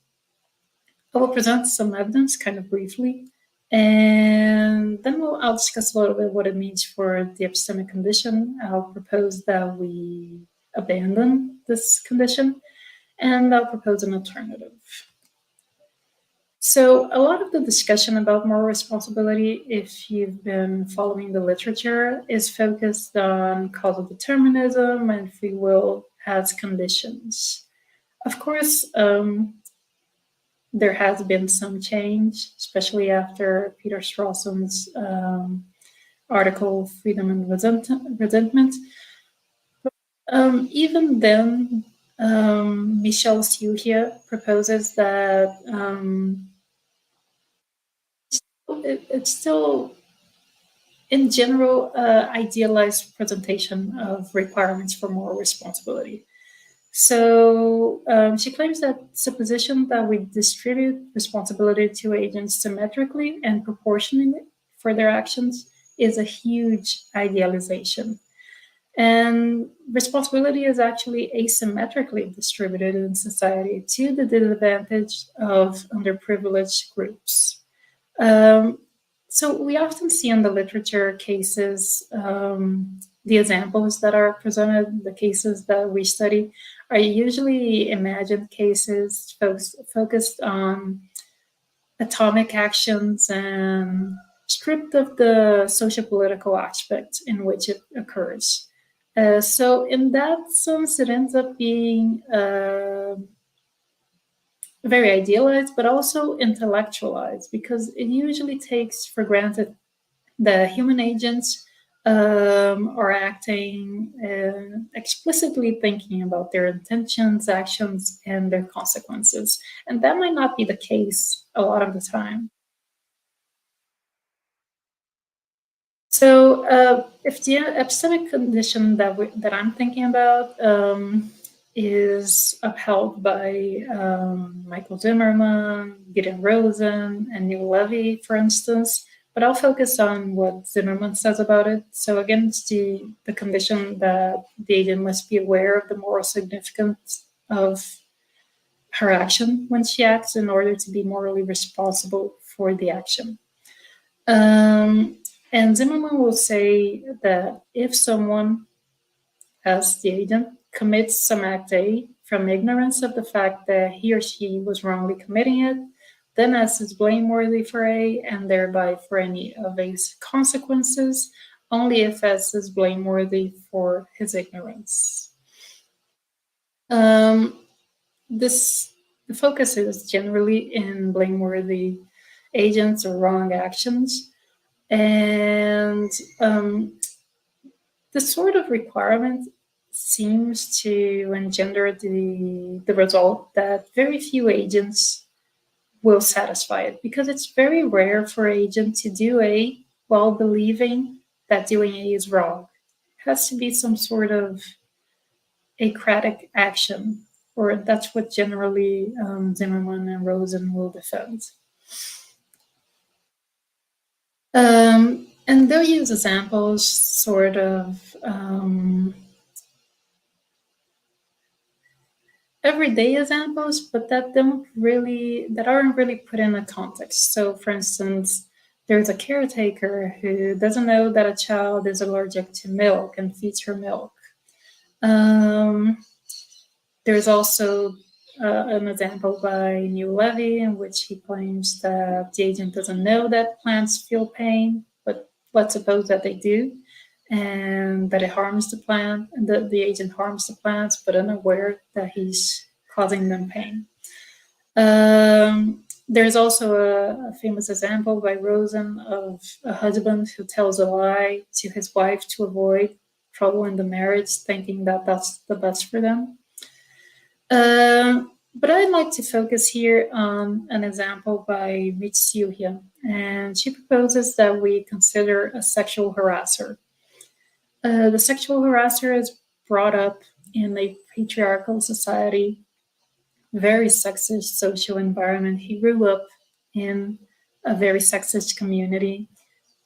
will present some evidence kind of briefly, and then I'll discuss a little bit what it means for the epistemic condition. I'll propose that we abandon this condition, and I'll propose an alternative. So a lot of the discussion about moral responsibility, if you've been following the literature, is focused on causal determinism and free will as conditions. Of course, there has been some change, especially after Peter Strawson's article, Freedom and Resentment. Even then, Michel Siuhia proposes that it's still, in general, idealized presentation of requirements for moral responsibility. So she claims that supposition that we distribute responsibility to agents symmetrically and proportionally for their actions is a huge idealization. And responsibility is actually asymmetrically distributed in society to the disadvantage of underprivileged groups. So we often see in the literature cases, the examples that are presented, the cases that we study, are usually imagined cases focused on atomic actions and stripped of the socio-political aspect in which it occurs. So in that sense, it ends up being very idealized, but also intellectualized, because it usually takes for granted that human agents are acting explicitly thinking about their intentions, actions, and their consequences. And that might not be the case a lot of the time. So if the epistemic condition that I'm thinking about is upheld by Michael Zimmerman, Gideon Rosen, and Neil Levy, for instance, but I'll focus on what Zimmerman says about it. So again, it's the condition that the agent must be aware of the moral significance of her action when she acts in order to be morally responsible for the action. And Zimmerman will say that if someone, as the agent, commits some act A from ignorance of the fact that he or she was wrongly committing it, then S is blameworthy for A and thereby for any of A's consequences, only if S is blameworthy for his ignorance. The focus is generally in blameworthy agents or wrong actions. And this sort of requirement seems to engender the result that very few agents will satisfy it, because it's very rare for an agent to do A while believing that doing A is wrong. It has to be some sort of acratic action, or that's what generally Zimmerman and Rosen will defend. And they'll use examples, sort of everyday examples, but that aren't really put in a context. So, for instance, there's a caretaker who doesn't know that a child is allergic to milk and feeds her milk. There's also an example by Neil Levy in which he claims that the agent doesn't know that plants feel pain, but let's suppose that they do, and that it harms the plant, and that the agent harms the plants, but unaware that he's causing them pain. There's also a famous example by Rosen of a husband who tells a lie to his wife to avoid trouble in the marriage, thinking that that's the best for them. But I'd like to focus here on an example by Mitsuya, and she proposes that we consider a sexual harasser. The sexual harasser is brought up in a patriarchal society, very sexist social environment. He grew up in a very sexist community,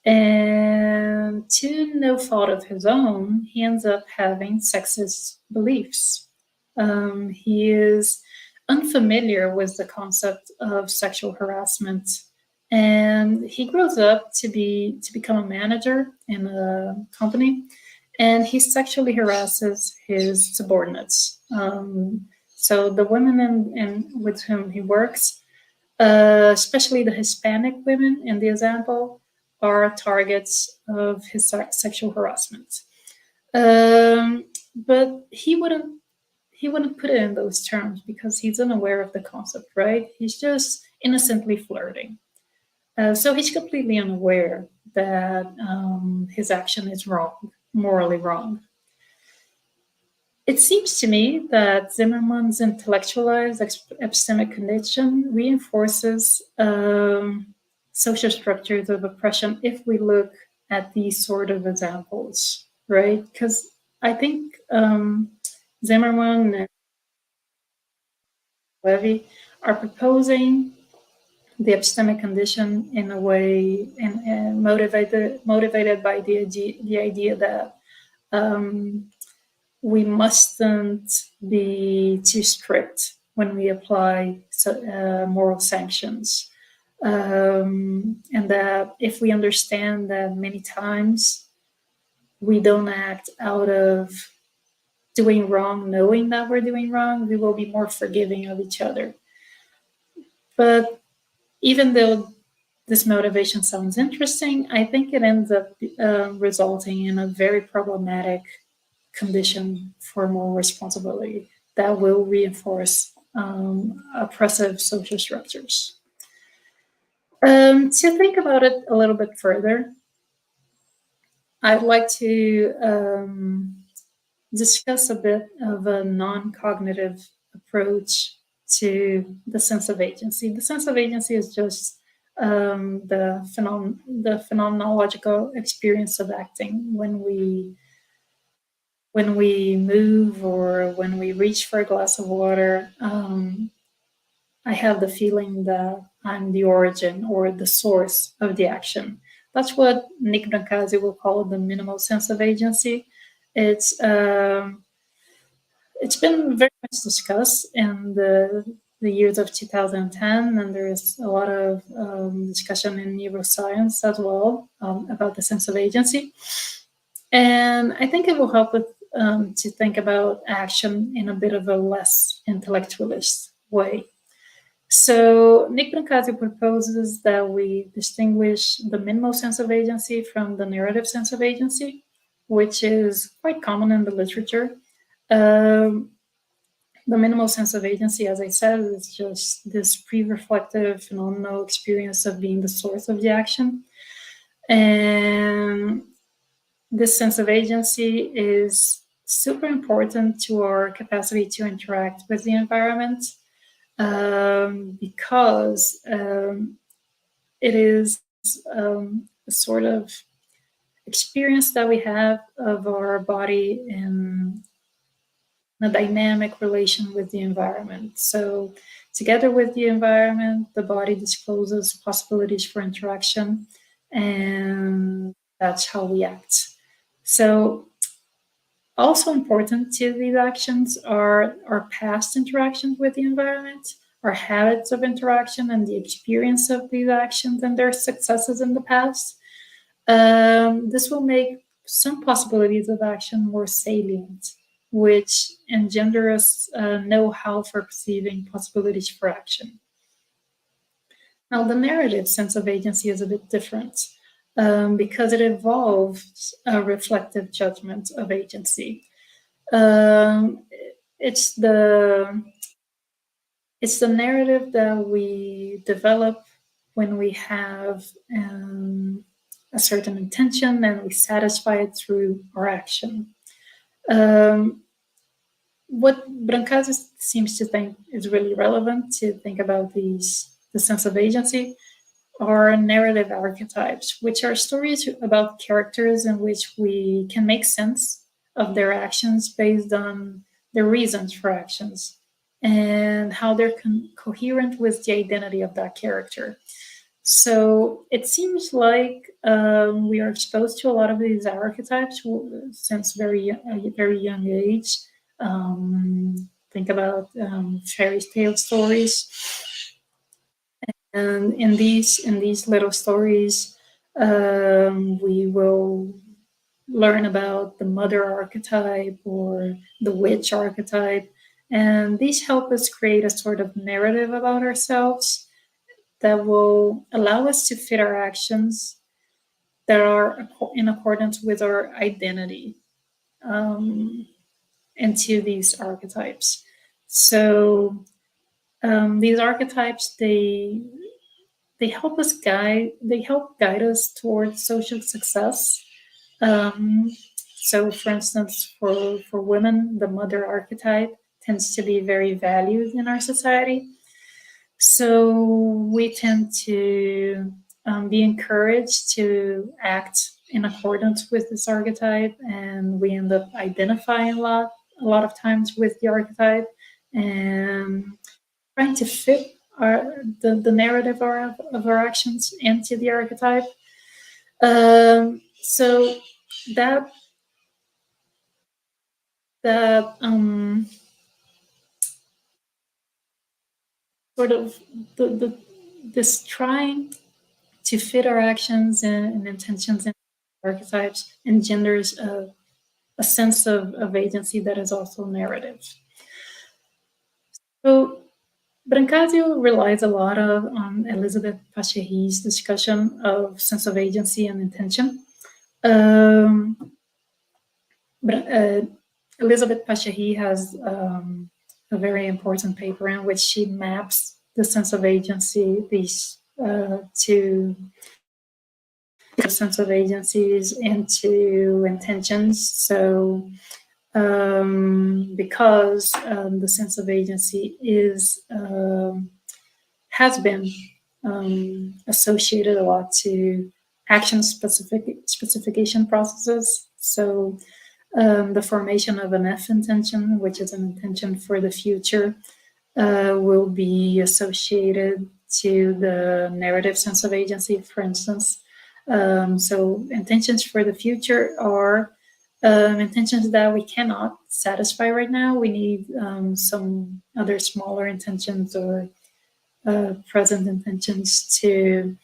and to no fault of his own, he ends up having sexist beliefs. He is unfamiliar with the concept of sexual harassment, and he grows up to become a manager in a company, and he sexually harasses his subordinates. So the women with whom he works, especially the Hispanic women in the example, are targets of his sexual harassment. But he wouldn't put it in those terms because he's unaware of the concept, right? He's just innocently flirting. So he's completely unaware that his action is wrong, morally wrong. It seems to me that Zimmerman's intellectualized epistemic condition reinforces social structures of oppression if we look at these sort of examples, right? Because I think Zimmerman and Levy are proposing the epistemic condition in a way and motivated by the idea that we mustn't be too strict when we apply moral sanctions. And that if we understand that many times we don't act out of doing wrong, knowing that we're doing wrong, we will be more forgiving of each other. But even though this motivation sounds interesting, I think it ends up resulting in a very problematic condition for moral responsibility that will reinforce oppressive social structures. To think about it a little bit further, I'd like to discuss a bit of a non-cognitive approach to the sense of agency. The sense of agency is just the phenomenological experience of acting. When we move or when we reach for a glass of water, I have the feeling that I'm the origin or the source of the action. That's what Nick Brancasi will call the minimal sense of agency. It's been very much discussed in the years of 2010, and there is a lot of discussion in neuroscience as well about the sense of agency. And I think it will help with to think about action in a bit of a less intellectualist way. So Nick Brancasi proposes that we distinguish the minimal sense of agency from the narrative sense of agency, which is quite common in the literature. The minimal sense of agency, as I said, is just this pre-reflective phenomenal experience of being the source of the action. And this sense of agency is super important to our capacity to interact with the environment, because it is a sort of experience that we have of our body in a dynamic relation with the environment. So together with the environment, the body discloses possibilities for interaction, and that's how we act. So also important to these actions are our past interactions with the environment, our habits of interaction, and the experience of these actions and their successes in the past. This will make some possibilities of action more salient, which engenders know-how for perceiving possibilities for action. Now, the narrative sense of agency is a bit different, because it involves a reflective judgment of agency. It's the narrative that we develop when we have a certain intention and we satisfy it through our action. What Brancasi seems to think is really relevant to think about the sense of agency are narrative archetypes, which are stories about characters in which we can make sense of their actions based on their reasons for actions and how they're coherent with the identity of that character. So it seems like we are exposed to a lot of these archetypes since a very young age. Think about fairy tale stories. And in these little stories, we will learn about the mother archetype or the witch archetype. And these help us create a sort of narrative about ourselves that will allow us to fit our actions that are in accordance with our identity into these archetypes. So these archetypes, they help guide us towards social success. So for instance, for women, the mother archetype tends to be very valued in our society. So we tend to be encouraged to act in accordance with this archetype, and we end up identifying a lot of times with the archetype and trying to fit the narrative of our actions into the archetype. So that sort of this trying to fit our actions and intentions in archetypes engenders a sense of agency that is also narrative. So Brancasi relies a lot on Elizabeth Pachery's discussion of sense of agency and intention. Elizabeth Pachery has a very important paper in which she maps the sense of agency to sense of agencies into intentions. So because the sense of agency is has been associated a lot to action specification processes. So the formation of an F intention, which is an intention for the future, will be associated to the narrative sense of agency, for instance. So intentions for the future are intentions that we cannot satisfy right now. We need some other smaller intentions or present intentions to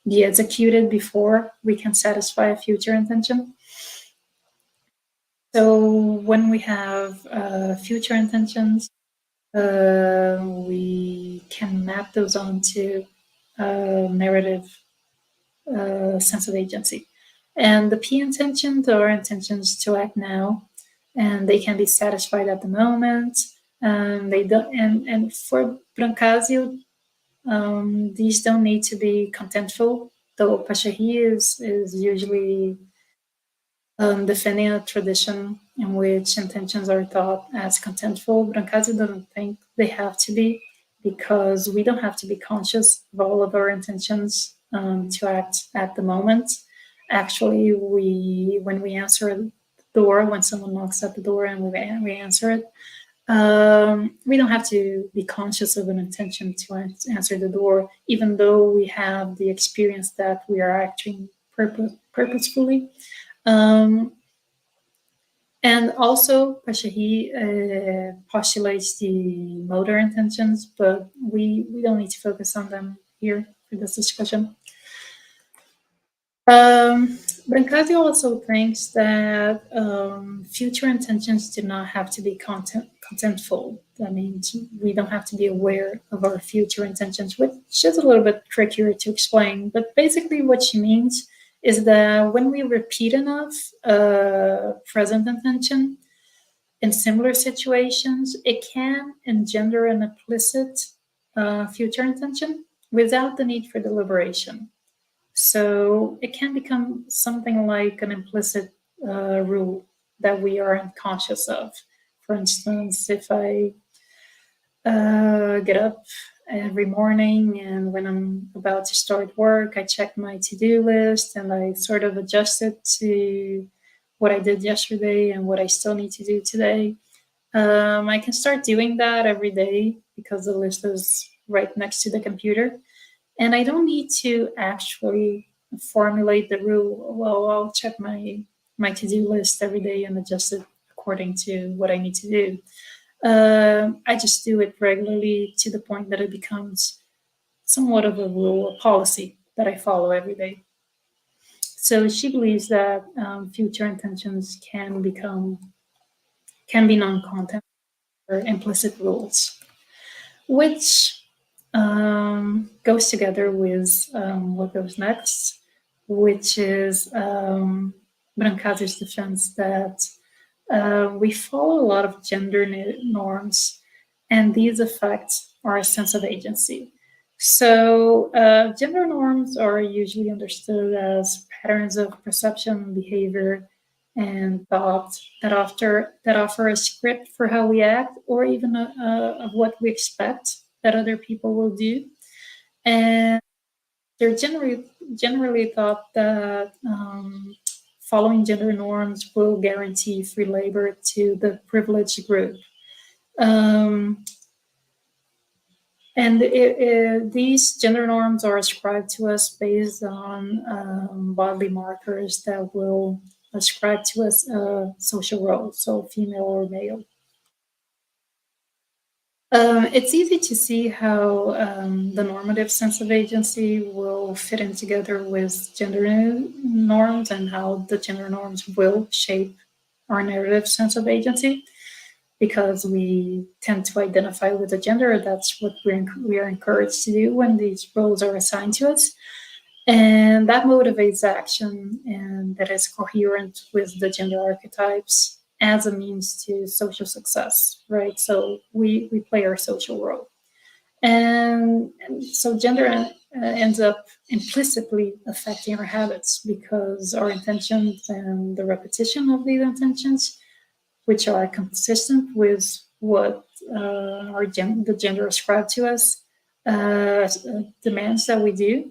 be executed before we can satisfy a future intention. So when we have future intentions, we can map those onto narrative sense of agency. And the P intentions are intentions to act now, and they can be satisfied at the moment. They don't, and for Brancasio, these don't need to be contentful, though Pachahi is usually defending a tradition in which intentions are thought as contentful. Brancasio doesn't think they have to be, because we don't have to be conscious of all of our intentions to act at the moment. Actually, when we answer the door, when someone knocks at the door and we answer it, we don't have to be conscious of an intention to answer the door, even though we have the experience that we are acting purposefully. And also, Pachahi postulates the motor intentions, but we don't need to focus on them here for this discussion. Brancasio also thinks that future intentions do not have to be contentful. That means we don't have to be aware of our future intentions, which is a little bit trickier to explain. But basically what she means is that when we repeat enough present intention in similar situations, it can engender an implicit future intention without the need for deliberation. So it can become something like an implicit rule that we aren't conscious of. For instance, if I get up every morning and when I'm about to start work, I check my to-do list and I sort of adjust it to what I did yesterday and what I still need to do today. I can start doing that every day because the list is right next to the computer. And I don't need to actually formulate the rule, well, I'll check my to-do list every day and adjust it according to what I need to do. I just do it regularly to the point that it becomes somewhat of a rule, a policy that I follow every day. So she believes that future intentions can be non-content or implicit rules, which goes together with what goes next, which is Brancasio's defense that we follow a lot of gender norms, and these affect our sense of agency. So gender norms are usually understood as patterns of perception, behavior, and thought that offer a script for how we act, or even of what we expect that other people will do. And they're generally thought that following gender norms will guarantee free labor to the privileged group. And these gender norms are ascribed to us based on bodily markers that will ascribe to us a social role, so female or male. It's easy to see how the normative sense of agency will fit in together with gender norms, and how the gender norms will shape our narrative sense of agency, because we tend to identify with a gender. That's what we are encouraged to do when these roles are assigned to us. And that motivates action, and that is coherent with the gender archetypes as a means to social success, right? So we play our social role. And so gender ends up implicitly affecting our habits, because our intentions and the repetition of these intentions, which are consistent with what the gender ascribed to us, demands that we do,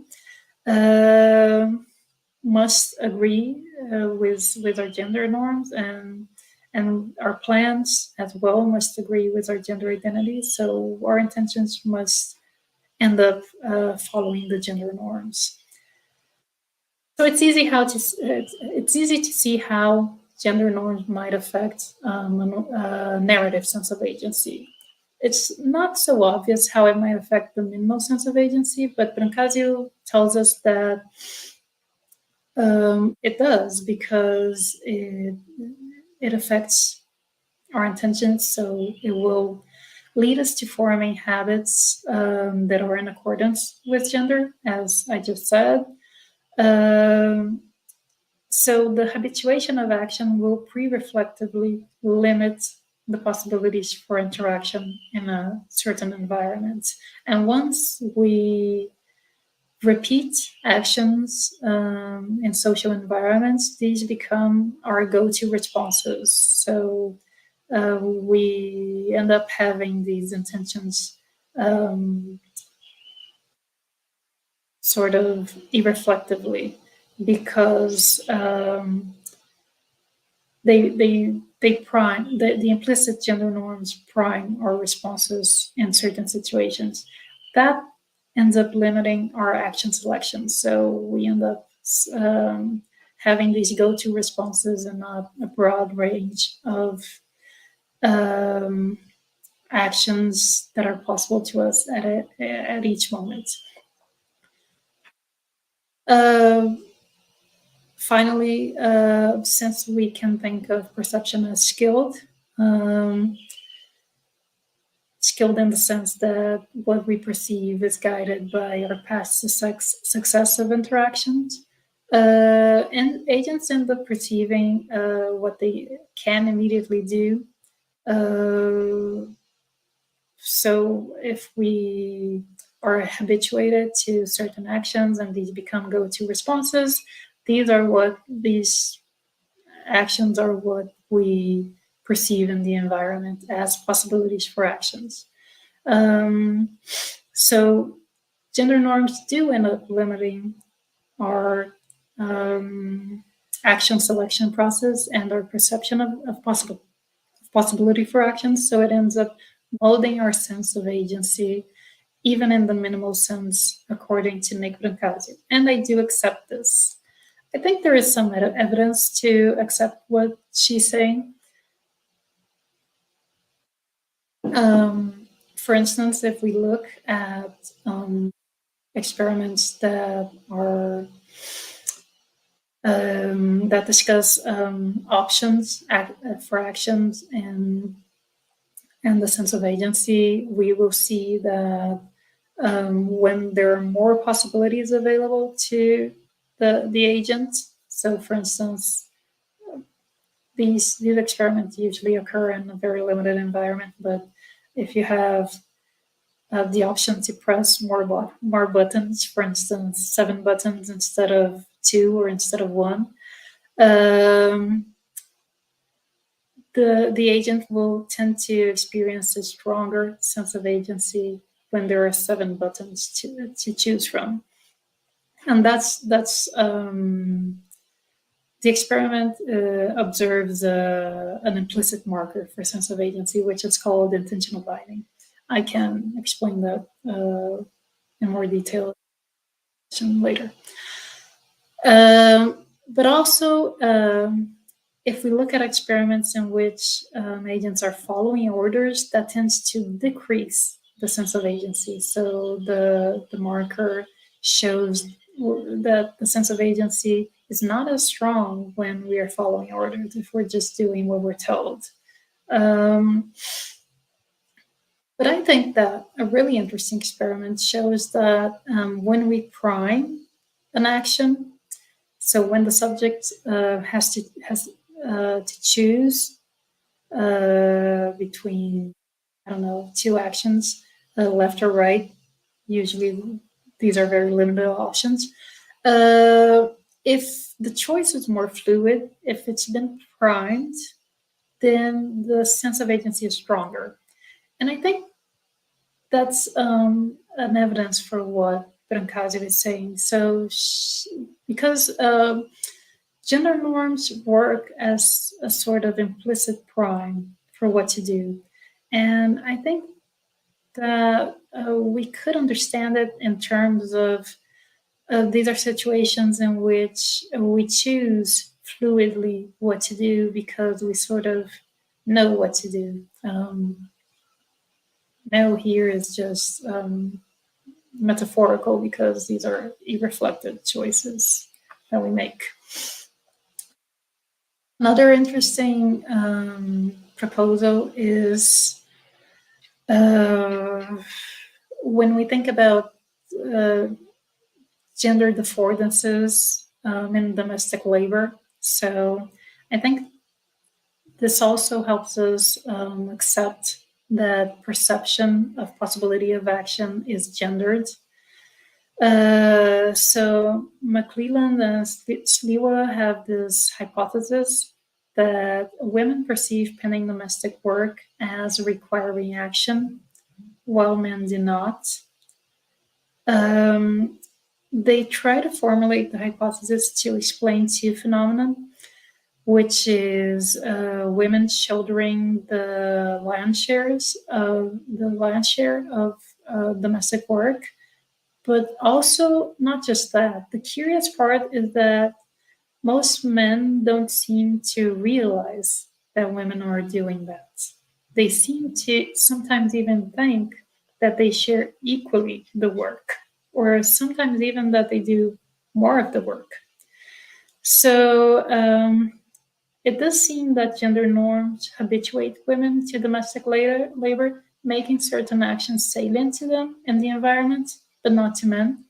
must agree with our gender norms, and our plans as well must agree with our gender identity. So our intentions must end up following the gender norms. So it's easy to see how gender norms might affect a narrative sense of agency. It's not so obvious how it might affect the minimal sense of agency, but Brancasio tells us that it does, because it affects our intentions. So it will lead us to forming habits that are in accordance with gender, as I just said. So the habituation of action will pre-reflectively limit the possibilities for interaction in a certain environment. And once we repeat actions in social environments, these become our go-to responses. So we end up having these intentions sort of irreflectively, because they prime, the implicit gender norms prime our responses in certain situations. That ends up limiting our action selection. So we end up having these go-to responses in a broad range of actions that are possible to us at each moment. Finally, since we can think of perception as skilled, skilled in the sense that what we perceive is guided by our past success of interactions, and agents end up perceiving what they can immediately do. So if we are habituated to certain actions and these become go-to responses, these actions are what we perceive in the environment as possibilities for actions. So gender norms do end up limiting our action selection process and our perception of possibility for actions. So it ends up molding our sense of agency, even in the minimal sense, according to Nick Brancasio. And I do accept this. I think there is some evidence to accept what she's saying. For instance, if we look at experiments that are that discuss options for actions and the sense of agency, we will see that when there are more possibilities available to the agent. So, for instance, these experiments usually occur in a very limited environment, but if you have the option to press more buttons, for instance, 7 buttons instead of 2 or instead of 1, the agent will tend to experience a stronger sense of agency when there are 7 buttons to choose from. And that's the experiment observes an implicit marker for sense of agency, which is called intentional binding. I can explain that in more detail later. But also, if we look at experiments in which agents are following orders, that tends to decrease the sense of agency. So the marker shows that the sense of agency is not as strong when we are following orders, if we're just doing what we're told. But I think that a really interesting experiment shows that when we prime an action, so when the subject has to choose between, I don't know, 2 actions, left or right. Usually these are very limited options. If the choice is more fluid, if it's been primed, then the sense of agency is stronger. And I think that's an evidence for what Brancasi is saying. So because gender norms work as a sort of implicit prime for what to do. And I think that we could understand it in terms of these are situations in which we choose fluidly what to do because we sort of know what to do. No here is just metaphorical because these are irreflective choices that we make. Another interesting proposal is when we think about gender affordances in domestic labor. So I think this also helps us accept that perception of possibility of action is gendered. So McClelland and Sliwa have this hypothesis that women perceive penning domestic work as requiring action, while men do not. They try to formulate the hypothesis to explain two phenomena, which is women shouldering the lion's share of domestic work, but also not just that. The curious part is that most men don't seem to realize that women are doing that. They seem to sometimes even think that they share equally the work, or sometimes even that they do more of the work. So it does seem that gender norms habituate women to domestic labor, making certain actions salient to them in the environment, but not to men.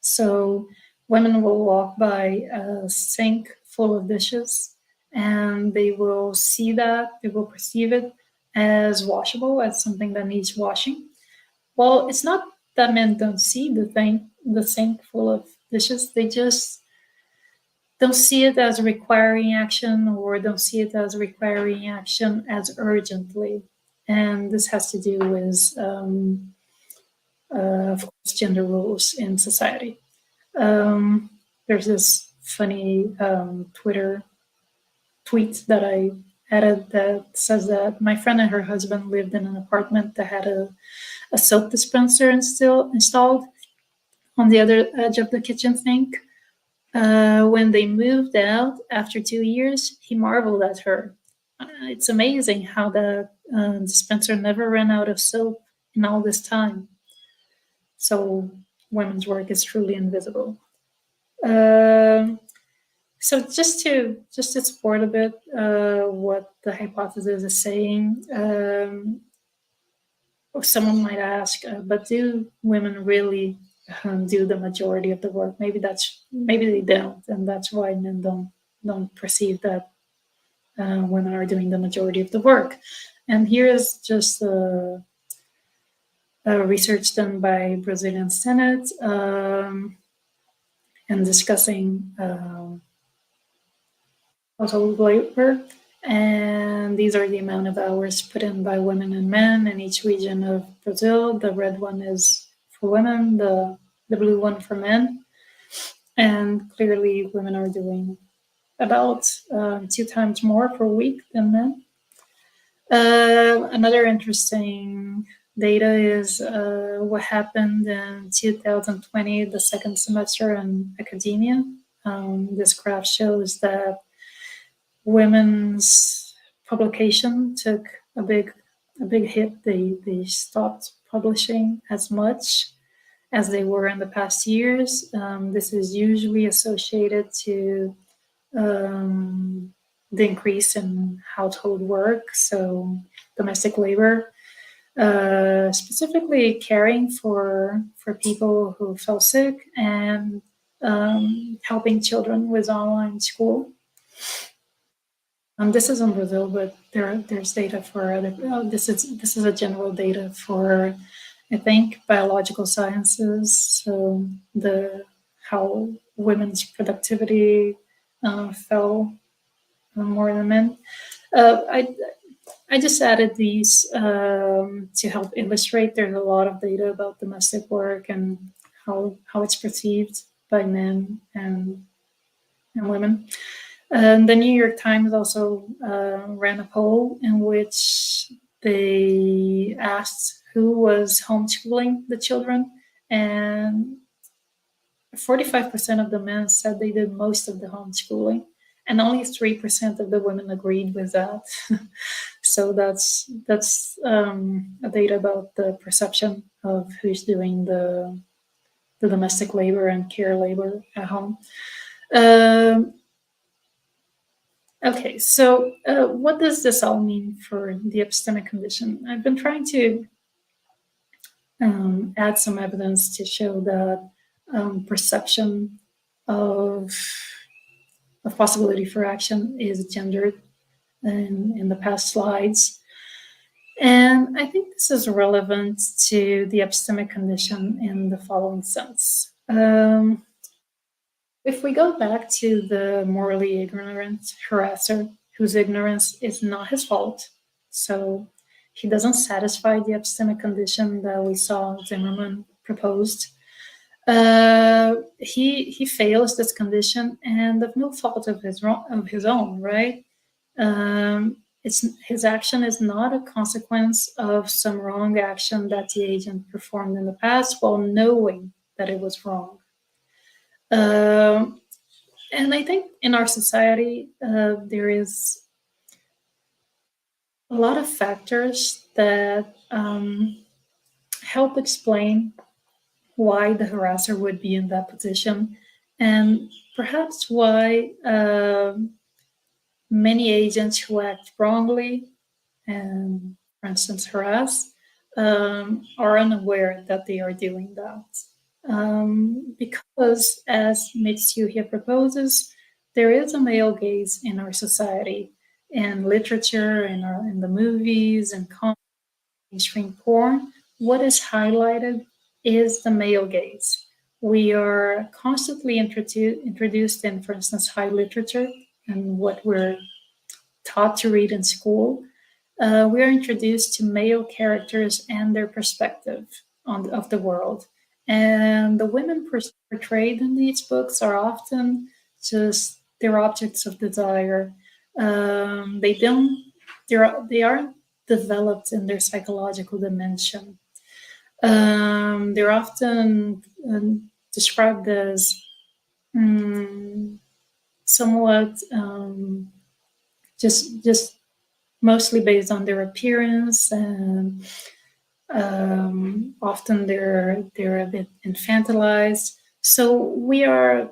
So women will walk by a sink full of dishes and they will see that, they will perceive it as washable, as something that needs washing. Well, it's not that men don't see the sink full of dishes, they just don't see it as requiring action, or don't see it as requiring action as urgently. And this has to do with, of course, gender roles in society. There's this funny Twitter tweet that I added that says that my friend and her husband lived in an apartment that had a soap dispenser installed on the other edge of the kitchen sink. When they moved out after 2 years, he marveled at her. It's amazing how the dispenser never ran out of soap in all this time. So women's work is truly invisible. So just to support a bit what the hypothesis is saying, someone might ask, but do women really do the majority of the work? Maybe they don't, and that's why men don't perceive that women are doing the majority of the work. And here is just a research done by Brazilian Senate and discussing household labor. And these are the amount of hours put in by women and men in each region of Brazil. The red one is for women, the blue one for men. And clearly women are doing about 2 times more per week than men. Another interesting data is what happened in 2020, the second semester in academia. This graph shows that women's publication took a big hit. They stopped publishing as much as they were in the past years. This is usually associated to the increase in household work, so domestic labor, specifically caring for people who fell sick and helping children with online school. This is in Brazil, but there's data for other. This is a general data for I think, biological sciences, so how women's productivity fell more than men. I just added these to help illustrate. There's a lot of data about domestic work and how it's perceived by men and women. The New York Times also ran a poll in which they asked who was homeschooling the children, and 45% of the men said they did most of the homeschooling, and only 3% of the women agreed with that. So that's a data about the perception of who's doing the domestic labor and care labor at home. Okay, so what does this all mean for the epistemic condition? I've been trying to add some evidence to show that perception of possibility for action is gendered in the past slides. And I think this is relevant to the epistemic condition in the following sense. If we go back to the morally ignorant harasser, whose ignorance is not his fault, so he doesn't satisfy the epistemic condition that we saw Zimmerman proposed, he fails this condition, and of no fault of his own, right? His action is not a consequence of some wrong action that the agent performed in the past while knowing that it was wrong. And I think in our society, there is a lot of factors that help explain why the harasser would be in that position, and perhaps why many agents who act wrongly and, for instance, harass, are unaware that they are doing that. Because, as Metsuhia proposes, there is a male gaze in our society, in literature, in the movies, and mainstream porn. What is highlighted is the male gaze. We are constantly introduced in, for instance, high literature and what we're taught to read in school. We are introduced to male characters and their perspective of the world. And the women portrayed in these books are often just their objects of desire. They aren't developed in their psychological dimension. They're often described as somewhat just mostly based on their appearance, and often they're a bit infantilized. So we are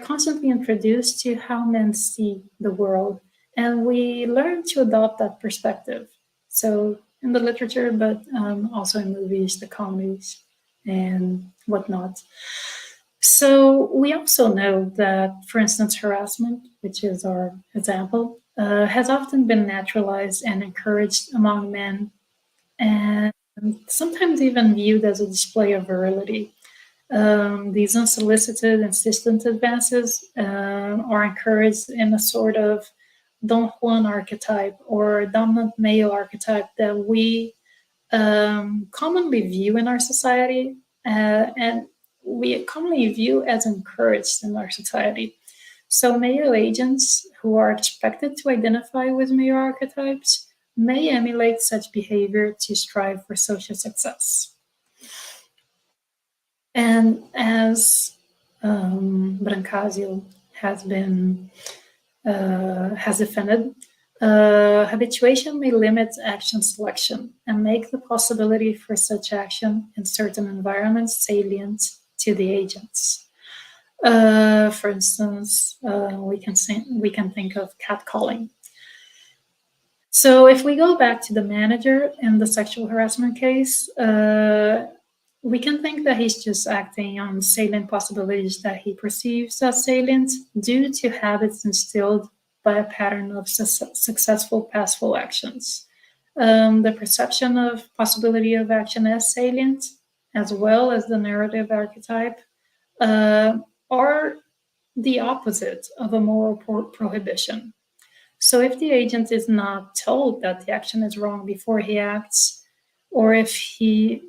constantly introduced to how men see the world, and we learn to adopt that perspective. So in the literature, but also in movies, the comedies, and whatnot. So we also know that, for instance, harassment, which is our example, has often been naturalized and encouraged among men, and sometimes even viewed as a display of virility. These unsolicited, insistent advances are encouraged in a sort of Don Juan archetype or dominant male archetype that we commonly view in our society, and we commonly view as encouraged in our society. So male agents who are expected to identify with male archetypes may emulate such behavior to strive for social success. And as Brancasio has defended, habituation may limit action selection and make the possibility for such action in certain environments salient to the agents. For instance, we can think of catcalling. So if we go back to the manager in the sexual harassment case, we can think that he's just acting on salient possibilities that he perceives as salient due to habits instilled by a pattern of successful pastful actions. the perception of possibility of action as salient, as well as the narrative archetype, are the opposite of a moral prohibition. So if the agent is not told that the action is wrong before he acts, or if he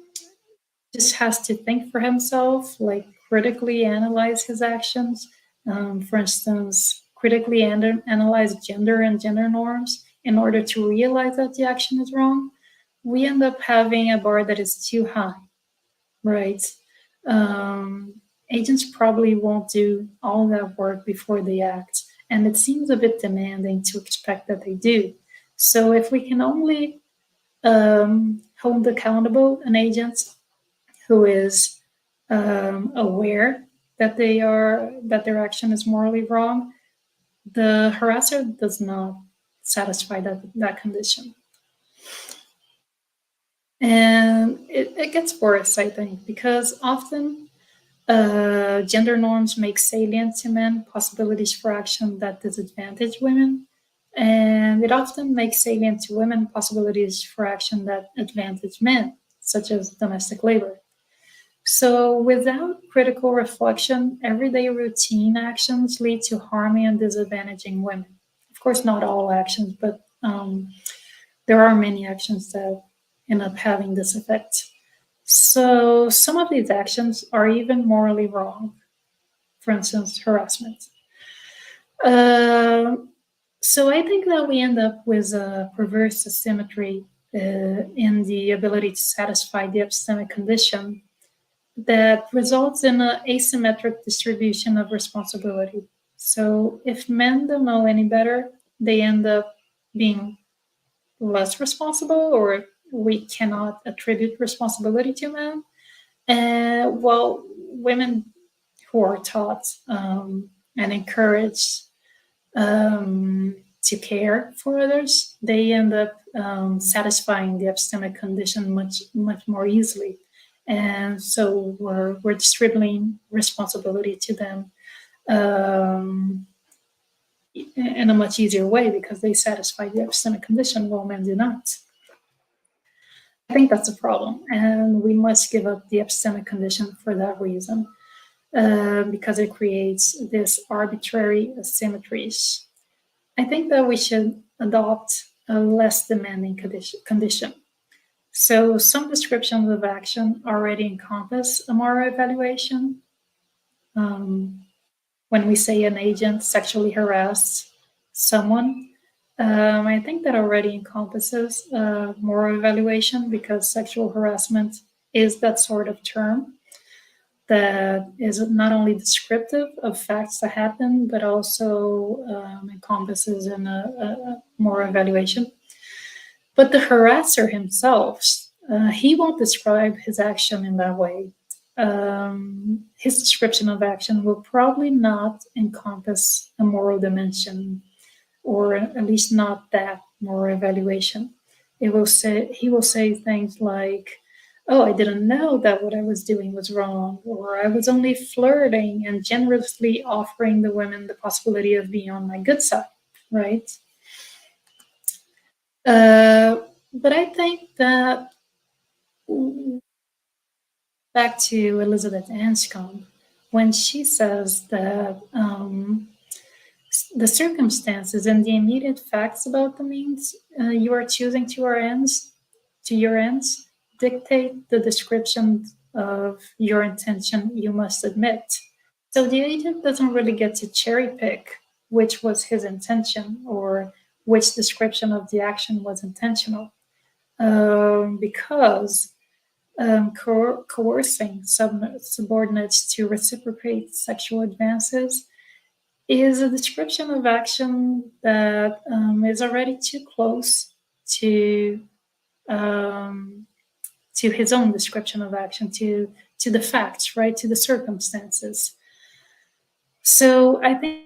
just has to think for himself, like critically analyze his actions, for instance, critically analyze gender and gender norms in order to realize that the action is wrong, we end up having a bar that is too high, right? Agents probably won't do all that work before they act, and it seems a bit demanding to expect that they do. So if we can only hold accountable an agent who is aware that their action is morally wrong, the harasser does not satisfy that condition. And it gets worse, I think, because often gender norms make salient to men possibilities for action that disadvantage women, and it often makes salient to women possibilities for action that advantage men, such as domestic labor. So without critical reflection, everyday routine actions lead to harming and disadvantaging women. Of course, not all actions, but there are many actions that end up having this effect. So some of these actions are even morally wrong. For instance, harassment. So I think that we end up with a perverse asymmetry in the ability to satisfy the epistemic condition that results in an asymmetric distribution of responsibility. So if men don't know any better, they end up being less responsible, or we cannot attribute responsibility to men. While women who are taught and encouraged to care for others, they end up satisfying the epistemic condition much more easily. And so we're distributing responsibility to them in a much easier way because they satisfy the epistemic condition while men do not. I think that's a problem, and we must give up the epistemic condition for that reason, because it creates this arbitrary asymmetries. I think that we should adopt a less demanding condition. So some descriptions of action already encompass a moral evaluation. When we say an agent sexually harassed someone, I think that already encompasses moral evaluation, because sexual harassment is that sort of term that is not only descriptive of facts that happen, but also encompasses in a moral evaluation. But the harasser himself, he won't describe his action in that way. His description of action will probably not encompass a moral dimension, or at least not that moral evaluation. He will say things like, "Oh, I didn't know that what I was doing was wrong," or "I was only flirting and generously offering the women the possibility of being on my good side," right? But I think that, back to Elizabeth Anscombe, when she says that the circumstances and the immediate facts about the means you are choosing to your ends dictate the description of your intention you must admit. So the agent doesn't really get to cherry pick which was his intention or which description of the action was intentional, because coercing subordinates to reciprocate sexual advances is a description of action that is already too close to his own description of action, to the facts, right, to the circumstances. So I think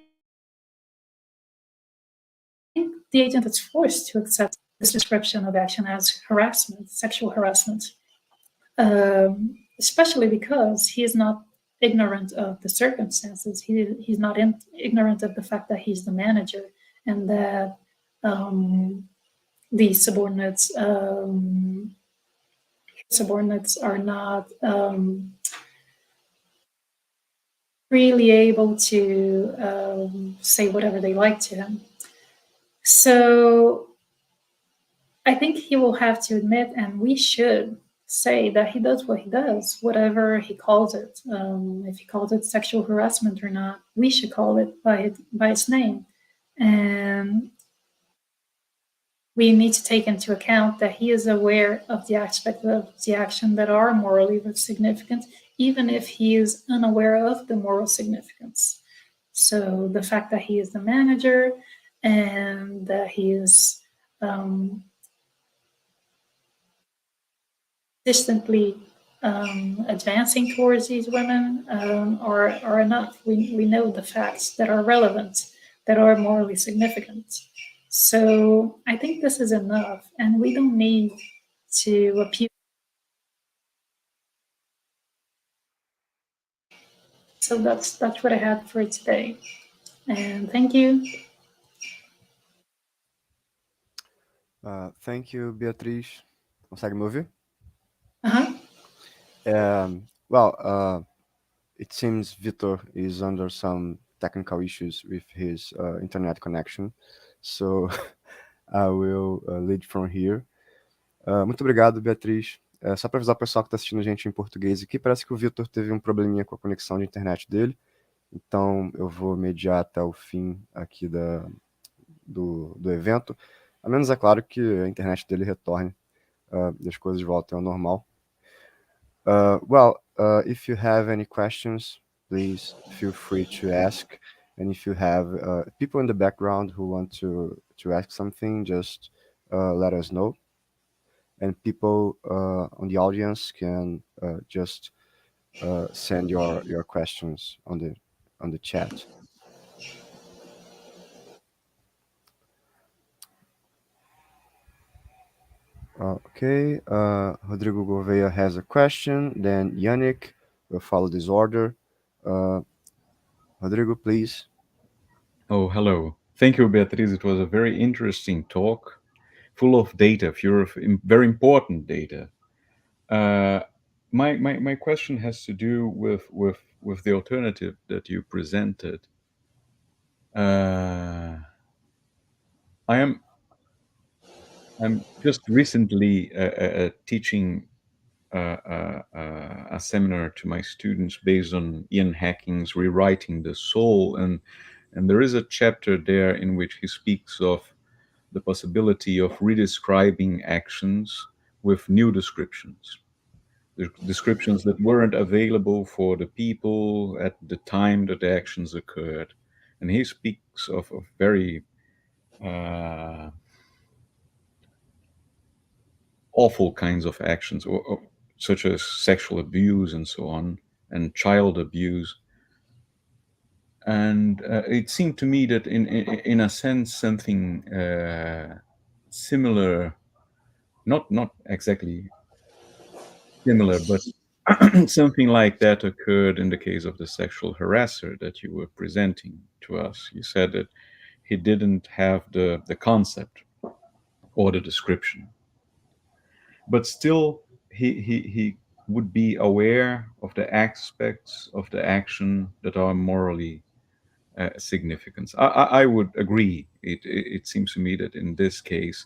the agent is forced to accept this description of action as harassment, sexual harassment, especially because he is not ignorant of the circumstances. He's not ignorant of the fact that he's the manager, and that the subordinates are not really able to say whatever they like to him. So I think he will have to admit, and we should say, that he does what he does, whatever he calls it. If he calls it sexual harassment or not, we should call it by its name. And we need to take into account that he is aware of the aspects of the action that are morally significant, even if he is unaware of the moral significance. So the fact that he is the manager and that he is distantly advancing towards these women are enough. We know the facts that are relevant, that are morally significant. So I think this is enough, and we don't need to appeal. So that's what I had for today, and thank you. Thank you, Beatriz. Consegue me ouvir? Uh-huh. It seems Vitor is under some technical issues with his internet connection, so I will lead from here. Muito obrigado, Beatriz. Só para avisar o pessoal que está assistindo a gente em português aqui, parece que o Vitor teve um probleminha com a conexão de internet dele, então eu vou mediar até o fim aqui do evento, a menos, é claro, que a internet dele retorne e as coisas voltem ao normal. If you have any questions, please feel free to ask. And if you have people in the background who want to ask something, just let us know. And people on the audience can just send your questions on the chat. Okay, Rodrigo Gouvea has a question, then Yannick will follow this order. Rodrigo, please. Oh, hello. Thank you, Beatriz. It was a very interesting talk, full of data, very important data. My question has to do with the alternative that you presented. I'm just recently teaching a seminar to my students based on Ian Hacking's Rewriting the Soul, and there is a chapter there in which he speaks of the possibility of redescribing actions with new descriptions, the descriptions that weren't available for the people at the time that the actions occurred. And he speaks of very awful kinds of actions, such as sexual abuse and so on, and child abuse. And it seemed to me that in a sense something similar, not exactly similar, but something like that occurred in the case of the sexual harasser that you were presenting to us. You said that he didn't have the concept or the description, but still he would be aware of the aspects of the action that are morally significant. I would agree. It seems to me that in this case,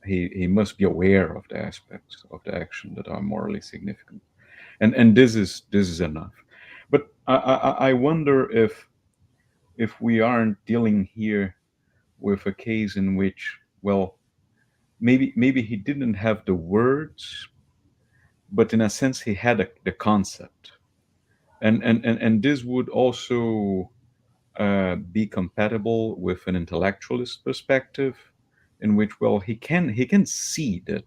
he must be aware of the aspects of the action that are morally significant, and this is enough. But I wonder if we aren't dealing here with a case in which, well, maybe he didn't have the words, but in a sense he had the concept, and this would also be compatible with an intellectualist perspective, in which, well, he can see that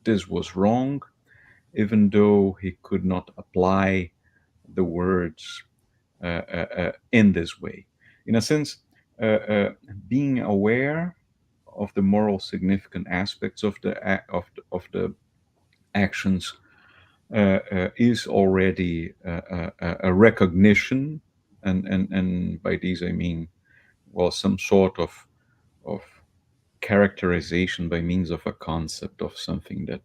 this was wrong, even though he could not apply the words in this way. In a sense, being aware of the moral significant aspects of the actions is already a recognition, and by these I mean, well, some sort of characterization by means of a concept of something that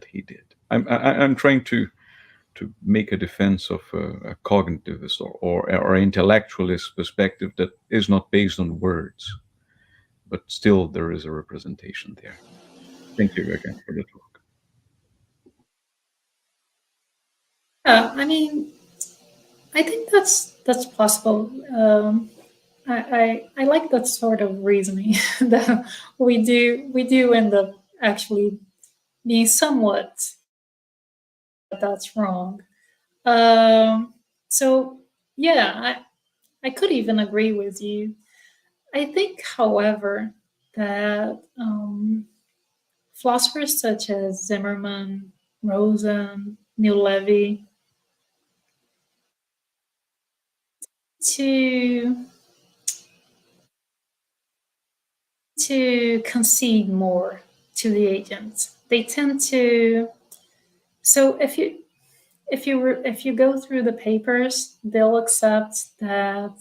he did. I'm trying to make a defense of a cognitivist or intellectualist perspective that is not based on words, but still there is a representation there. Thank you again for the talk. I mean, I think that's possible. I like that sort of reasoning that we do end up actually being somewhat that's wrong. So yeah, I could even agree with you. I think, however, that philosophers such as Zimmerman, Rosen, Neil Levy to concede more to the agents. They tend to. So if you go through the papers, they'll accept that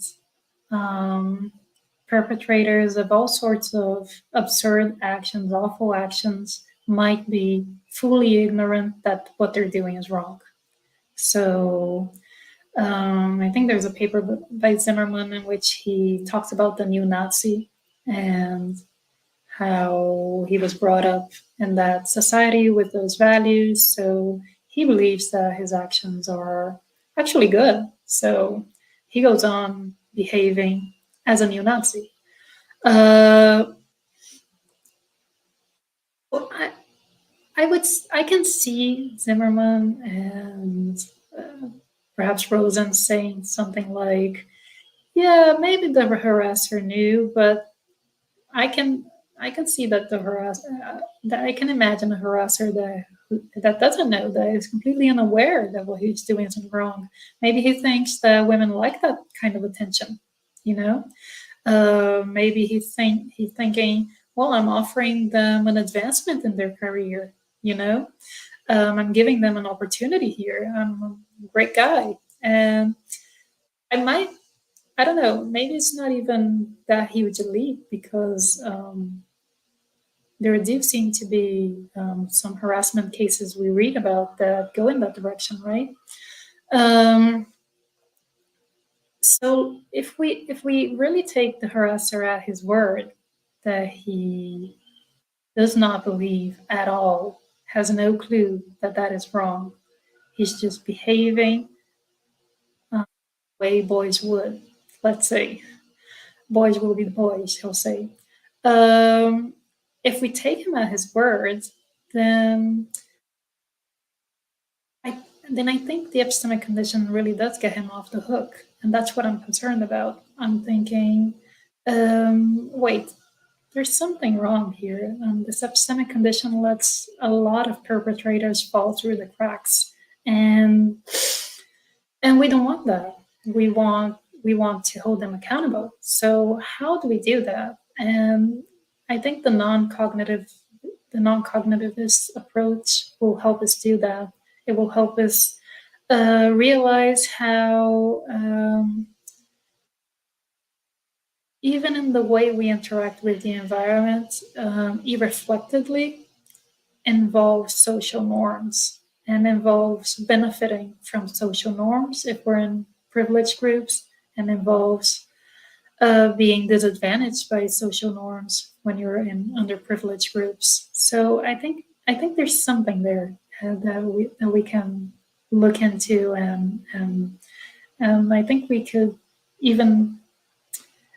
perpetrators of all sorts of absurd actions, awful actions, might be fully ignorant that what they're doing is wrong. So I think there's a paper by Zimmerman in which he talks about the new Nazi and how he was brought up in that society with those values. So he believes that his actions are actually good. So he goes on behaving as a neo-Nazi. I can see Zimmerman and perhaps Rosen saying something like, "Yeah, maybe the harasser knew, but I can see that the harasser, that I can imagine a harasser that doesn't know, that is completely unaware that what he's doing isn't wrong. Maybe he thinks that women like that kind of attention, you know? Maybe he's thinking, well, I'm offering them an advancement in their career, you know? I'm giving them an opportunity here. I'm a great guy. And I don't know, maybe it's not even that huge a leap because there do seem to be some harassment cases we read about that go in that direction, right? So if we really take the harasser at his word that he does not believe at all, has no clue that that is wrong, he's just behaving the way boys would, let's say. Boys will be the boys, he'll say. If we take him at his word, then I think the epistemic condition really does get him off the hook. And that's what I'm concerned about. I'm thinking, wait, there's something wrong here. This epistemic condition lets a lot of perpetrators fall through the cracks. And we don't want that. We want to hold them accountable. So how do we do that? And I think the non-cognitivist approach will help us do that. It will help us realize how even in the way we interact with the environment, irreflectively involves social norms and involves benefiting from social norms if we're in privileged groups, and involves being disadvantaged by social norms when you're in underprivileged groups. So I think there's something there that we can look into, and I think we could even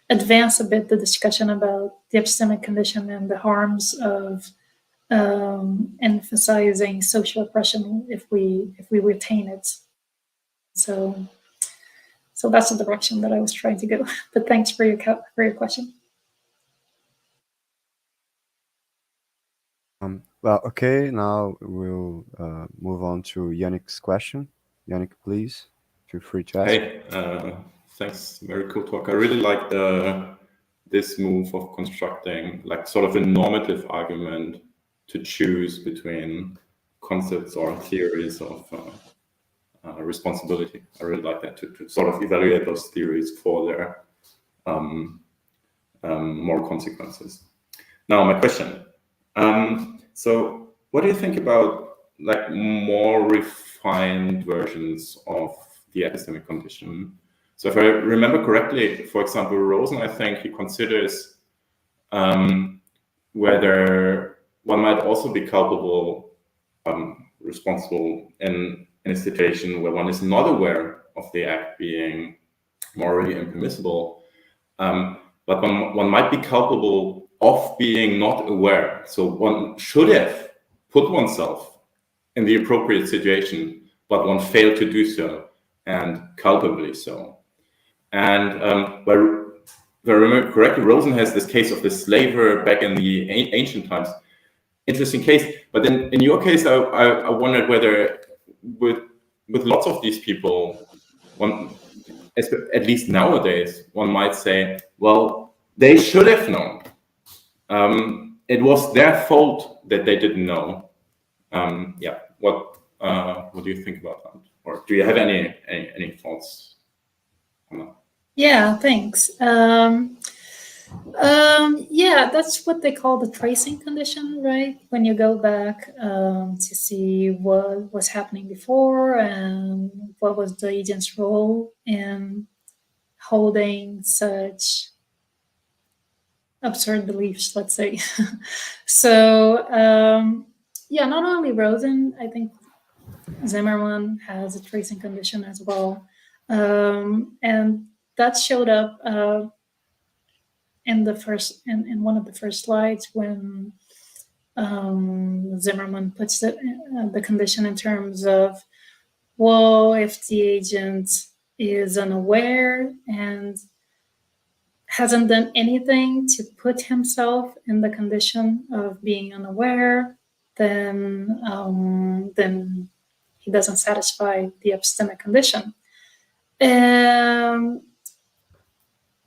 advance a bit the discussion about the epistemic condition and the harms of emphasizing social oppression if we retain it. So that's the direction that I was trying to go. But thanks for your question. Well, okay, now we'll move on to Yannick's question. Yannick, please, feel free to ask. Hey, thanks, very cool talk. I really like this move of constructing like sort of a normative argument to choose between concepts or theories of responsibility. I really like that, to sort of evaluate those theories for their more consequences. Now, my question. So what do you think about like more refined versions of the epistemic condition? So if I remember correctly, for example, Rosen, I think he considers whether one might also be culpable, responsible in a situation where one is not aware of the act being morally impermissible, but one might be culpable of being not aware. So one should have put oneself in the appropriate situation, but one failed to do so, and culpably so. And if I remember correctly, Rosen has this case of the slaver back in the ancient times. Interesting case. But then in your case, I wondered whether with lots of these people, one, at least nowadays, one might say, well, they should have known. It was their fault that they didn't know. Yeah. What do you think about that? Or do you have any thoughts on that? Yeah, thanks. Yeah, that's what they call the tracing condition, right? When you go back to see what was happening before and what was the agent's role in holding such absurd beliefs, let's say. So, yeah, not only Rosen, I think Zimmerman has a tracing condition as well. And that showed up in one of the first slides when Zimmerman puts the condition in terms of, well, if the agent is unaware and hasn't done anything to put himself in the condition of being unaware, then he doesn't satisfy the epistemic condition.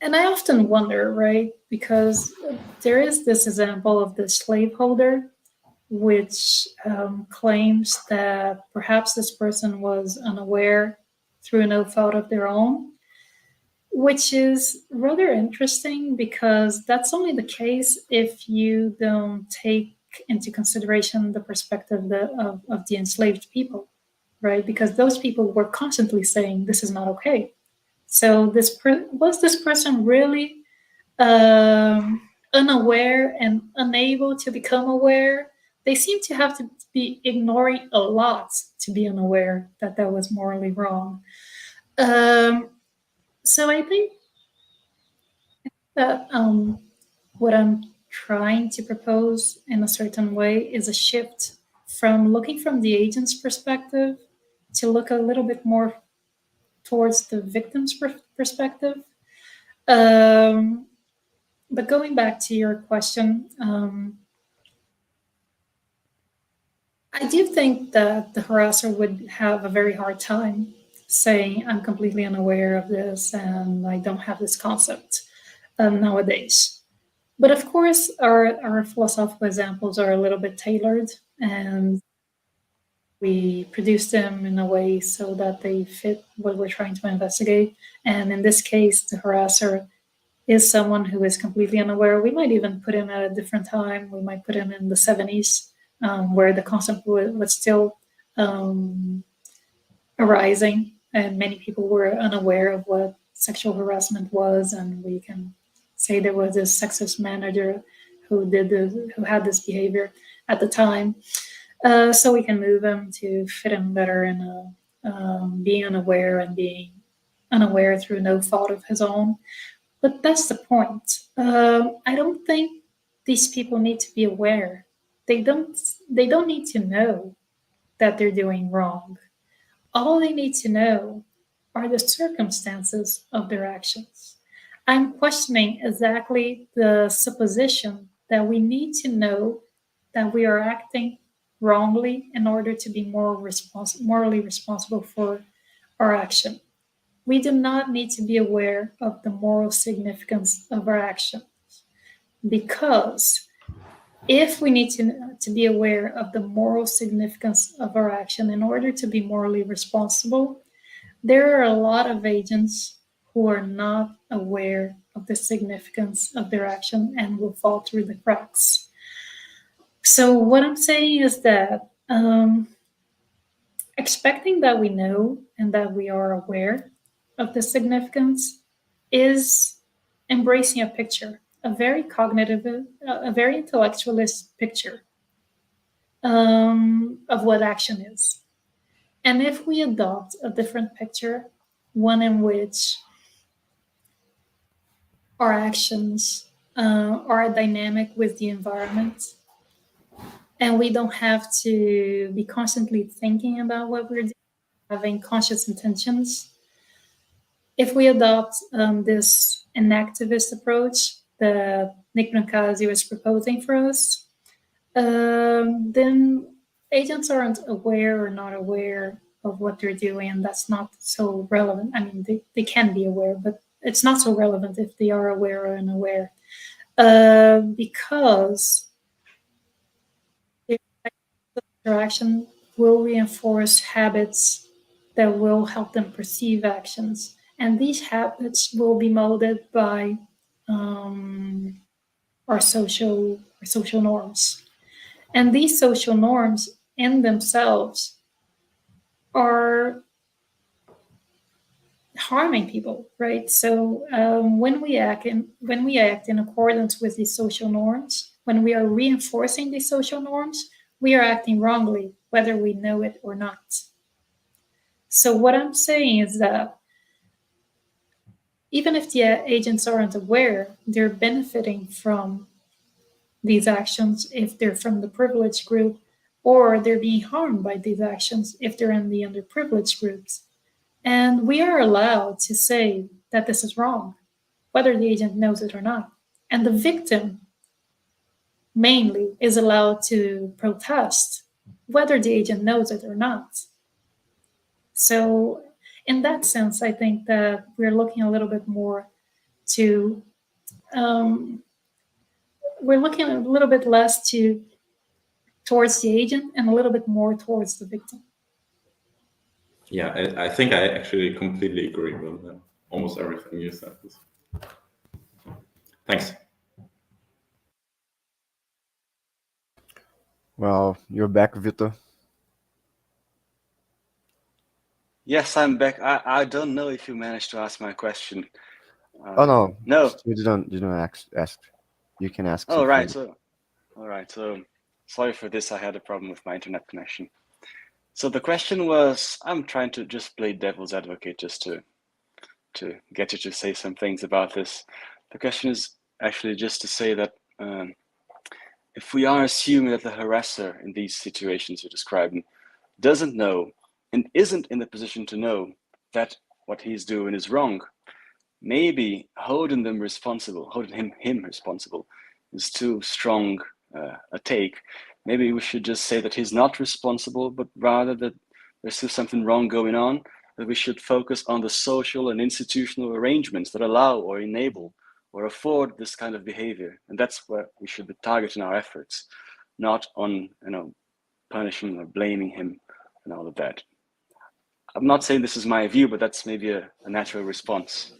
And I often wonder, right, because there is this example of the slaveholder, which claims that perhaps this person was unaware through no fault of their own, which is rather interesting because that's only the case if you don't take into consideration the perspective of the enslaved people, right? Because those people were constantly saying, this is not okay. So was this person really unaware and unable to become aware? They seem to have to be ignoring a lot to be unaware that was morally wrong. So I think that what I'm trying to propose in a certain way is a shift from looking from the agent's perspective to look a little bit more towards the victim's perspective. But going back to your question, I do think that the harasser would have a very hard time saying, I'm completely unaware of this and I don't have this concept nowadays. But of course, our philosophical examples are a little bit tailored, and we produce them in a way so that they fit what we're trying to investigate. And in this case, the harasser is someone who is completely unaware. We might even put him at a different time. We might put him in the 70s, where the concept was still arising, and many people were unaware of what sexual harassment was. And we can say there was this sexist manager who had this behavior at the time. So we can move him to fit him better in being unaware and being unaware through no fault of his own. But that's the point. I don't think these people need to be aware. They don't need to know that they're doing wrong. All they need to know are the circumstances of their actions. I'm questioning exactly the supposition that we need to know that we are acting wrongly in order to be morally responsible for our action. We do not need to be aware of the moral significance of our actions, because if we need to be aware of the moral significance of our action in order to be morally responsible, there are a lot of agents who are not aware of the significance of their action and will fall through the cracks. So what I'm saying is that expecting that we know and that we are aware of the significance is embracing a picture, a very cognitive, a very intellectualist picture of what action is. And if we adopt a different picture, one in which our actions are dynamic with the environment, and we don't have to be constantly thinking about what we're doing, having conscious intentions. If we adopt this enactivist approach that Nick Brancasi was proposing for us, then agents aren't aware or not aware of what they're doing, and that's not so relevant. I mean, they can be aware, but it's not so relevant if they are aware or unaware, because their interaction will reinforce habits that will help them perceive actions. And these habits will be molded by our social norms. And these social norms in themselves are harming people, right? So when we act in accordance with these social norms, when we are reinforcing these social norms, we are acting wrongly, whether we know it or not. So what I'm saying is that even if the agents aren't aware, they're benefiting from these actions if they're from the privileged group, or they're being harmed by these actions if they're in the underprivileged groups. And we are allowed to say that this is wrong, whether the agent knows it or not. And the victim, mainly, is allowed to protest, whether the agent knows it or not. So in that sense, I think that we're looking a little bit more to, we're looking a little bit less towards the agent and a little bit more towards the victim. Yeah, I think I actually completely agree with almost everything you said. Thanks. Well, you're back, Vitor. Yes, I'm back. I don't know if you managed to ask my question. Oh no, No. you didn't ask. You can ask. Oh right. So sorry for this. I had a problem with my internet connection. So the question was, I'm trying to just play devil's advocate just to get you to say some things about this. The question is actually just to say that if we are assuming that the harasser in these situations you're describing doesn't know and isn't in the position to know that what he's doing is wrong, maybe holding him responsible is too strong a take. Maybe we should just say that he's not responsible, but rather that there's still something wrong going on, that we should focus on the social and institutional arrangements that allow or enable or afford this kind of behavior. And that's where we should be targeting our efforts, not on punishing or blaming him and all of that. I'm not saying this is my view, but that's maybe a natural response.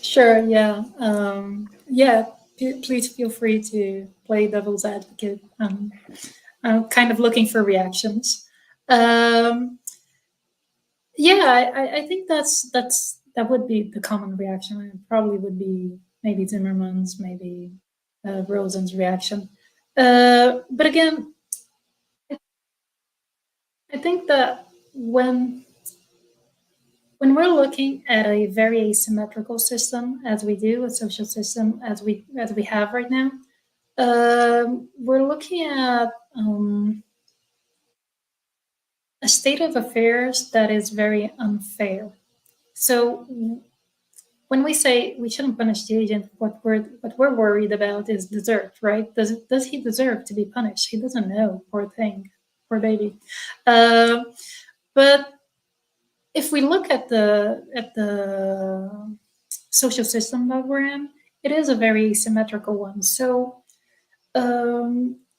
Sure, yeah. Please feel free to play devil's advocate. I'm kind of looking for reactions. I think that would be the common reaction. It probably would be maybe Zimmerman's, maybe Rosen's reaction. But again, I think that when we're looking at a very asymmetrical system, as we do, a social system as we have right now, we're looking at a state of affairs that is very unfair. So when we say we shouldn't punish the agent, what we're worried about is desert, right? Does he deserve to be punished? He doesn't know, poor thing, poor baby. But if we look at the social system that we're in, it is a very asymmetrical one. So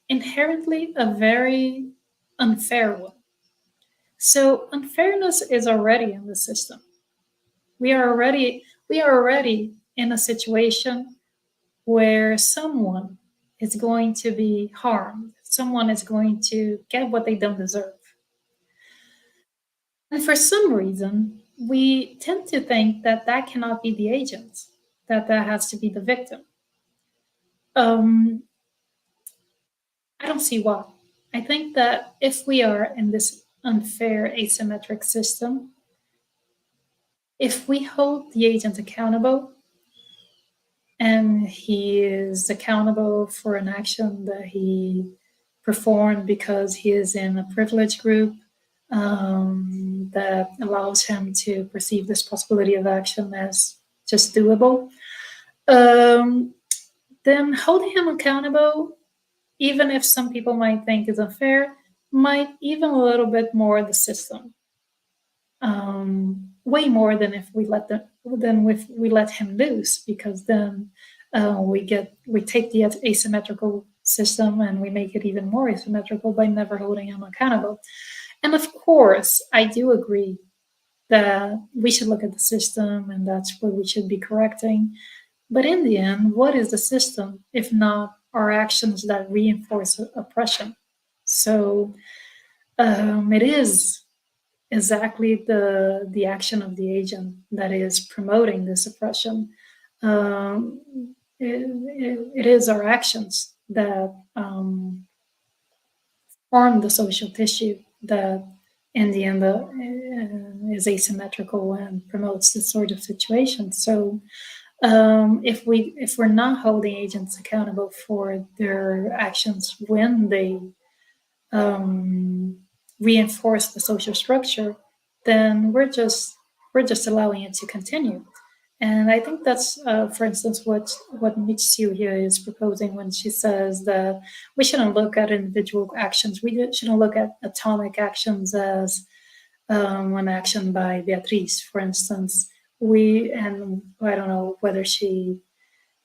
inherently a very unfair one. So unfairness is already in the system. We are already in a situation where someone is going to be harmed, someone is going to get what they don't deserve. And for some reason, we tend to think that that cannot be the agent, that that has to be the victim. I don't see why. I think that if we are in this unfair asymmetric system, if we hold the agent accountable, and he is accountable for an action that he performed because he is in a privileged group that allows him to perceive this possibility of action as just doable, then holding him accountable, even if some people might think is unfair, might even a little bit more the system. Way more than if we let him loose, because then we take the asymmetrical system and we make it even more asymmetrical by never holding him accountable. And of course, I do agree that we should look at the system and that's what we should be correcting. But in the end, what is the system if not our actions that reinforce oppression? So it is exactly the action of the agent that is promoting this oppression. It is our actions that form the social tissue that in the end is asymmetrical and promotes this sort of situation. So if we're not holding agents accountable for their actions when they reinforce the social structure, then we're just allowing it to continue. And I think that's, for instance, what Michiu here is proposing when she says that we shouldn't look at individual actions. We shouldn't look at atomic actions as an action by Beatriz, for instance. And I don't know whether she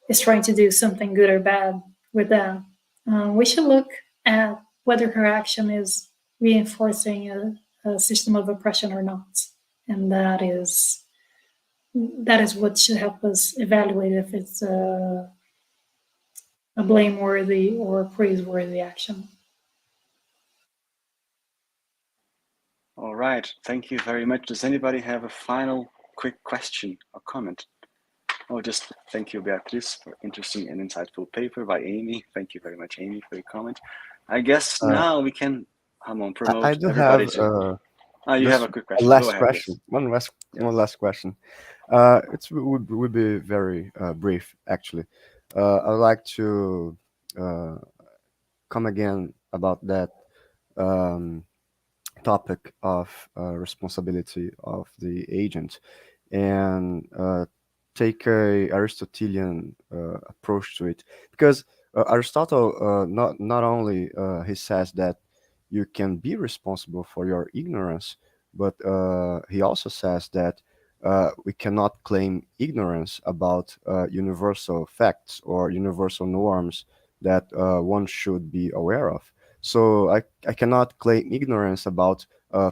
is trying to do something good or bad with that. We should look at whether her action is reinforcing a system of oppression or not. And that is what should help us evaluate if it's a blameworthy or praiseworthy action. All right, thank you very much. Does anybody have a final quick question or comment? Oh, just thank you, Beatriz, for interesting and insightful paper by Amie. Thank you very much, Amie, for your comment. I guess now we can, Rhamon, promote I do everybody have to... you have a quick question. A last Go ahead, question. yes. One last question. It would be very brief, actually. I'd like to come again about that topic of responsibility of the agent and take a Aristotelian approach to it, because Aristotle not only he says that you can be responsible for your ignorance, but he also says that we cannot claim ignorance about universal facts or universal norms that one should be aware of. So I cannot claim ignorance about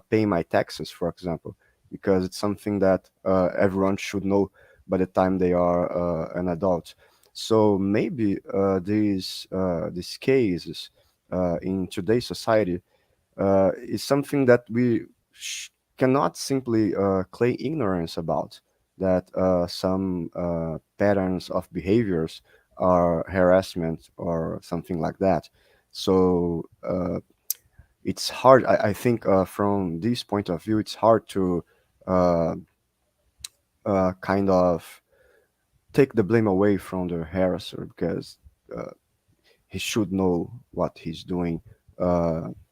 paying my taxes, for example, because it's something that everyone should know by the time they are an adult. So maybe these cases in today's society is something that we cannot simply claim ignorance about, that some patterns of behaviors are harassment or something like that. So it's hard, I think, from this point of view, it's hard to kind of take the blame away from the harasser, because he should know what he's doing,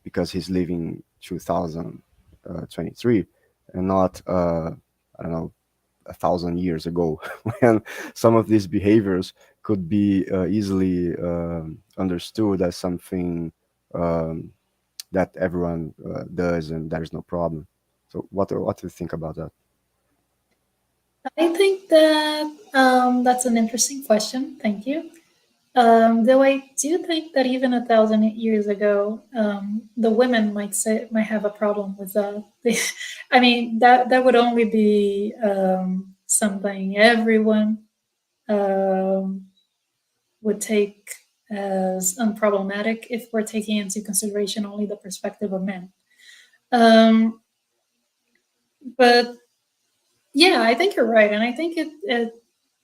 because he's living 2023 and not I don't know, 1,000 years ago, when some of these behaviors could be easily understood as something that everyone does and there's no problem. So what do you think about that? I think that that's an interesting question. Thank you. Though I do think that even 1,000 years ago, the women might have a problem with that. I mean, that would only be something everyone would take as unproblematic if we're taking into consideration only the perspective of men. But yeah, I think you're right. And I think it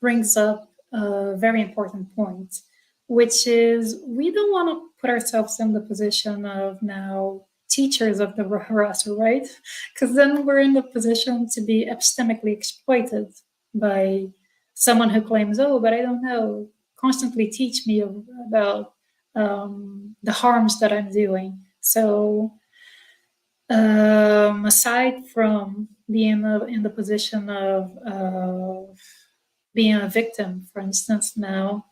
brings up a very important point, which is we don't want to put ourselves in the position of now teachers of the harasser, right? Because then we're in the position to be epistemically exploited by someone who claims, oh, but I don't know, constantly teach me about the harms that I'm doing. So aside from being in the position of being a victim, for instance, now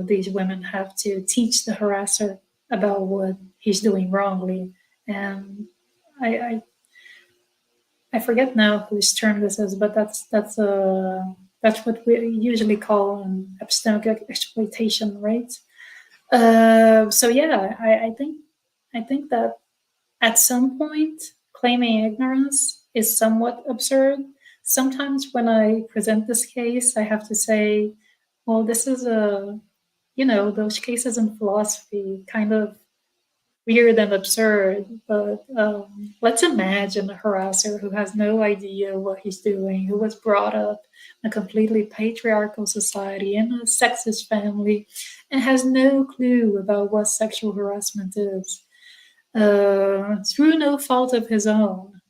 these women have to teach the harasser about what he's doing wrongly. And I forget now whose term this is, but that's what we usually call an epistemic exploitation, right? So yeah, I think that at some point claiming ignorance is somewhat absurd. Sometimes when I present this case, I have to say, well, this is those cases in philosophy, kind of weird and absurd, but let's imagine a harasser who has no idea what he's doing, who was brought up in a completely patriarchal society in a sexist family, and has no clue about what sexual harassment is. Through no fault of his own,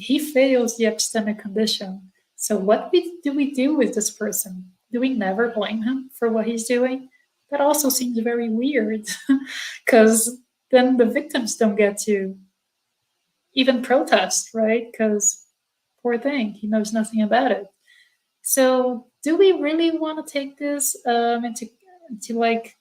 he fails the epistemic condition. So what do we do with this person? Do we never blame him for what he's doing? That also seems very weird, because then the victims don't get to even protest, right? Because poor thing, he knows nothing about it. So do we really want to take this into like,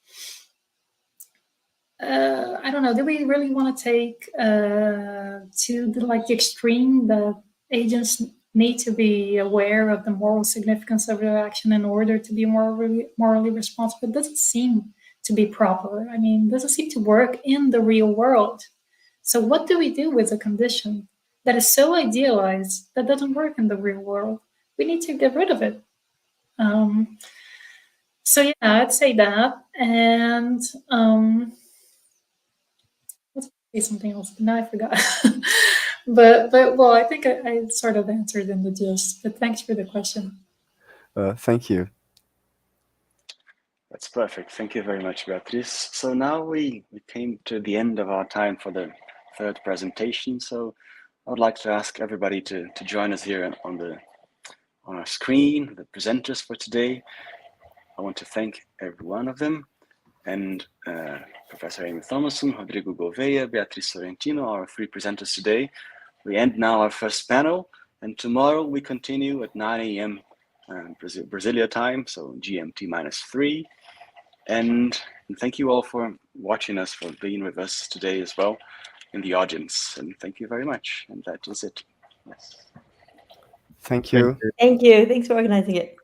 I don't know, do we really want to take to the extreme that agents need to be aware of the moral significance of their action in order to be morally responsible? It doesn't seem to be proper. I mean, it doesn't seem to work in the real world. So what do we do with a condition that is so idealized that doesn't work in the real world? We need to get rid of it. So yeah, I'd say that. And let's say something else, but now I forgot. but well, I think I sort of answered in the gist, but thanks for the question. Thank you. That's perfect. Thank you very much, Beatriz. So now we came to the end of our time for the third presentation. So I would like to ask everybody to join us here on our screen, the presenters for today. I want to thank every one of them, and Professor Amie Thomasson, Rodrigo Gouvea, Beatriz Sorrentino, our three presenters today. We end now our first panel, and tomorrow we continue at 9 a.m. Brasilia time, so GMT -3. And thank you all for watching us, for being with us today as well in the audience. And thank you very much. And that is it. Yes. Thank you. Thank you. Thanks for organizing it.